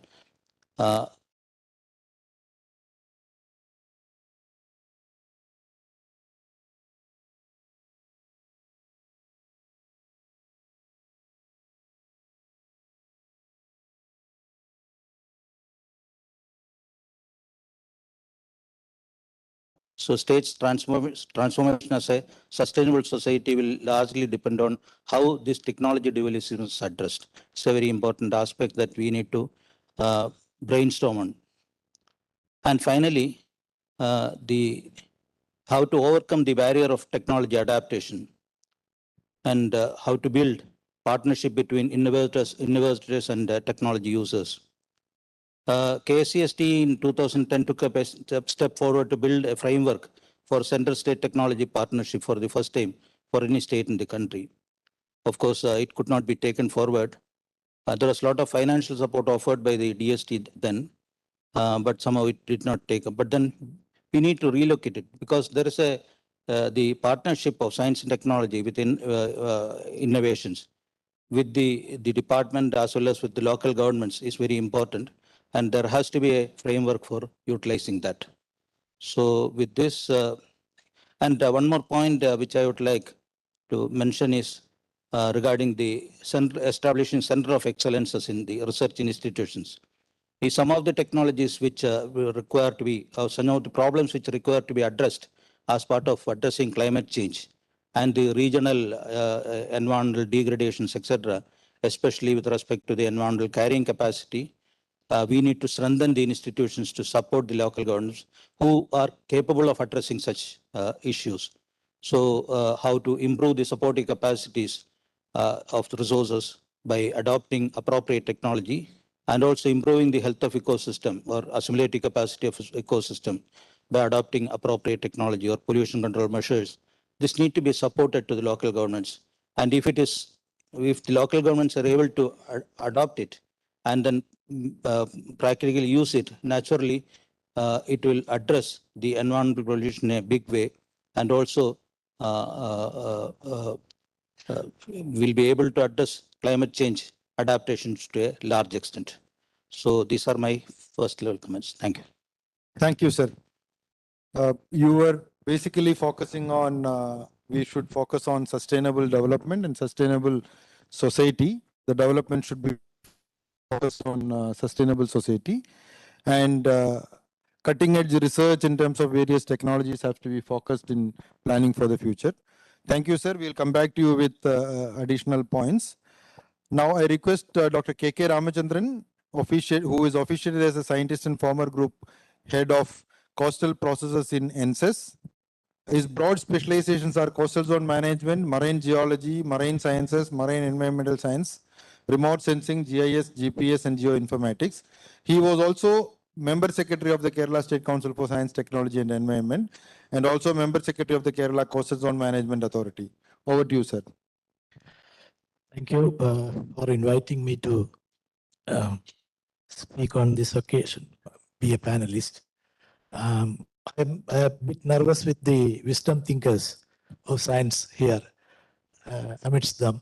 So state's transformation as a sustainable society will largely depend on how this technology development is addressed. It's a very important aspect that we need to brainstorm on. And finally, how to overcome the barrier of technology adaptation and how to build partnership between universities and technology users. KSCST in 2010 took a step forward to build a framework for center-state technology partnership for the first time for any state in the country. Of course, it could not be taken forward. There was a lot of financial support offered by the DST then, but somehow it did not take up. But then we need to relocate it because there is the partnership of science and technology within innovations with the department as well as with the local governments is very important. And there has to be a framework for utilizing that. So with this, and one more point which I would like to mention is regarding the establishing center of excellences in the research institutions. Some of the technologies which will require to be, some of the problems which require to be addressed as part of addressing climate change and the regional environmental degradations, etc., especially with respect to the environmental carrying capacity, we need to strengthen the institutions to support the local governments who are capable of addressing such issues. So how to improve the supporting capacities of the resources by adopting appropriate technology and also improving the health of ecosystem or assimilative capacity of ecosystem by adopting appropriate technology or pollution control measures. This need to be supported to the local governments. And if the local governments are able to adopt it and then practically use it, naturally, it will address the environmental pollution in a big way and also will be able to address climate change adaptations to a large extent. So these are my first level comments. Thank you. Thank you, sir. You were basically focusing on, we should focus on sustainable development and sustainable society. The development should be focused on sustainable society. And cutting edge research in terms of various technologies have to be focused in planning for the future. Thank you, sir. We'll come back to you with additional points. Now I request Dr. K.K. Ramachandran who is officiated as a scientist and former group head of coastal processes in NSES. His broad specializations are coastal zone management, marine geology, marine sciences, marine environmental science, remote sensing, GIS, GPS, and geoinformatics. He was also member secretary of the Kerala State Council for Science, Technology, and Environment, and also member secretary of the Kerala Coastal Zone Management Authority. Over to you, sir. Thank you for inviting me to speak on this occasion, be a panelist. I'm a bit nervous with the wisdom thinkers of science here amidst them.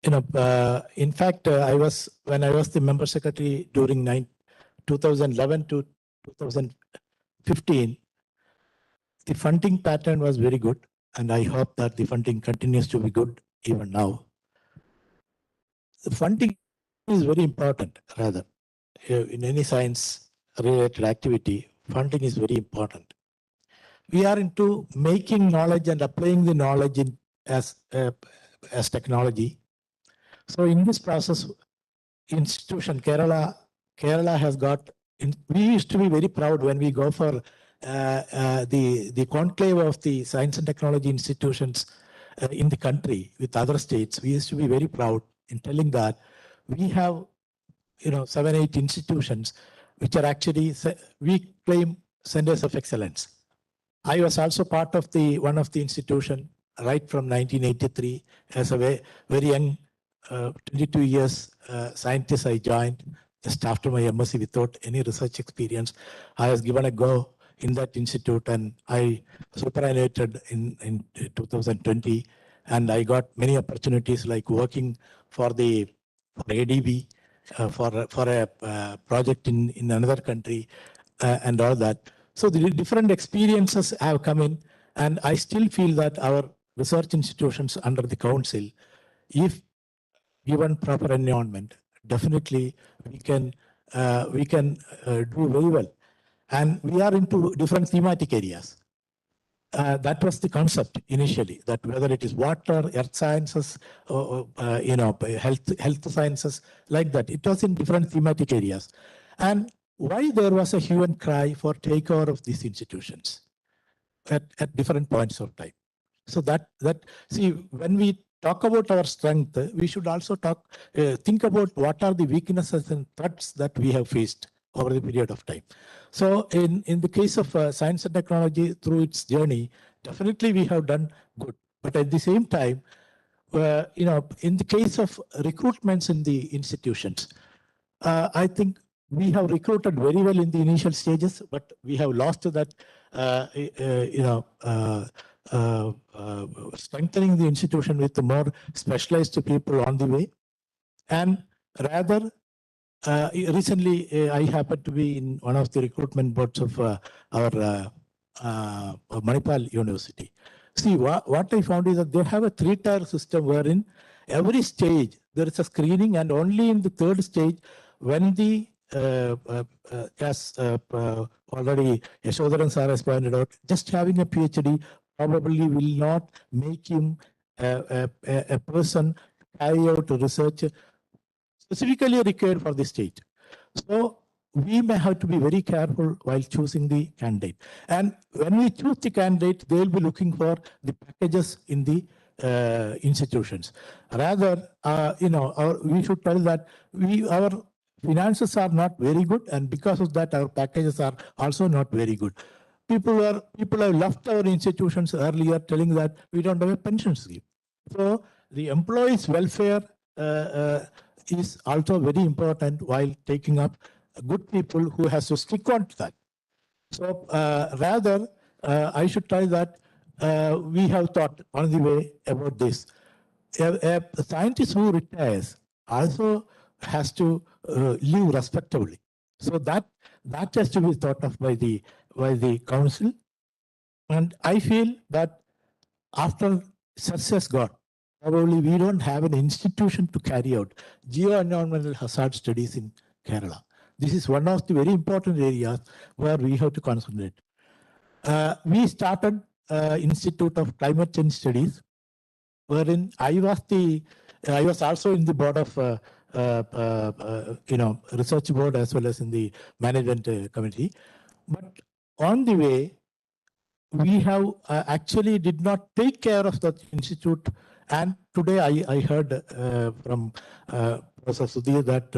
In fact, when I was the member secretary during 2011 to 2015, the funding pattern was very good, and I hope that the funding continues to be good even now. The funding is very important, rather. In any science-related activity, funding is very important. We are into making knowledge and applying the knowledge as technology. So in this process, institution Kerala has got. We used to be very proud when we go for the conclave of the science and technology institutions in the country with other states. We used to be very proud in telling that we have 7, 8 institutions which are actually, we claim, centers of excellence. I was also part of one of the institution right from 1983 as a very young 22 years scientist. I joined just after my MSc without any research experience. I was given a go in that institute, and I superannuated in 2020, and I got many opportunities like working for ADB, for a project in another country, and all that. So the different experiences have come in, and I still feel that our research institutions under the council, if given proper environment, definitely we can do very well. And we are into different thematic areas. That was the concept initially, that whether it is water, earth sciences, health sciences, like that. It was in different thematic areas. And why there was a hue and cry for takeover of these institutions at different points of time. So see, when we talk about our strength, we should also think about what are the weaknesses and threats that we have faced over the period of time. So in the case of science and technology, through its journey, definitely we have done good. But at the same time, in the case of recruitments in the institutions, I think we have recruited very well in the initial stages, but we have lost that, strengthening the institution with more specialized people on the way. And rather, recently, I happened to be in one of the recruitment boards of our Manipal University. See, what I found is that they have a 3-tier system wherein every stage there is a screening, and only in the 3rd stage, when the as already Yashodharan sir has pointed out, just having a PhD probably will not make him a person carry out research specifically required for the state. So we may have to be very careful while choosing the candidate. And when we choose the candidate, they will be looking for the packages in the institutions. Rather, we should tell that our finances are not very good, and because of that, our packages are also not very good. People have left our institutions earlier telling that we don't have a pension scheme. So the employees' welfare is also very important while taking up good people who has to stick on to that. So rather, I should tell that we have thought on the way about this. A scientist who retires also has to live respectably. So that has to be thought of by the council. And I feel that after success got, probably we don't have an institution to carry out geo-environmental hazard studies in Kerala. This is one of the very important areas where we have to concentrate. We started Institute of Climate Change Studies, wherein I was also in the board of research board as well as in the management committee. But on the way, we have actually did not take care of that institute. And today I heard from Professor Sudhir that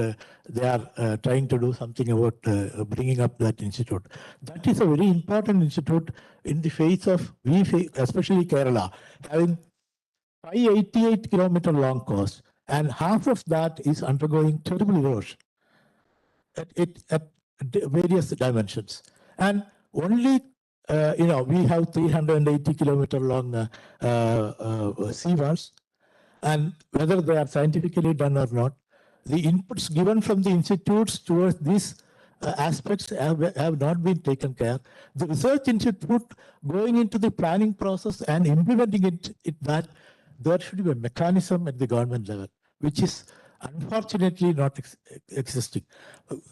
they are trying to do something about bringing up that institute. That is a very important institute in the face of, especially Kerala, having 588-kilometer long coast, and half of that is undergoing terrible erosion at various dimensions. And only, we have 380-kilometer long seawalls, and whether they are scientifically done or not, the inputs given from the institutes towards these aspects have not been taken care. The research institute going into the planning process and implementing it that there should be a mechanism at the government level, which is unfortunately not existing.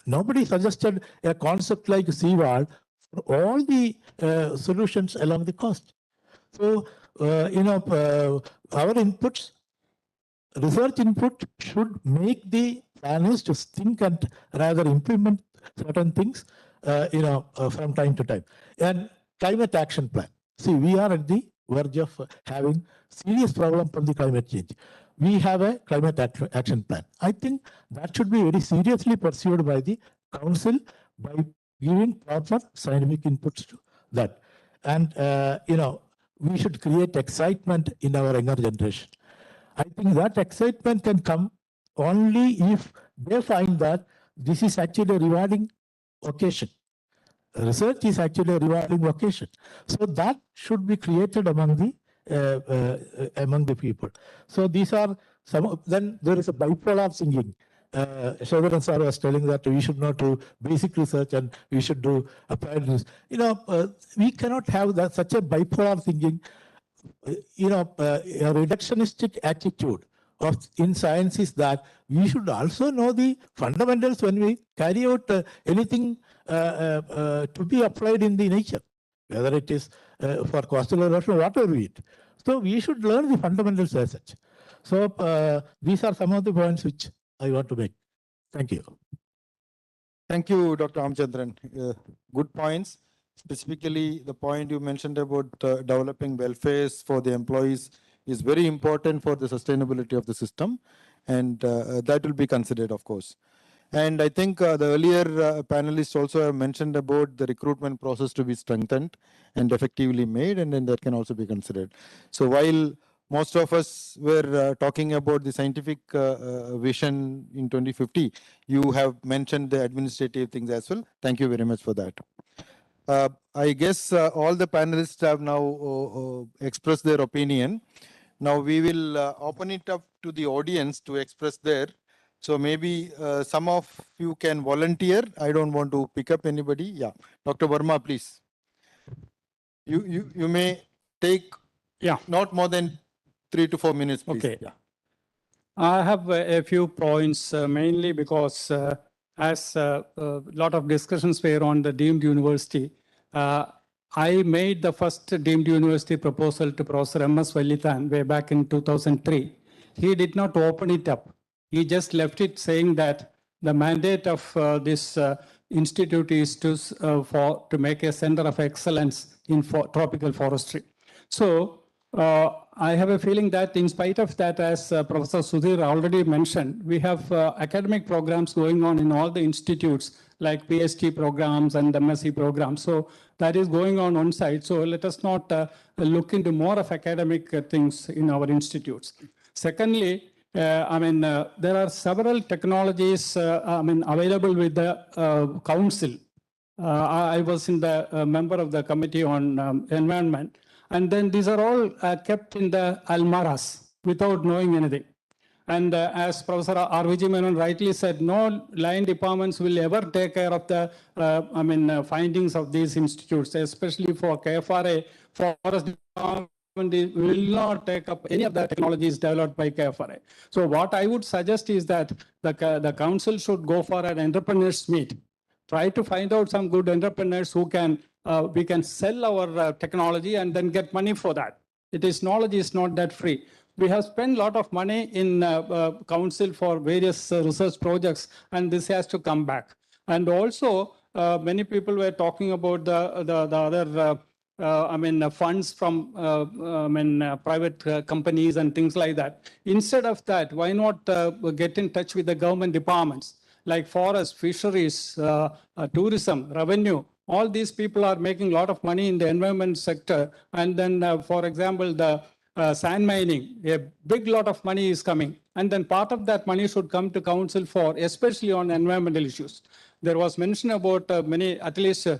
Nobody suggested a concept like seawall for all the solutions along the coast. So, our inputs, research input should make the planners to think and rather implement certain things, from time to time. And climate action plan. See, we are at the verge of having serious problem from the climate change. We have a climate action plan. I think that should be very seriously pursued by the council by giving proper scientific inputs to that. And, we should create excitement in our younger generation. I think that excitement can come only if they find that this is actually a rewarding occasion. Research is actually a rewarding vocation. So that should be created among the people. So these are some. Then there is a bipolar thinking. Shadharan sir was telling that we should not do basic research and we should do applied research. We cannot have that such a bipolar thinking. A reductionistic attitude in science is that we should also know the fundamentals when we carry out anything to be applied in the nature, whether it is for coastal erosion or whatever it. So we should learn the fundamentals as such. So these are some of the points which I want to make. Thank you. Thank you, Dr. Amchandran. Good points. Specifically, the point you mentioned about developing welfares for the employees is very important for the sustainability of the system, and that will be considered, of course. And I think the earlier panelists also have mentioned about the recruitment process to be strengthened and effectively made, and then that can also be considered. So while most of us were talking about the scientific vision in 2050, you have mentioned the administrative things as well. Thank you very much for that. I guess all the panelists have now expressed their opinion. Now we will open it up to the audience to express their. So maybe some of you can volunteer. I don't want to pick up anybody. Yeah, Dr. Verma, please. You may take not more than 3 to 4 minutes, please. Okay. Yeah. I have a few points, mainly because as a lot of discussions were on the deemed university, I made the first deemed university proposal to Professor M.S. Vallithan way back in 2003. He did not open it up. He just left it saying that the mandate of this institute is to make a center of excellence in tropical forestry. So I have a feeling that in spite of that, as Professor Sudhir already mentioned, we have academic programs going on in all the institutes like PhD programs and MSc programs. So that is going on one side. So let us not look into more of academic things in our institutes. Secondly, there are several technologies available with the council. I was in the member of the committee on environment. And then these are all kept in the almaras without knowing anything. And as Professor R.V.G. Menon rightly said, no line departments will ever take care of the findings of these institutes, especially for KFRA. Forest Department will not take up any of the technologies developed by KFRA. So what I would suggest is that the council should go for an entrepreneurs meet. Try to find out some good entrepreneurs who can we can sell our technology and then get money for that. Knowledge is not that free. we have spent a lot of money in council for various research projects, and this has to come back. And also, many people were talking about the other funds from private companies and things like that. Instead of that, why not get in touch with the government departments like forest, fisheries, tourism, revenue? All these people are making a lot of money in the environment sector. And then, for example, the sand mining, a big lot of money is coming. And then part of that money should come to council for, especially on environmental issues. There was mention about many, at least three,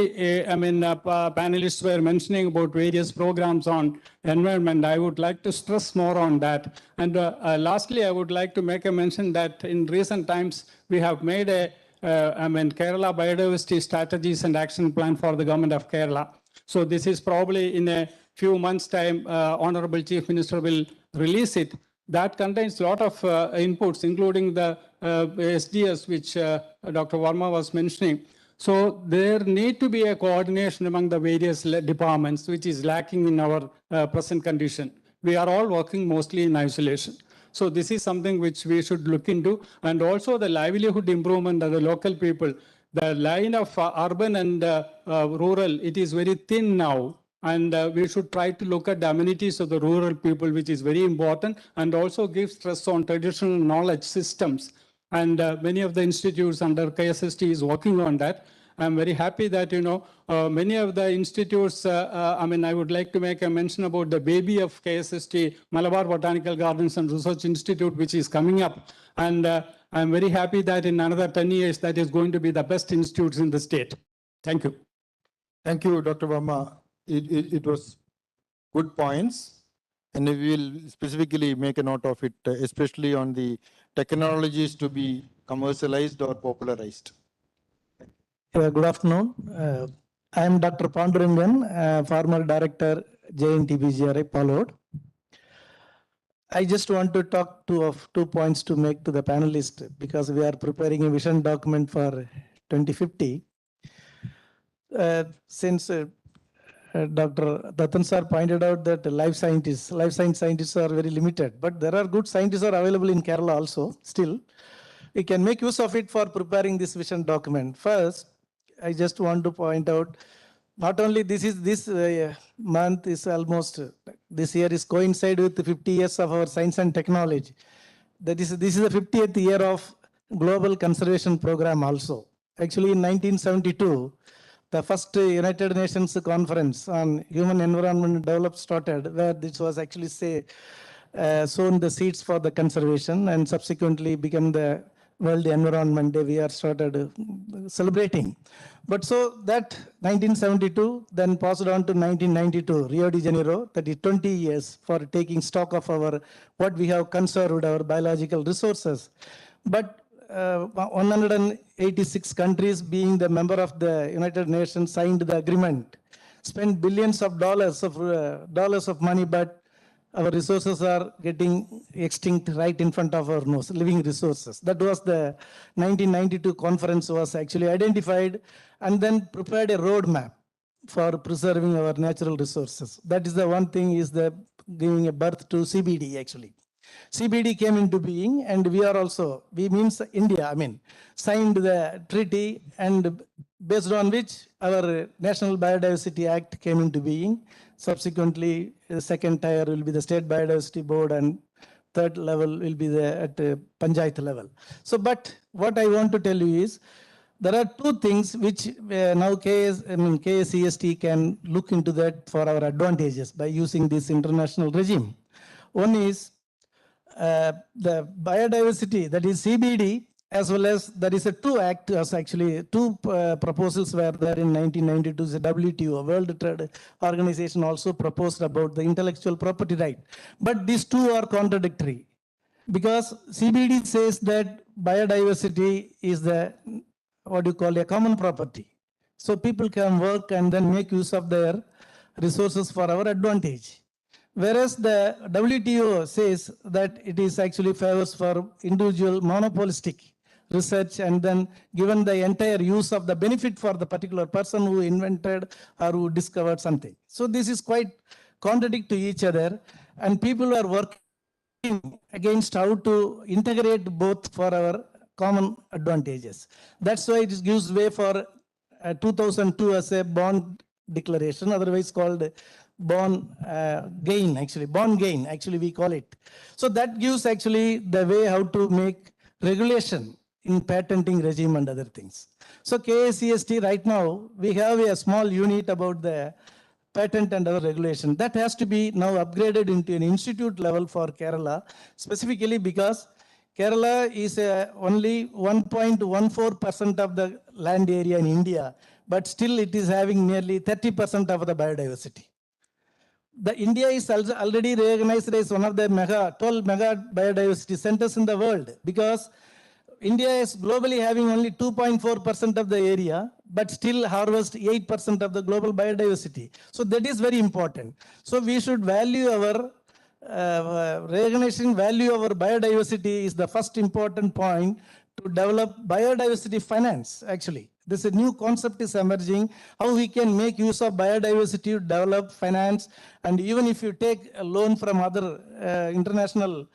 panelists were mentioning about various programs on environment. I would like to stress more on that. And lastly, I would like to make a mention that in recent times, we have made a Kerala Biodiversity Strategies and Action Plan for the government of Kerala. So this is probably in a few months' time, Honorable Chief Minister will release it. That contains a lot of inputs, including the SDS, which Dr. Verma was mentioning. So there need to be a coordination among the various departments, which is lacking in our present condition. We are all working mostly in isolation. So this is something which we should look into. And also the livelihood improvement of the local people. The line of urban and rural, it is very thin now. And we should try to look at the amenities of the rural people, which is very important, and also give stress on traditional knowledge systems. And many of the institutes under KSST is working on that. I'm very happy that, many of the institutes, I would like to make a mention about the baby of KSST, Malabar Botanical Gardens and Research Institute, which is coming up. And I'm very happy that in another 10 years, that is going to be the best institutes in the state. Thank you. Thank you, Dr. Verma. It was good points, and we will specifically make a note of it, especially on the technologies to be commercialized or popularized. Good afternoon. I am Dr. Pandurangan, former director, JNTBGRI, Palod. I just want to talk of 2 points to make to the panelists, because we are preparing a vision document for 2050. Since Dr. Datan sir pointed out that life science scientists are very limited, but there are good scientists are available in Kerala also. Still, we can make use of it for preparing this vision document. First, I just want to point out, not only this month is almost, this year is coincide with the 50 years of our science and technology. This is the 50th year of Global Conservation Program also. Actually, in 1972, the first United Nations Conference on Human Environment Development started, where this was actually sown the seeds for the conservation, and subsequently became the World Environment Day we are started celebrating. But so that 1972 then passed on to 1992, Rio de Janeiro, that is 20 years for taking stock of what we have conserved, our biological resources. But 186 countries being the member of the United Nations signed the agreement, spent billions of dollars of money, but our resources are getting extinct right in front of our nose, living resources. That was the 1992 conference was actually identified and then prepared a roadmap for preserving our natural resources. That is the one thing is the giving a birth to CBD actually. CBD came into being, and we means India, signed the treaty, and based on which our National Biodiversity Act came into being. Subsequently, the second tier will be the State Biodiversity Board, and third level will be at Panchayat level. So, but what I want to tell you is, there are two things which now KSCST can look into that for our advantages by using this international regime. One is the biodiversity, that is CBD, as well as there is two proposals were there in 1992. The WTO, World Trade Organization, also proposed about the intellectual property right. But these two are contradictory, because CBD says that biodiversity is a common property. So people can work and then make use of their resources for our advantage. Whereas the WTO says that it is actually favors for individual monopolistic research, and then given the entire use of the benefit for the particular person who invented or who discovered something. So this is quite contradict to each other, and people are working against how to integrate both for our common advantages. That's why it gives way for 2002 as a bond declaration, otherwise called bond gain, actually, bond gain, actually we call it. So that gives actually the way how to make regulation in patenting regime and other things. So KACST right now, we have a small unit about the patent and other regulation. That has to be now upgraded into an institute level for Kerala, specifically because Kerala is only 1.14% of the land area in India, but still it is having nearly 30% of the biodiversity. The India is also already recognized as one of the 12 mega biodiversity centers in the world, because India is globally having only 2.4% of the area, but still harvest 8% of the global biodiversity. So that is very important. So we should value our recognition, value our biodiversity is the first important point to develop biodiversity finance, actually. This is a new concept is emerging, how we can make use of biodiversity to develop finance. And even if you take a loan from other international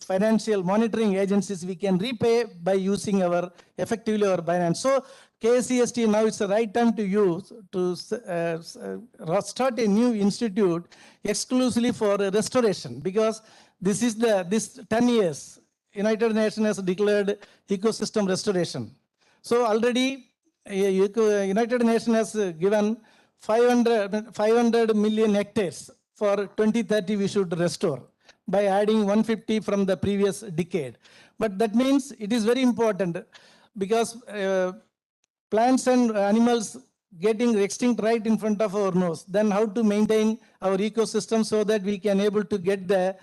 financial monitoring agencies, we can repay by using our effectively our finance. So KCST now it's the right time to use to start a new institute exclusively for restoration, because this is this 10 years United Nations has declared ecosystem restoration. So already United Nations has given 500 million hectares for 2030 we should restore, by adding 150 from the previous decade. But that means it is very important, because plants and animals getting extinct right in front of our nose, then how to maintain our ecosystem so that we can able to get the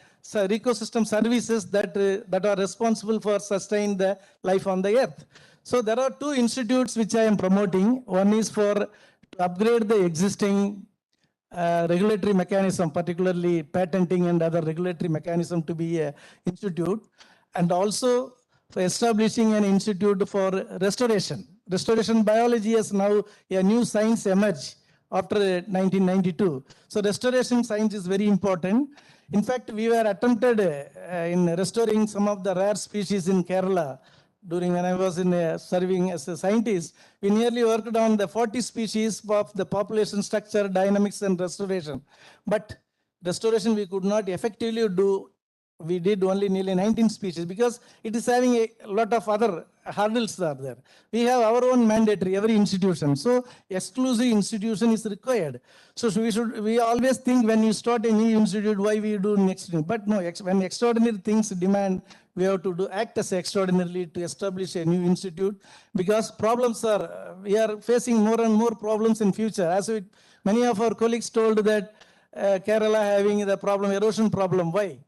ecosystem services that are responsible for sustain the life on the earth. So there are two institutes which I am promoting. One is for to upgrade the existing regulatory mechanism, particularly patenting and other regulatory mechanism to be an institute, and also for establishing an institute for restoration. Restoration biology has now a new science emerged after 1992. So restoration science is very important. In fact, we were attempted in restoring some of the rare species in Kerala. During when I was in serving as a scientist, we nearly worked on the 40 species of the population structure, dynamics, and restoration. But restoration we could not effectively do. We did only nearly 19 species because it is having a lot of other hurdles are there. We have our own mandatory, every institution. So exclusive institution is required. So we always think when you start a new institute, why we do next thing. But no, when extraordinary things demand, we have to act as extraordinarily to establish a new institute, because problems are, we are facing more and more problems in future. As many of our colleagues told that Kerala having the problem, erosion problem. Why?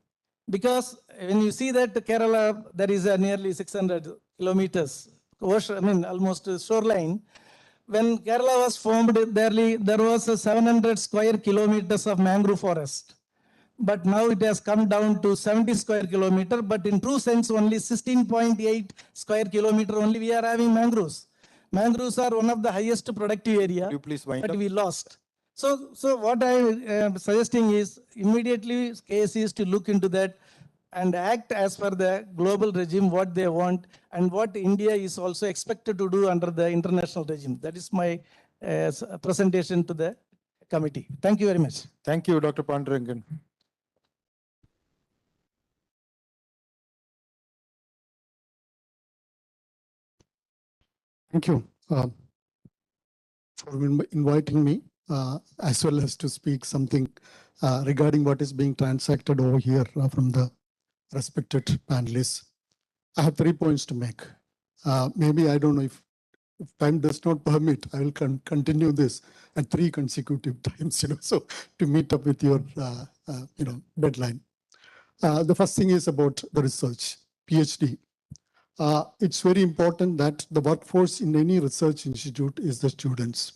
Because when you see that Kerala, there is a nearly 600 kilometers ocean, almost shoreline. When Kerala was formed, there was 700 square kilometers of mangrove forest. But now it has come down to 70 square kilometer, but in true sense, only 16.8 square kilometer only we are having mangroves. Mangroves are one of the highest productive area, but we lost. So what I am suggesting is immediately case is to look into that and act as per the global regime, what they want and what India is also expected to do under the international regime. That is my presentation to the committee. Thank you very much. Thank you, Dr. Pandurangan. Thank you for inviting me, as well as to speak something regarding what is being transacted over here from the respected panelists. I have 3 points to make. Maybe I don't know if time does not permit, I will continue this at 3 consecutive times, so to meet up with your, deadline. The first thing is about the research, PhD. It's very important that the workforce in any research institute is the students.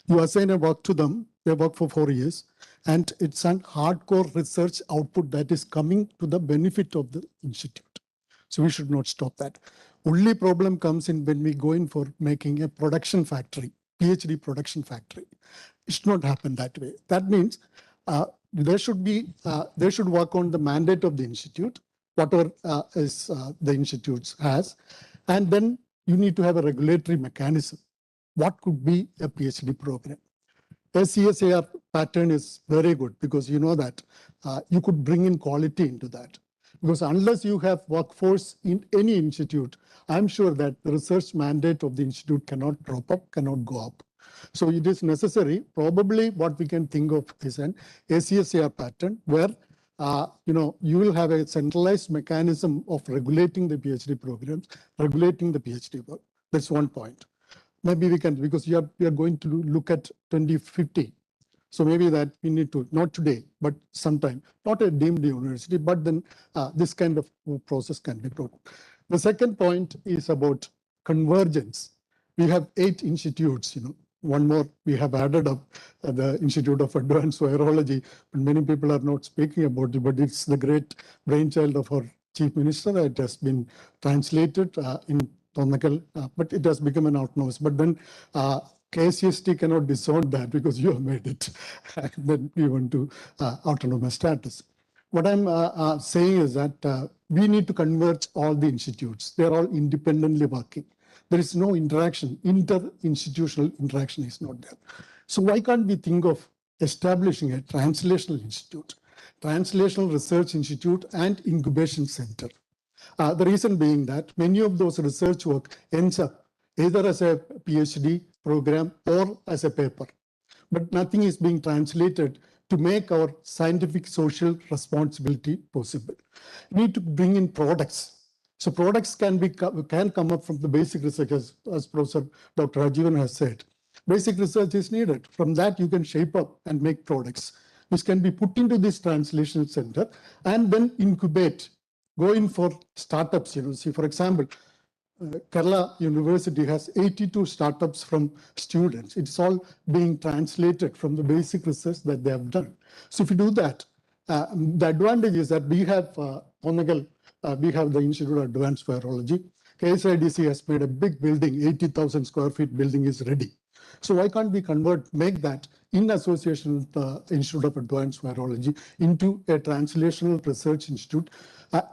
You assign a work to them, they work for 4 years, and it's an hardcore research output that is coming to the benefit of the institute. So we should not stop that. Only problem comes in when we go in for making a production factory, PhD production factory. It should not happen that way. That means There should work on the mandate of the institute, whatever is the institute has, and then you need to have a regulatory mechanism. What could be a PhD program? A CSAR pattern is very good because you know that you could bring in quality into that. Because unless you have workforce in any institute, I'm sure that the research mandate of the institute cannot drop up, cannot go up. So it is necessary. Probably what we can think of is an ACSAR pattern where you will have a centralized mechanism of regulating the PhD programs, regulating the PhD work. That's one point. Maybe we can, because we are going to look at 2050. So maybe that we need to, not today, but sometime, not a deemed university, but then this kind of process can be brought. The second point is about convergence. We have 8 institutes, one more we have added up, the Institute of Advanced Virology, but many people are not speaking about it, but it's the great brainchild of our Chief Minister. It has been translated in Tonakal, but it has become an autonomous. But then KCST cannot disown that because you have made it. Then we went to autonomous status. What I'm saying is that we need to converge all the institutes. They're all independently working. There is no interaction, inter-institutional interaction is not there. So why can't we think of establishing a translational institute, translational research institute and incubation center? The reason being that many of those research work ends up either as a PhD program or as a paper, but nothing is being translated to make our scientific social responsibility possible. We need to bring in products. So products can come up from the basic research, as Professor Dr. Rajivan has said. Basic research is needed. From that, you can shape up and make products, which can be put into this translation center and then incubate, go in for startups. See, for example, Kerala University has 82 startups from students. It's all being translated from the basic research that they have done. So if you do that, the advantage is that we have Tonakal, we have the Institute of Advanced Virology. KSIDC has made a big building, 80,000 square feet building is ready. So why can't we make that in association with the Institute of Advanced Virology into a translational research institute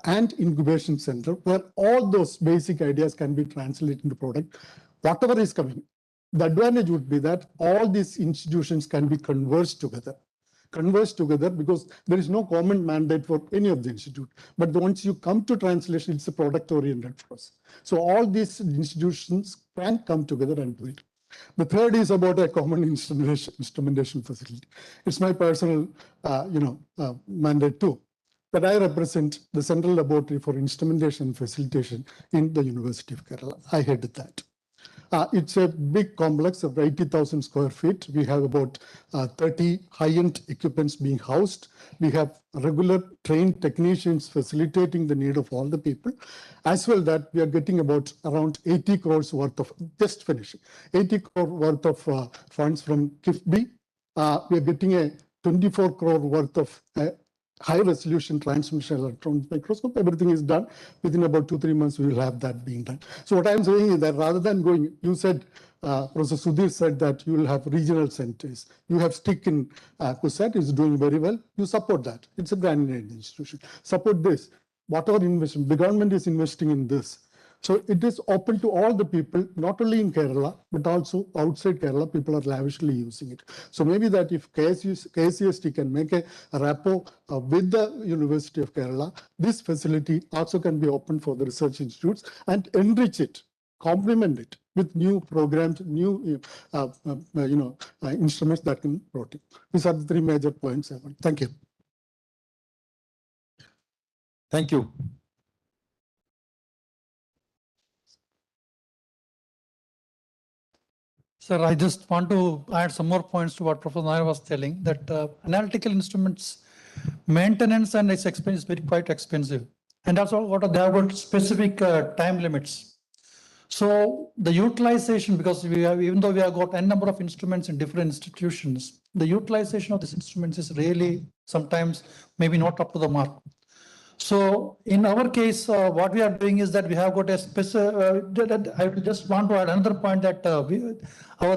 and incubation center where all those basic ideas can be translated into product, whatever is coming. The advantage would be that all these institutions can be converged together because there is no common mandate for any of the institute. But once you come to translation, it's a product-oriented process. So all these institutions can come together and do it. The third is about a common instrumentation facility. It's my personal, mandate too, that I represent the Central Laboratory for Instrumentation and Facilitation in the University of Kerala. I headed that. It's a big complex of 80,000 square feet. We have about 30 high-end equipments being housed. We have regular trained technicians facilitating the need of all the people. As well that we are getting about around 80 crores worth of, just finishing, 80 crore worth of funds from KIFBI. We are getting a 24 crore worth of high resolution transmission electron microscope. Everything is done. Within about 2-3 months, we will have that being done. So what I'm saying is that rather than going, you said, Professor Sudhir said that you will have regional centers. You have STIC in Kusat, is doing very well. You support that. It's a brand new institution. Support this. Whatever investment, the government is investing in this. So it is open to all the people, not only in Kerala, but also outside Kerala, people are lavishly using it. So maybe that if KCST can make a rapport with the University of Kerala, this facility also can be open for the research institutes and enrich it, complement it with new programs, new instruments that can be brought in. These are the 3 major points I want. Thank you. Thank you. Sir, I just want to add some more points to what Professor Nair was telling, that analytical instruments maintenance and its expense is quite expensive. And also they have got specific time limits. So the utilization, because we have, even though we have got n number of instruments in different institutions, the utilization of these instruments is really sometimes maybe not up to the mark. So in our case, what we are doing is that we have got a specific, I just want to add another point that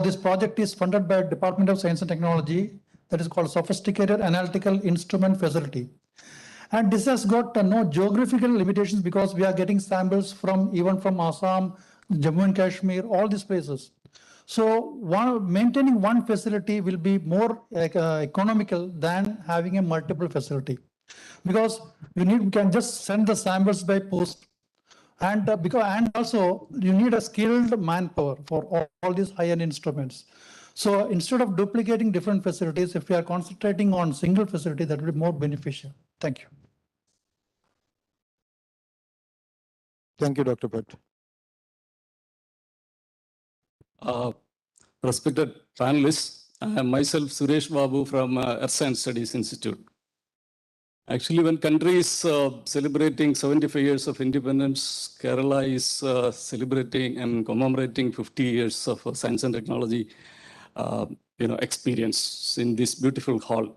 this project is funded by Department of Science and Technology that is called Sophisticated Analytical Instrument Facility. And this has got no geographical limitations because we are getting samples from even from Assam, Jammu and Kashmir, all these places. So maintaining one facility will be more economical than having a multiple facility, because we can just send the samples by post, and also you need a skilled manpower for all these high-end instruments. So instead of duplicating different facilities, if we are concentrating on single facility, that will be more beneficial. Thank you. Thank you, Dr. Bhatt. Respected panelists, I am myself Suresh Babu from Earth Science Studies Institute. Actually, when country is celebrating 75 years of independence, Kerala is celebrating and commemorating 50 years of science and technology experience in this beautiful hall.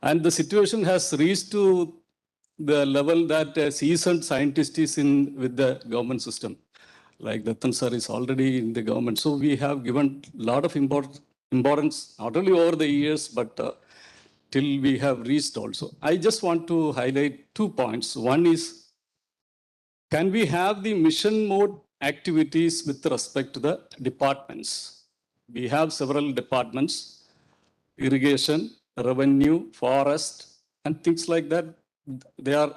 And the situation has reached to the level that a seasoned scientist is in with the government system. Like Dattan sir is already in the government. So we have given a lot of importance, not only over the years, but till we have reached also. I just want to highlight 2 points. One is, can we have the mission mode activities with respect to the departments? We have several departments, irrigation, revenue, forest, and things like that. They are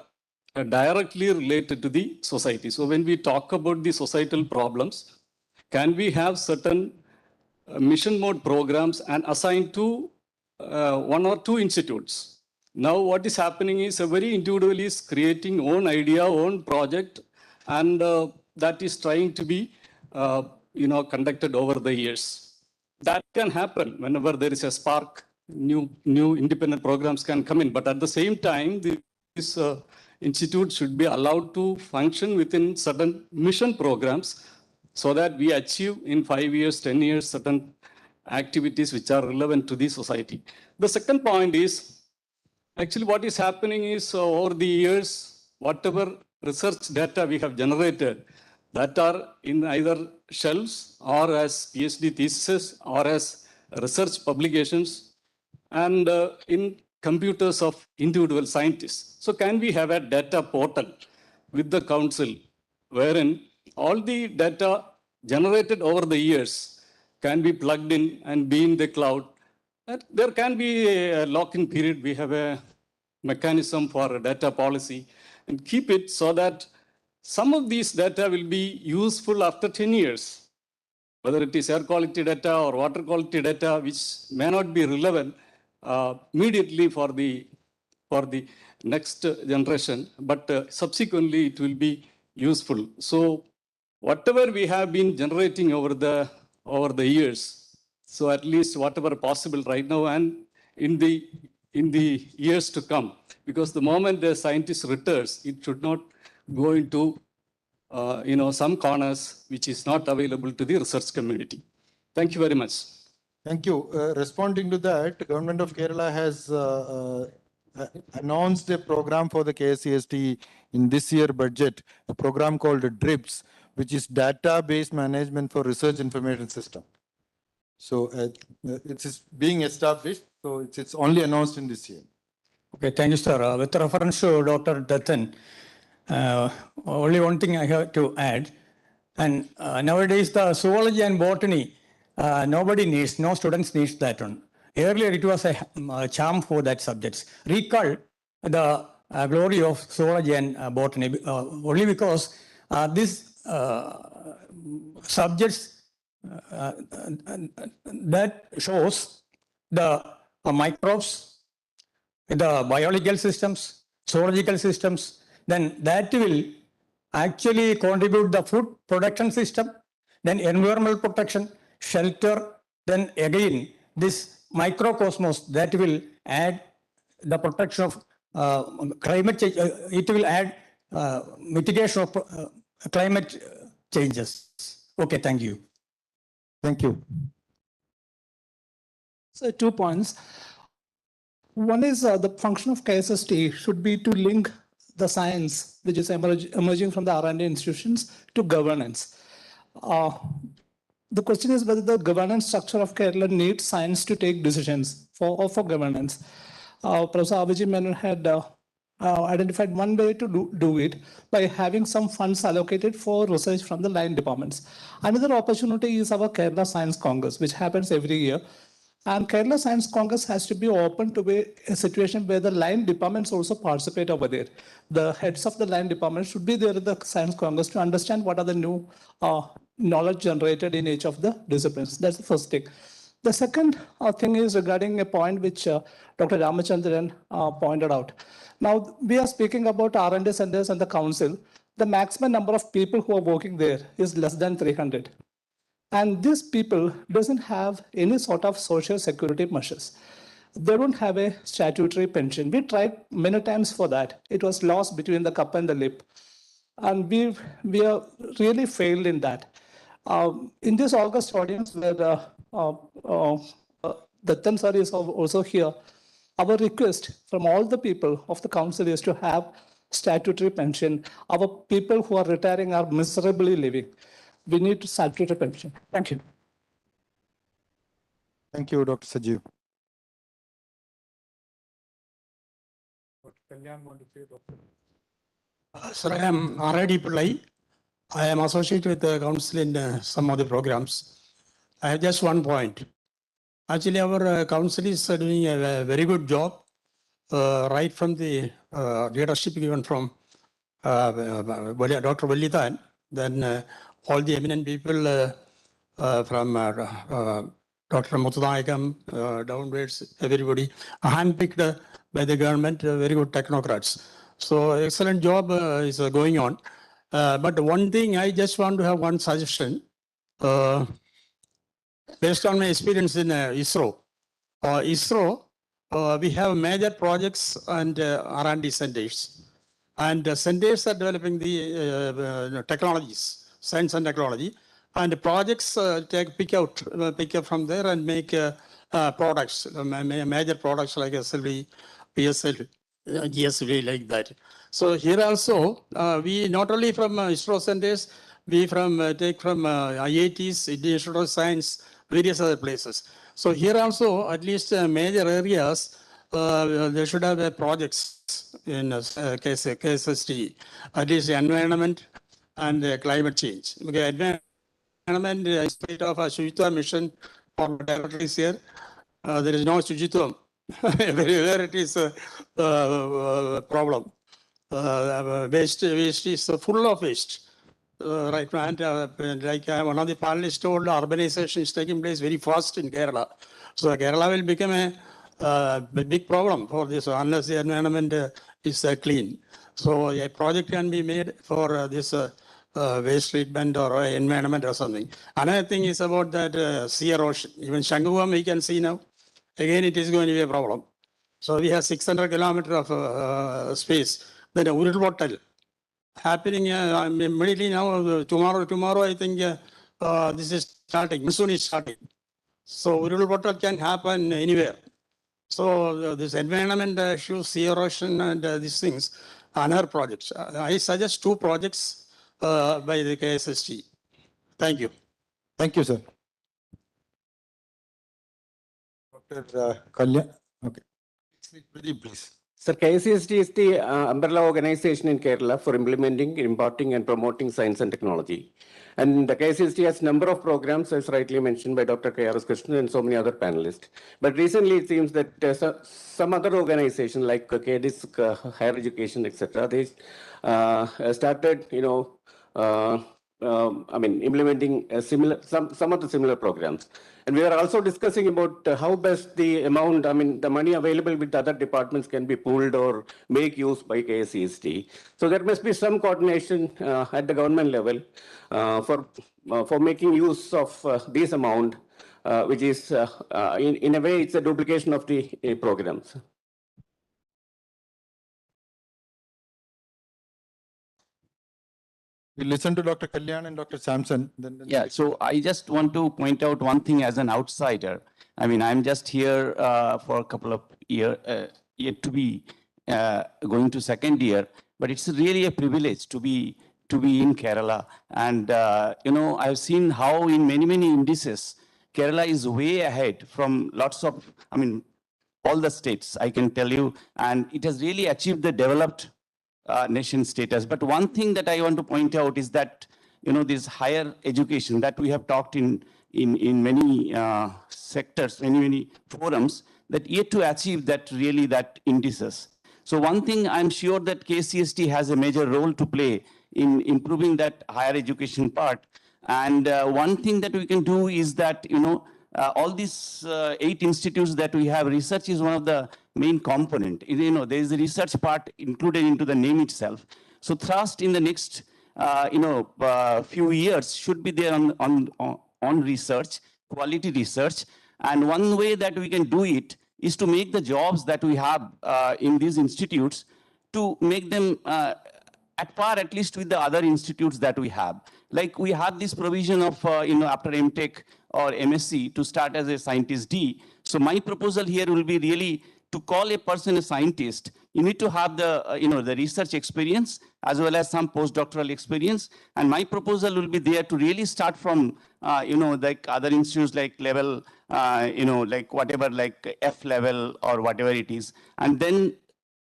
directly related to the society. So when we talk about the societal problems, can we have certain mission mode programs and assign to 1 or 2 institutes? Now what is happening is a very individual is creating own idea, own project, and that is trying to be conducted over the years. That can happen whenever there is a spark, new independent programs can come in. But at the same time, this institute should be allowed to function within certain mission programs so that we achieve in 5 years, 10 years, certain activities which are relevant to the society. The second point is, actually what is happening is over the years, whatever research data we have generated that are in either shelves or as PhD theses or as research publications and in computers of individual scientists. So can we have a data portal with the council wherein all the data generated over the years can be plugged in and be in the cloud? There can be a lock-in period. We have a mechanism for a data policy and keep it so that some of these data will be useful after 10 years. Whether it is air quality data or water quality data, which may not be relevant immediately for the next generation, but subsequently it will be useful. So whatever we have been generating over the years, so at least whatever possible right now and in the years to come, because the moment the scientist retires, it should not go into some corners which is not available to the research community. Thank you very much. Thank you. Responding to that, Government of Kerala has announced a program for the KSCST in this year budget, a program called DRIPS, which is Database Management for Research Information System. So it is being established, so it's only announced in this year. Okay, thank you, sir. With reference to Dr. Dattan, only one thing I have to add, and nowadays the zoology and botany, nobody needs, no students needs that one. Earlier it was a charm for that subjects. Recall the glory of zoology and botany only because these subjects that shows the microbes, the biological systems, zoological systems, then that will actually contribute the food production system, then environmental protection, shelter, then again this microcosmos that will add the protection of climate change, it will add mitigation of climate changes. Okay, thank you. Thank you. So 2 points. One is the function of KSST should be to link the science which is emerging from the R&D institutions to governance. The question is whether the governance structure of Kerala needs science to take decisions. for governance. Professor Abhijit Menon had identified one way to do it by having some funds allocated for research from the line departments. Another opportunity is our Kerala Science Congress, which happens every year. And Kerala Science Congress has to be open to be a situation where the line departments also participate over there. The heads of the line department should be there at the Science Congress to understand what are the new knowledge generated in each of the disciplines. That's the first thing. The second thing is regarding a point which Dr. Ramachandran pointed out. Now, we are speaking about R&D centers and the council. The maximum number of people who are working there is less than 300. And these people doesn't have any sort of social security measures. They don't have a statutory pension. We tried many times for that. It was lost between the cup and the lip. And we are really failed in that. In this August audience, where Dattan sir is also here, our request from all the people of the council is to have statutory pension. Our people who are retiring are miserably living. We need statutory pension. Thank you. Thank you, Dr. Sajeev. Sir, I am R.I.D. Pillai. I am associated with the council in some of the programs. I have just one point. Actually, our council is doing a very good job, right from the leadership given from Dr. Vallithan, then all the eminent people from Dr. Muthanayakam downwards, everybody handpicked by the government, very good technocrats. So excellent job is going on. But one thing, I just want to have one suggestion. Based on my experience in ISRO, we have major projects and R&D centers. And centers are developing the technologies, science and technology. And the projects pick up from there and make products, major products like SLV, PSL, GSV, like that. So here also, we not only from ISRO centers, we take from IITs, Indian Institute of Science, various other places. So here also, at least major areas, they should have projects in KSST, at least environment and climate change. Okay, environment, in spite of a Shujitva mission for directors here, there is no Shujitvam. Everywhere it is a problem. Waste is full of waste. Right, and like one of the panelists told, urbanization is taking place very fast in Kerala. So Kerala will become a big problem for this unless the environment is clean. So a project can be made for this waste treatment or environment or something. Another thing is about that sea erosion. Even Shangugam we can see now. Again, it is going to be a problem. So we have 600 kilometers of space. Then a Urulvottal happening immediately now. Tomorrow, I think this is starting. Monsoon is starting. So Urulvottal can happen anywhere. So this environment issues, sea erosion, and these things, another projects. I suggest 2 projects by the KSST. Thank you. Thank you, sir. Dr. Kalyan. Okay. Please. Sir, KCST is the umbrella organization in Kerala for implementing, imparting, and promoting science and technology. And the KCST has a number of programs, as rightly mentioned by Dr. K.R.S. Krishnan and so many other panelists. But recently, it seems that some other organization like KDIS, Higher Education, etc., they started, implementing some of the similar programs. And we are also discussing about how best the amount, the money available with other departments can be pooled or make use by KCST. So there must be some coordination at the government level for making use of this amount, which is, in a way, it's a duplication of the programs. We listen to Dr. Kalyan and Dr. Samson. Yeah, so I just want to point out one thing as an outsider. I'm just here for a couple of years, yet to be going to second year, but it's really a privilege to be in Kerala. And, I've seen how in many indices, Kerala is way ahead from lots of, all the states, I can tell you, and it has really achieved the developed nation status. But one thing that I want to point out is that, this higher education that we have talked in many sectors, many forums, that yet to achieve that indices. So one thing I'm sure that KCST has a major role to play in improving that higher education part. And one thing that we can do is that, all these 8 institutes that we have, research is one of the main component. There is a research part included into the name itself. So thrust in the next, few years should be there on research, quality research. And one way that we can do it is to make the jobs that we have in these institutes, to make them at par at least with the other institutes that we have. Like we have this provision of, after MTech or MSc to start as a scientist D. So my proposal here will be really to call a person a scientist. You need to have the, the research experience as well as some postdoctoral experience. And my proposal will be there to really start from, like other institutes like level, like whatever, like F level or whatever it is. And then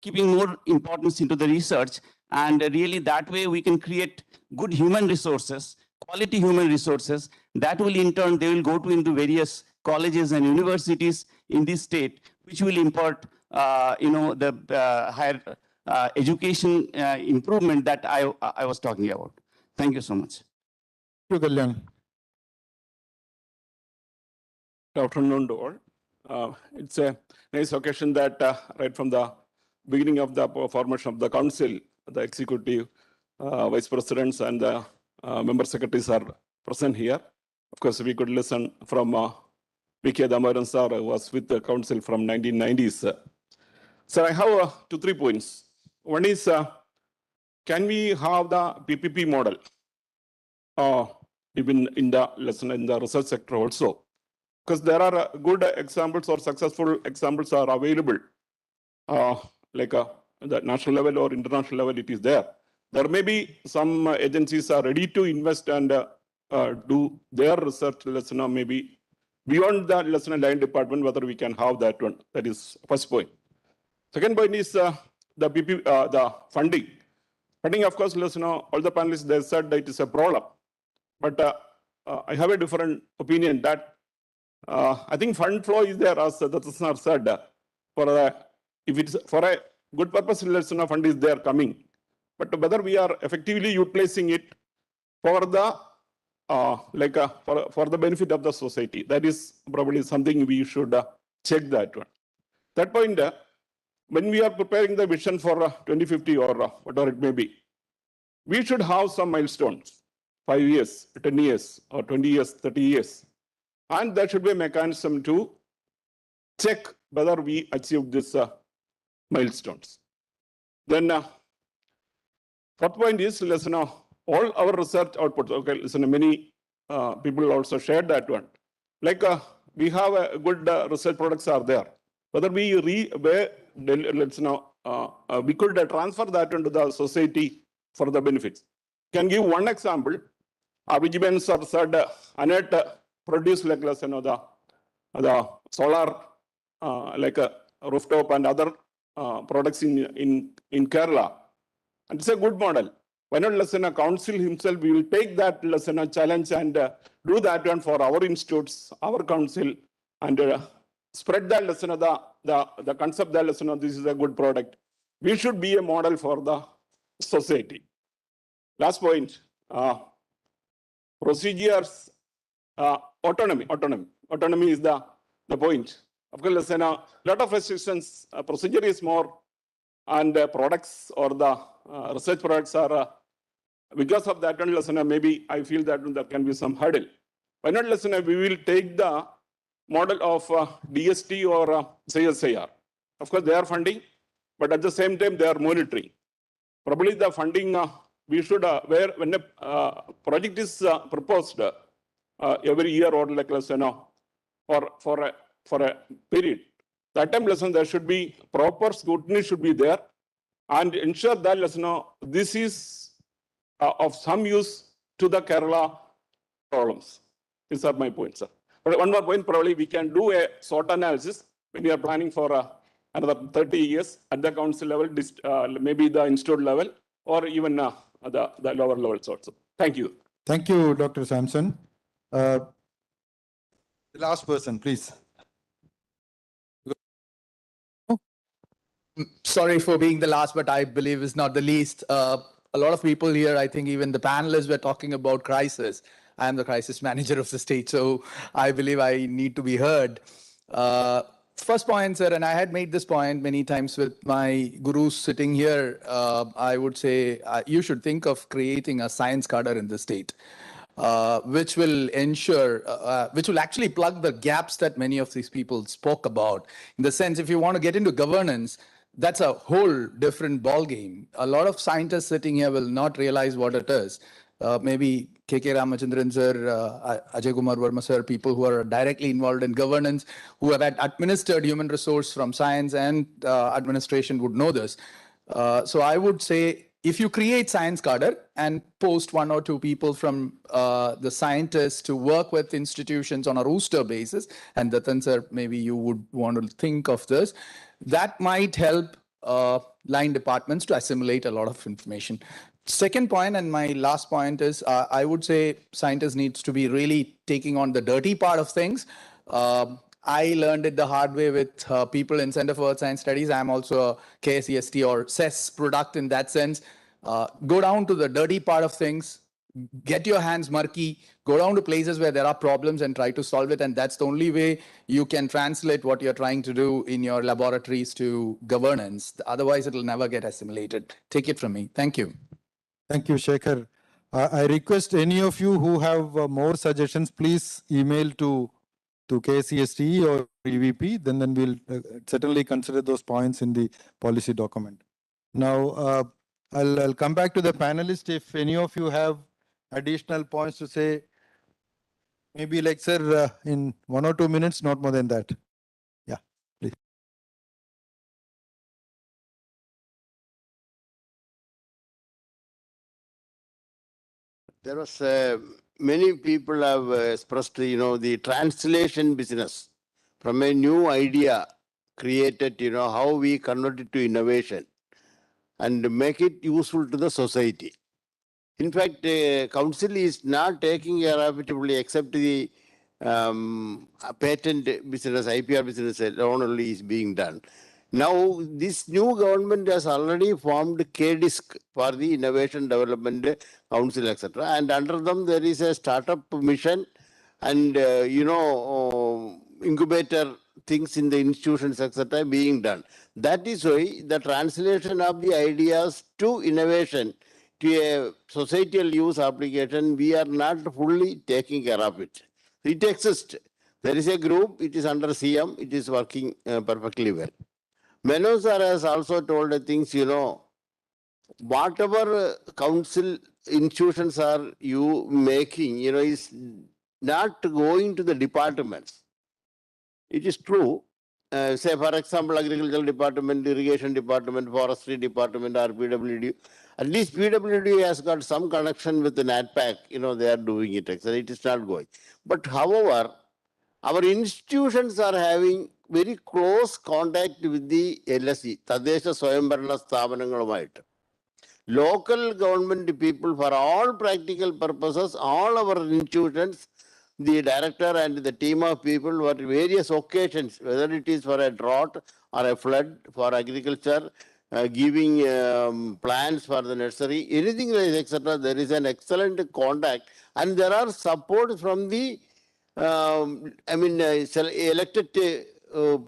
keeping more importance into the research. And really that way we can create good human resources, quality human resources, that will in turn, they will go to into various colleges and universities in this state, which will impart, the higher education improvement that I was talking about. Thank you so much. Thank you, Kalyan. Good afternoon to all. It's a nice occasion that right from the beginning of the formation of the council, the executive vice presidents and the member secretaries are present here. Of course, we could listen from V.K. Damaran sir, who was with the council from 1990s. So I have 2-3 points. One is, can we have the PPP model even in the lesson in the research sector also? Because there are good examples or successful examples are available, like the national level or international level, it is there. There may be some agencies are ready to invest and do their research lesson, maybe beyond the lesson line department, whether we can have that one. That is first point. Second point is the funding. Funding, of course, all the panelists, they said that it is a problem. But I have a different opinion that I think fund flow is there, as Datta said, if it's for a good purpose, fund is there coming. But whether we are effectively utilizing it for the for the benefit of the society, that is probably something we should check that one. That point, when we are preparing the vision for 2050 or whatever it may be, we should have some milestones, 5 years, 10 years, or 20 years, 30 years. And there should be a mechanism to check whether we achieve these milestones. Then, fourth point is, all our research outputs, okay, many people also shared that one. Like we have a good research products are there. Whether we we could transfer that into the society for the benefits. Can give one example. Abhijiben sir said, Anet produce like the solar like a rooftop and other products in Kerala. And it's a good model. Why not a council himself, we will take that a challenge and do that one for our institutes, our council, and spread that the concept that this is a good product. We should be a model for the society. Last point, procedures, autonomy. Autonomy is the point. Of course, a lot of restrictions, procedure is more, and products or the research products are, because of that one, maybe I feel that there can be some hurdle. Why not, we will take the model of DST or CSIR. Of course, they are funding, but at the same time, they are monitoring. Probably the funding, we should, when a project is proposed every year or like, or for a period, that time, there should be proper scrutiny should be there and ensure that, this is of some use to the Kerala problems. These are my points, sir. But one more point, probably we can do a SWOT analysis. when you are planning for another 30 years at the council level, maybe the institute level, or even the lower levels also. Thank you. Thank you, Dr. Sampson. The last person, please. Sorry for being the last, but I believe is not the least. A lot of people here, I think even the panelists were talking about crisis. I am the crisis manager of the state, so I believe I need to be heard. First point, sir, and I had made this point many times with my gurus sitting here, I would say you should think of creating a science cadre in the state. Which will ensure, which will actually plug the gaps that many of these people spoke about. In the sense, if you want to get into governance, that's a whole different ballgame. A lot of scientists sitting here will not realize what it is. Maybe K.K. Ramachandran sir, Ajay Kumar Verma sir, people who are directly involved in governance, who have administered human resource from science and administration would know this. So I would say, if you create science cadre and post 1 or 2 people from the scientists to work with institutions on a rooster basis, and Datan sir, maybe you would want to think of this, that might help line departments to assimilate a lot of information. Second point, and my last point is, I would say scientists needs to be really taking on the dirty part of things. I learned it the hard way with people in Center for Earth Science Studies. I'm also a KSEST or CES product in that sense. Go down to the dirty part of things, get your hands murky, go down to places where there are problems and try to solve it. And that's the only way you can translate what you're trying to do in your laboratories to governance. Otherwise, it'll never get assimilated. Take it from me. Thank you. Thank you, Shekhar. I request any of you who have more suggestions, please email to KCST or EVP, then we'll certainly consider those points in the policy document. Now, I'll come back to the panelists. If any of you have additional points to say, maybe like, sir, in 1 or 2 minutes, not more than that. Yeah, please. There was many people have expressed, the translation business from a new idea created, how we convert it to innovation and make it useful to the society. In fact, council is not taking care of it fully except the patent business, IPR business alone only is being done. Now, this new government has already formed KDISC for the Innovation Development Council, etc. And under them, there is a startup mission and, incubator things in the institutions, etc. being done. That is why the translation of the ideas to innovation, to a societal use application, we are not fully taking care of it. It exists. There is a group, it is under CM, it is working perfectly well. Menon sir has also told the things, whatever council institutions are you making, is not going to the departments. It is true. Say, for example, agricultural department, irrigation department, forestry department, or PWD. At least PWD has got some connection with the NATPAC, they are doing it, etc. It is not going. But however, our institutions are having very close contact with the LSE, Tadesha Swayambharana Sthapanangalumayittu. Local government people, for all practical purposes, all our institutions, the director and the team of people were various occasions, whether it is for a drought or a flood, for agriculture, giving plans for the nursery, anything like etc. There is an excellent contact and there are support from the elected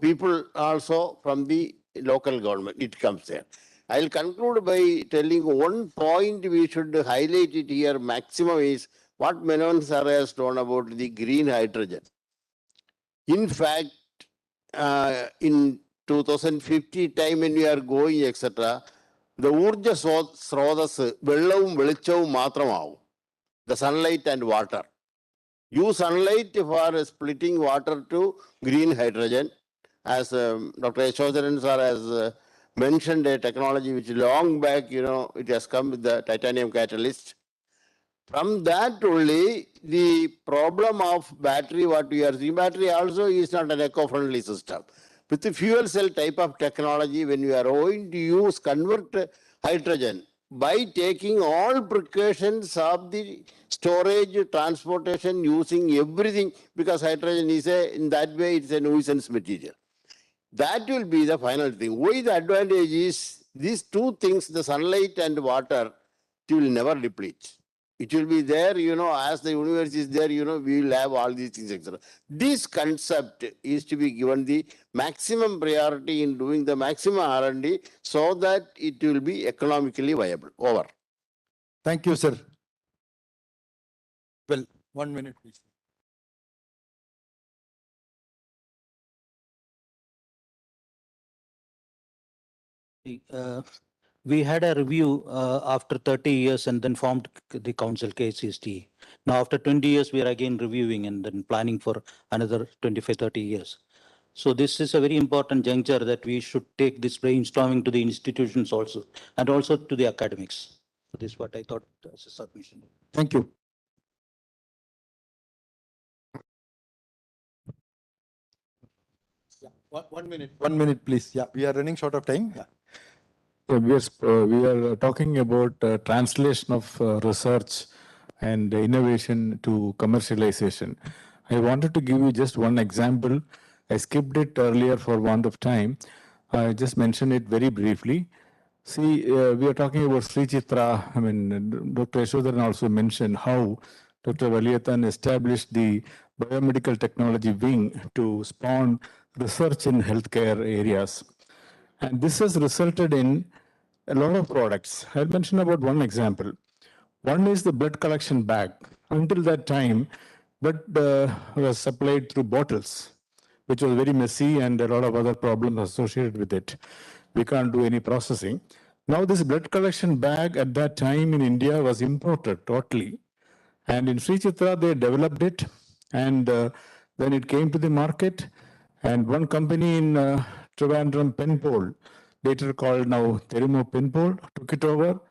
people also from the local government. It comes there. I'll conclude by telling one point we should highlight it here maximum is what Menon sir has told about the green hydrogen. In fact, in 2050 time when we are going, etc., the Urja Srodas, Vellavum Velichavum Matramavu, the sunlight and water. Use sunlight for splitting water to green hydrogen. As Dr. Yashodharan sir has mentioned a technology which long back, it has come with the titanium catalyst. From that only, the problem of battery, what we are seeing, battery also is not an eco-friendly system. with the fuel cell type of technology, when you are going to use convert hydrogen by taking all precautions of the storage, transportation, using everything, because hydrogen is in that way, it's a nuisance material. That will be the final thing. Why the advantage is these two things, the sunlight and water, it will never deplete. It will be there, as the universe is there, we will have all these things, etc. This concept is to be given the maximum priority in doing the maximum R&D so that it will be economically viable. Over. Thank you, sir. Well, 1 minute, please. We had a review after 30 years and then formed the council KCST. Now after 20 years, we are again reviewing and then planning for another 25, 30 years. So this is a very important juncture that we should take this brainstorming to the institutions also and also to the academics. So this is what I thought as a submission. Thank you. Yeah, 1 minute. 1 minute, please. Yeah, we are running short of time. Yeah. So we are talking about translation of research and innovation to commercialization. I wanted to give you just one example. I skipped it earlier for want of time. I just mentioned it very briefly. See, we are talking about Sri Chitra. I mean, Dr. Yashodharan also mentioned how Dr. Valiyathan established the biomedical technology wing to spawn research in healthcare areas. And this has resulted in a lot of products. I'll mention about one example. One is the blood collection bag. Until that time, blood was supplied through bottles, which was very messy and a lot of other problems associated with it. We can't do any processing. Now this blood collection bag at that time in India was imported totally. And in Sri Chitra, they developed it. And then it came to the market. And one company in Trivandrum, Penpol, later called now Therimo Penpol, took it over.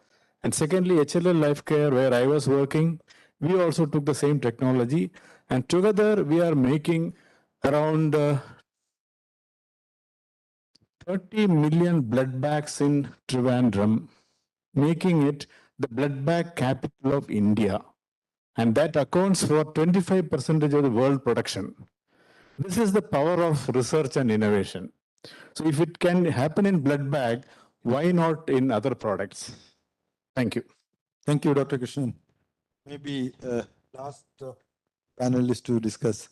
And secondly, HLL Life Care, where I was working, we also took the same technology. And together we are making around 30 million blood bags in Trivandrum, making it the blood bag capital of India. And that accounts for 25% of the world production. This is the power of research and innovation. So if it can happen in blood bag, why not in other products? Thank you. Thank you, Dr. Krishnan. Maybe last panelist to discuss.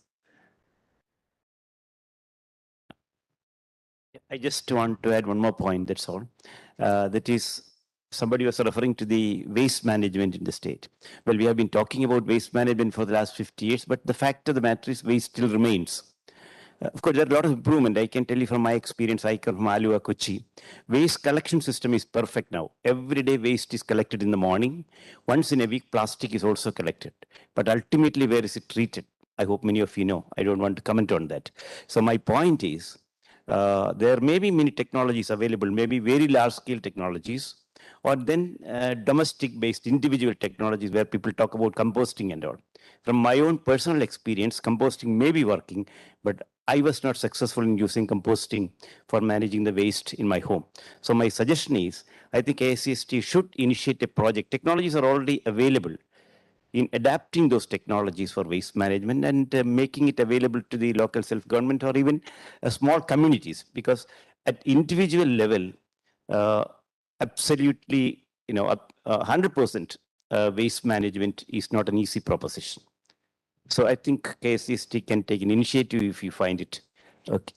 I just want to add one more point, that's all. That is, somebody was referring to the waste management in the state. Well, we have been talking about waste management for the last 50 years, but the fact of the matter is waste still remains. Of course, there are a lot of improvement. I can tell you from my experience, I come from Alua, Kochi. Waste collection system is perfect now. Every day waste is collected in the morning. Once in a week, plastic is also collected. But ultimately, where is it treated? I hope many of you know. I don't want to comment on that. So my point is, there may be many technologies available, maybe very large-scale technologies, or then domestic-based individual technologies where people talk about composting and all. From my own personal experience, composting may be working, but I was not successful in using composting for managing the waste in my home. So my suggestion is, I think ACST should initiate a project. Technologies are already available in adapting those technologies for waste management and making it available to the local self-government or even small communities, because at individual level, absolutely, 100% waste management is not an easy proposition. So I think KCST can take an initiative if you find it. Okay.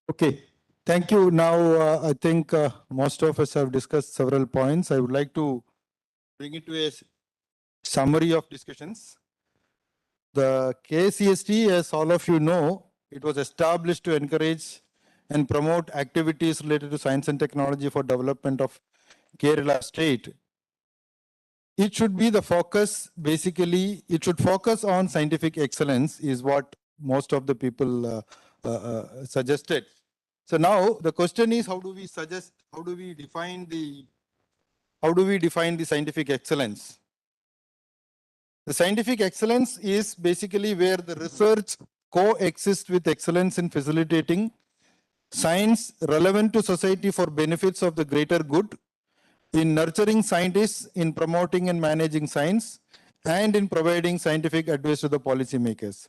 Okay. Thank you. Now, I think most of us have discussed several points. I would like to bring it to a summary of discussions. The KCST, as all of you know, it was established to encourage and promote activities related to science and technology for development of Kerala state. It should be the focus, basically, it should focus on scientific excellence is what most of the people suggested. So now the question is, how do we define the scientific excellence? The scientific excellence is basically where the research coexists with excellence in facilitating science relevant to society for benefits of the greater good, in nurturing scientists, in promoting and managing science, and in providing scientific advice to the policymakers.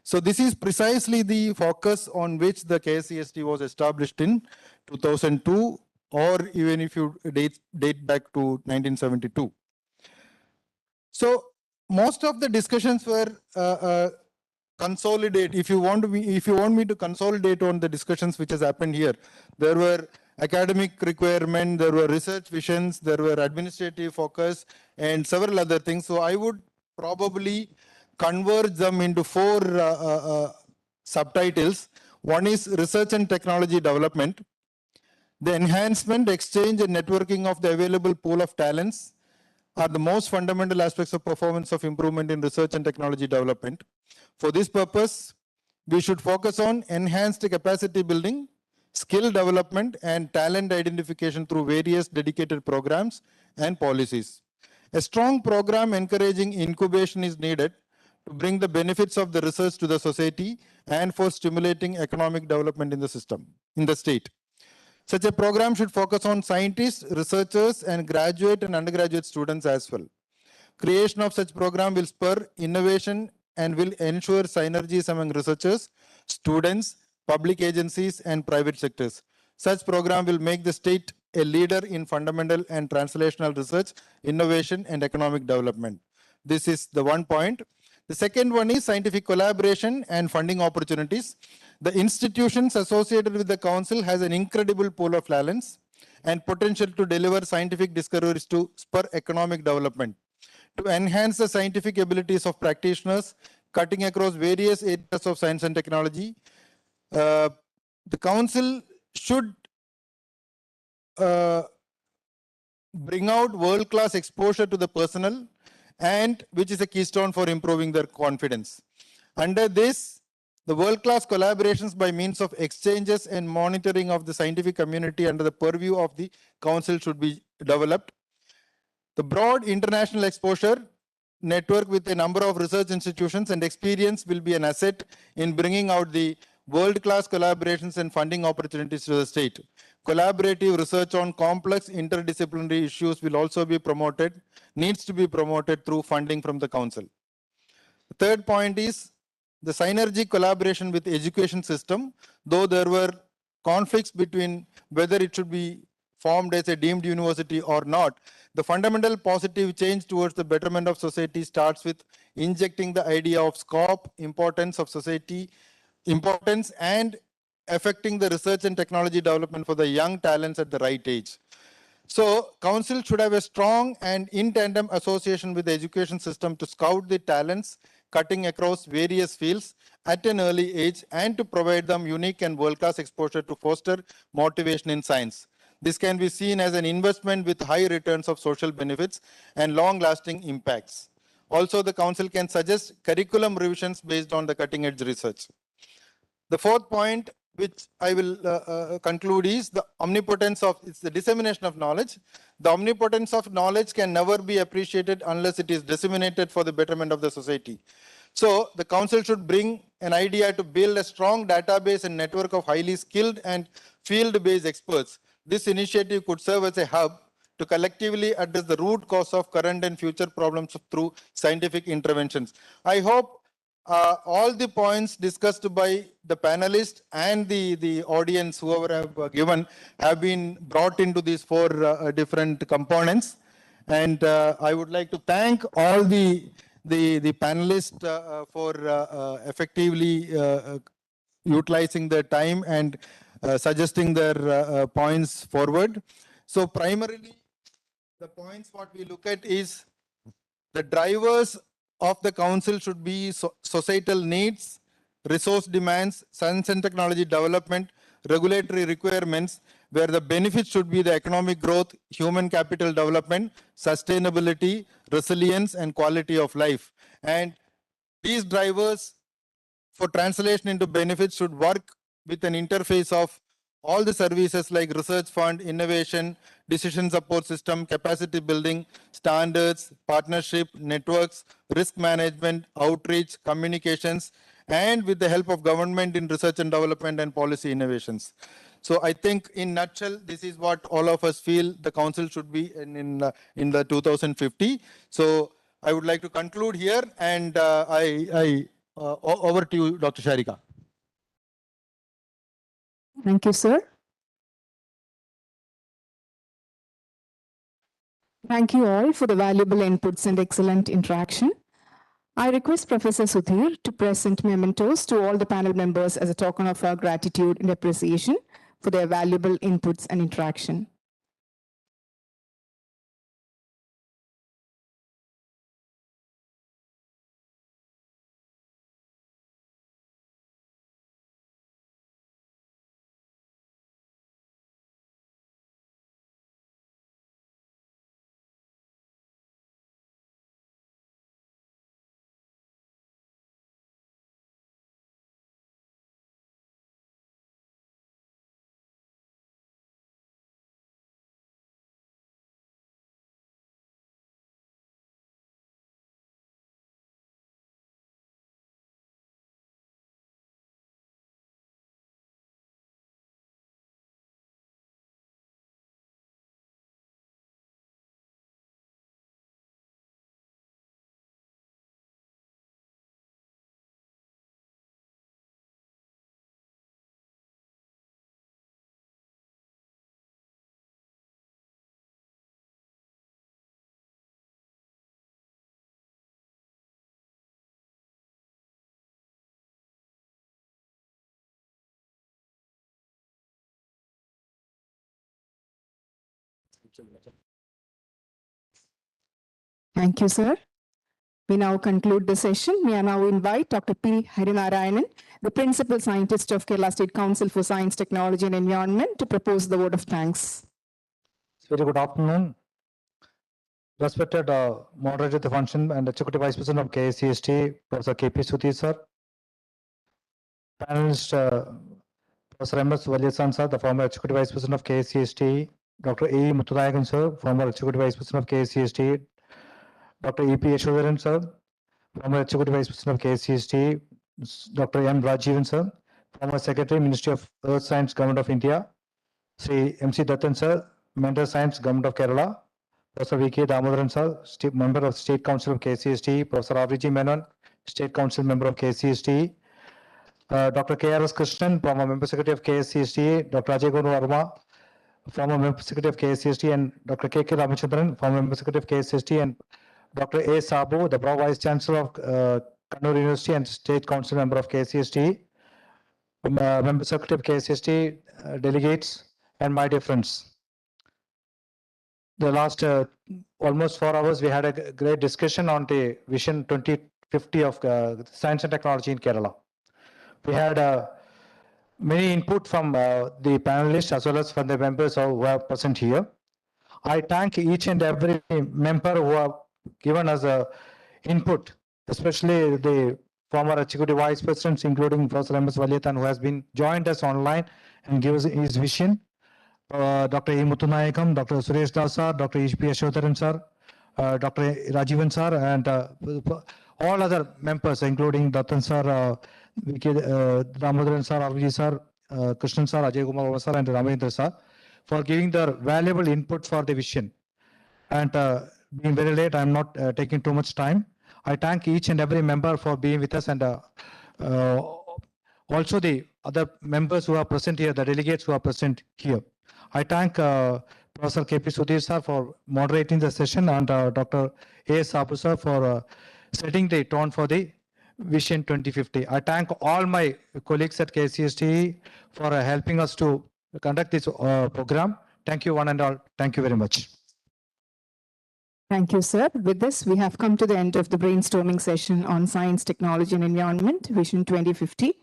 So this is precisely the focus on which the KSCST was established in 2002, or even if you date back to 1972. So most of the discussions were consolidate. If you want me to consolidate on the discussions which has happened here, there were academic requirement, there were research visions, there were administrative focus, and several other things. So I would probably converge them into four subtitles. One is research and technology development, the enhancement, exchange, and networking of the available pool of talents are the most fundamental aspects of performance of improvement in research and technology development. For this purpose, we should focus on enhanced capacity building, skill development, and talent identification through various dedicated programs and policies. A strong program encouraging incubation is needed to bring the benefits of the research to the society and for stimulating economic development in the state. Such a program should focus on scientists, researchers, and graduate and undergraduate students as well. Creation of such program will spur innovation and will ensure synergies among researchers, students, public agencies, and private sectors. Such program will make the state a leader in fundamental and translational research, innovation, and economic development. This is the one point. The second one is scientific collaboration and funding opportunities. The institutions associated with the council has an incredible pool of talents and potential to deliver scientific discoveries to spur economic development. To enhance the scientific abilities of practitioners cutting across various areas of science and technology, the council should bring out world-class exposure to the personnel, and which is a keystone for improving their confidence. Under this, the world-class collaborations by means of exchanges and monitoring of the scientific community under the purview of the council should be developed. The broad international exposure network with a number of research institutions and experience will be an asset in bringing out the world-class collaborations and funding opportunities to the state. Collaborative research on complex interdisciplinary issues will also be promoted, needs to be promoted through funding from the council. The third point is the synergy collaboration with the education system, though there were conflicts between whether it should be formed as a deemed university or not. The fundamental positive change towards the betterment of society starts with injecting the idea of scope, importance of society, importance and affecting the research and technology development for the young talents at the right age. So council should have a strong and in tandem association with the education system to scout the talents cutting across various fields at an early age and to provide them unique and world-class exposure to foster motivation in science. This can be seen as an investment with high returns of social benefits and long-lasting impacts. Also, the council can suggest curriculum revisions based on the cutting-edge research. The fourth point, which I will conclude, is the omnipotence of, it's the dissemination of knowledge. The omnipotence of knowledge can never be appreciated unless it is disseminated for the betterment of the society. So the council should bring an idea to build a strong database and network of highly skilled and field-based experts. This initiative could serve as a hub to collectively address the root cause of current and future problems through scientific interventions. I hope all the points discussed by the panelists and the audience, whoever have given, have been brought into these four different components. And I would like to thank all the panelists for effectively utilizing their time and suggesting their points forward. So primarily, the points what we look at is the drivers of the council should be societal needs, resource demands, science and technology development, regulatory requirements, where the benefits should be the economic growth, human capital development, sustainability, resilience, and quality of life. And these drivers for translation into benefits should work with an interface of all the services like research fund, innovation, decision support system, capacity building, standards, partnership, networks, risk management, outreach, communications, and with the help of government in research and development and policy innovations. So I think in nutshell, this is what all of us feel the council should be in the 2050. So I would like to conclude here, and over to you, Dr. Sharika. Thank you, sir. Thank you all for the valuable inputs and excellent interaction. I request Professor Sudhir to present mementos to all the panel members as a token of our gratitude and appreciation for their valuable inputs and interaction. Thank you, sir. We now conclude the session. May I now invite Dr. P. Harinarayanan, the Principal Scientist of Kerala State Council for Science, Technology and Environment, to propose the vote of thanks. Very good afternoon. Respected moderator of the function and Executive Vice President of KSCST, Professor K.P. Sudhir, sir. Panelist, Professor M.S. Valyasan, sir, the former Executive Vice President of KSCST. Dr. A. Muthunayakan, sir, former Executive Vice President of KSCST. Dr. E.P. Yashodharan, sir, former Executive Vice President of KSCST. Dr. M. Rajivan, sir, former Secretary, Ministry of Earth Science, Government of India. Sri M.C. Dattan, sir, Mentor Science, Government of Kerala. Professor V.K. Damodaran, sir, member of State Council of KCST. Professor R.V.G. Menon, State Council member of KCST. Dr. K.R.S. Krishnan, former Member Secretary of KCST. Dr. Ajay Guru Verma, former Member Secretary of KCST. And Dr. K.K. Ramachandran, former Member Secretary of KCST. And Dr. A. Sabu, the Vice Chancellor of Kannur University and State Council member of KCST. Member Secretary of KCST, delegates, and my dear friends. The last almost 4 hours, we had a great discussion on the Vision 2050 of science and technology in Kerala. We had many input from the panelists as well as from the members who are present here. I thank each and every member who have given us input, especially the former executive vice presidents, including Professor M.S. Valyathan, who has been joined us online and gives his vision. Dr. E. Muthunayakan, Dr. Suresh Das sir, Dr. H.P. Yashodharan sir, Dr. Rajivan sir, and all other members, including Dattan sir, V.K. Damodaran sir, R.V. sir, Krishnan sir, Ajay Kumar Verma sir, and Ramendra sir, for giving their valuable input for the vision. And being very late, I'm not taking too much time. I thank each and every member for being with us, and also the other members who are present here, the delegates who are present here. I thank Professor K.P. Sudhir sir for moderating the session, and Dr. A. Sabu sir for setting the tone for the Vision 2050. I thank all my colleagues at KCST for helping us to conduct this program. Thank you one and all. Thank you very much. Thank you, sir. With this, we have come to the end of the brainstorming session on science, technology, and environment, Vision 2050.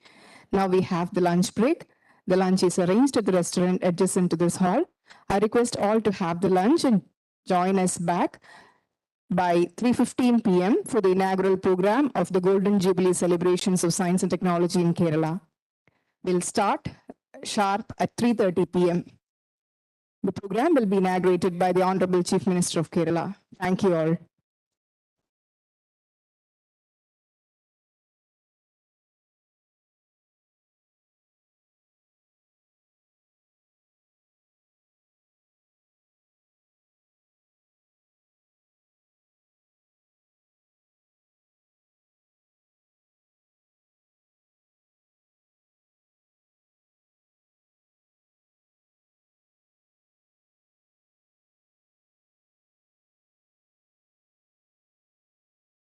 Now we have the lunch break. The lunch is arranged at the restaurant adjacent to this hall. I request all to have the lunch and join us back by 3:15 p.m. for the inaugural program of the Golden Jubilee celebrations of science and technology in Kerala. We'll start sharp at 3:30 p.m. The program will be inaugurated by the Honorable Chief Minister of Kerala. Thank you all.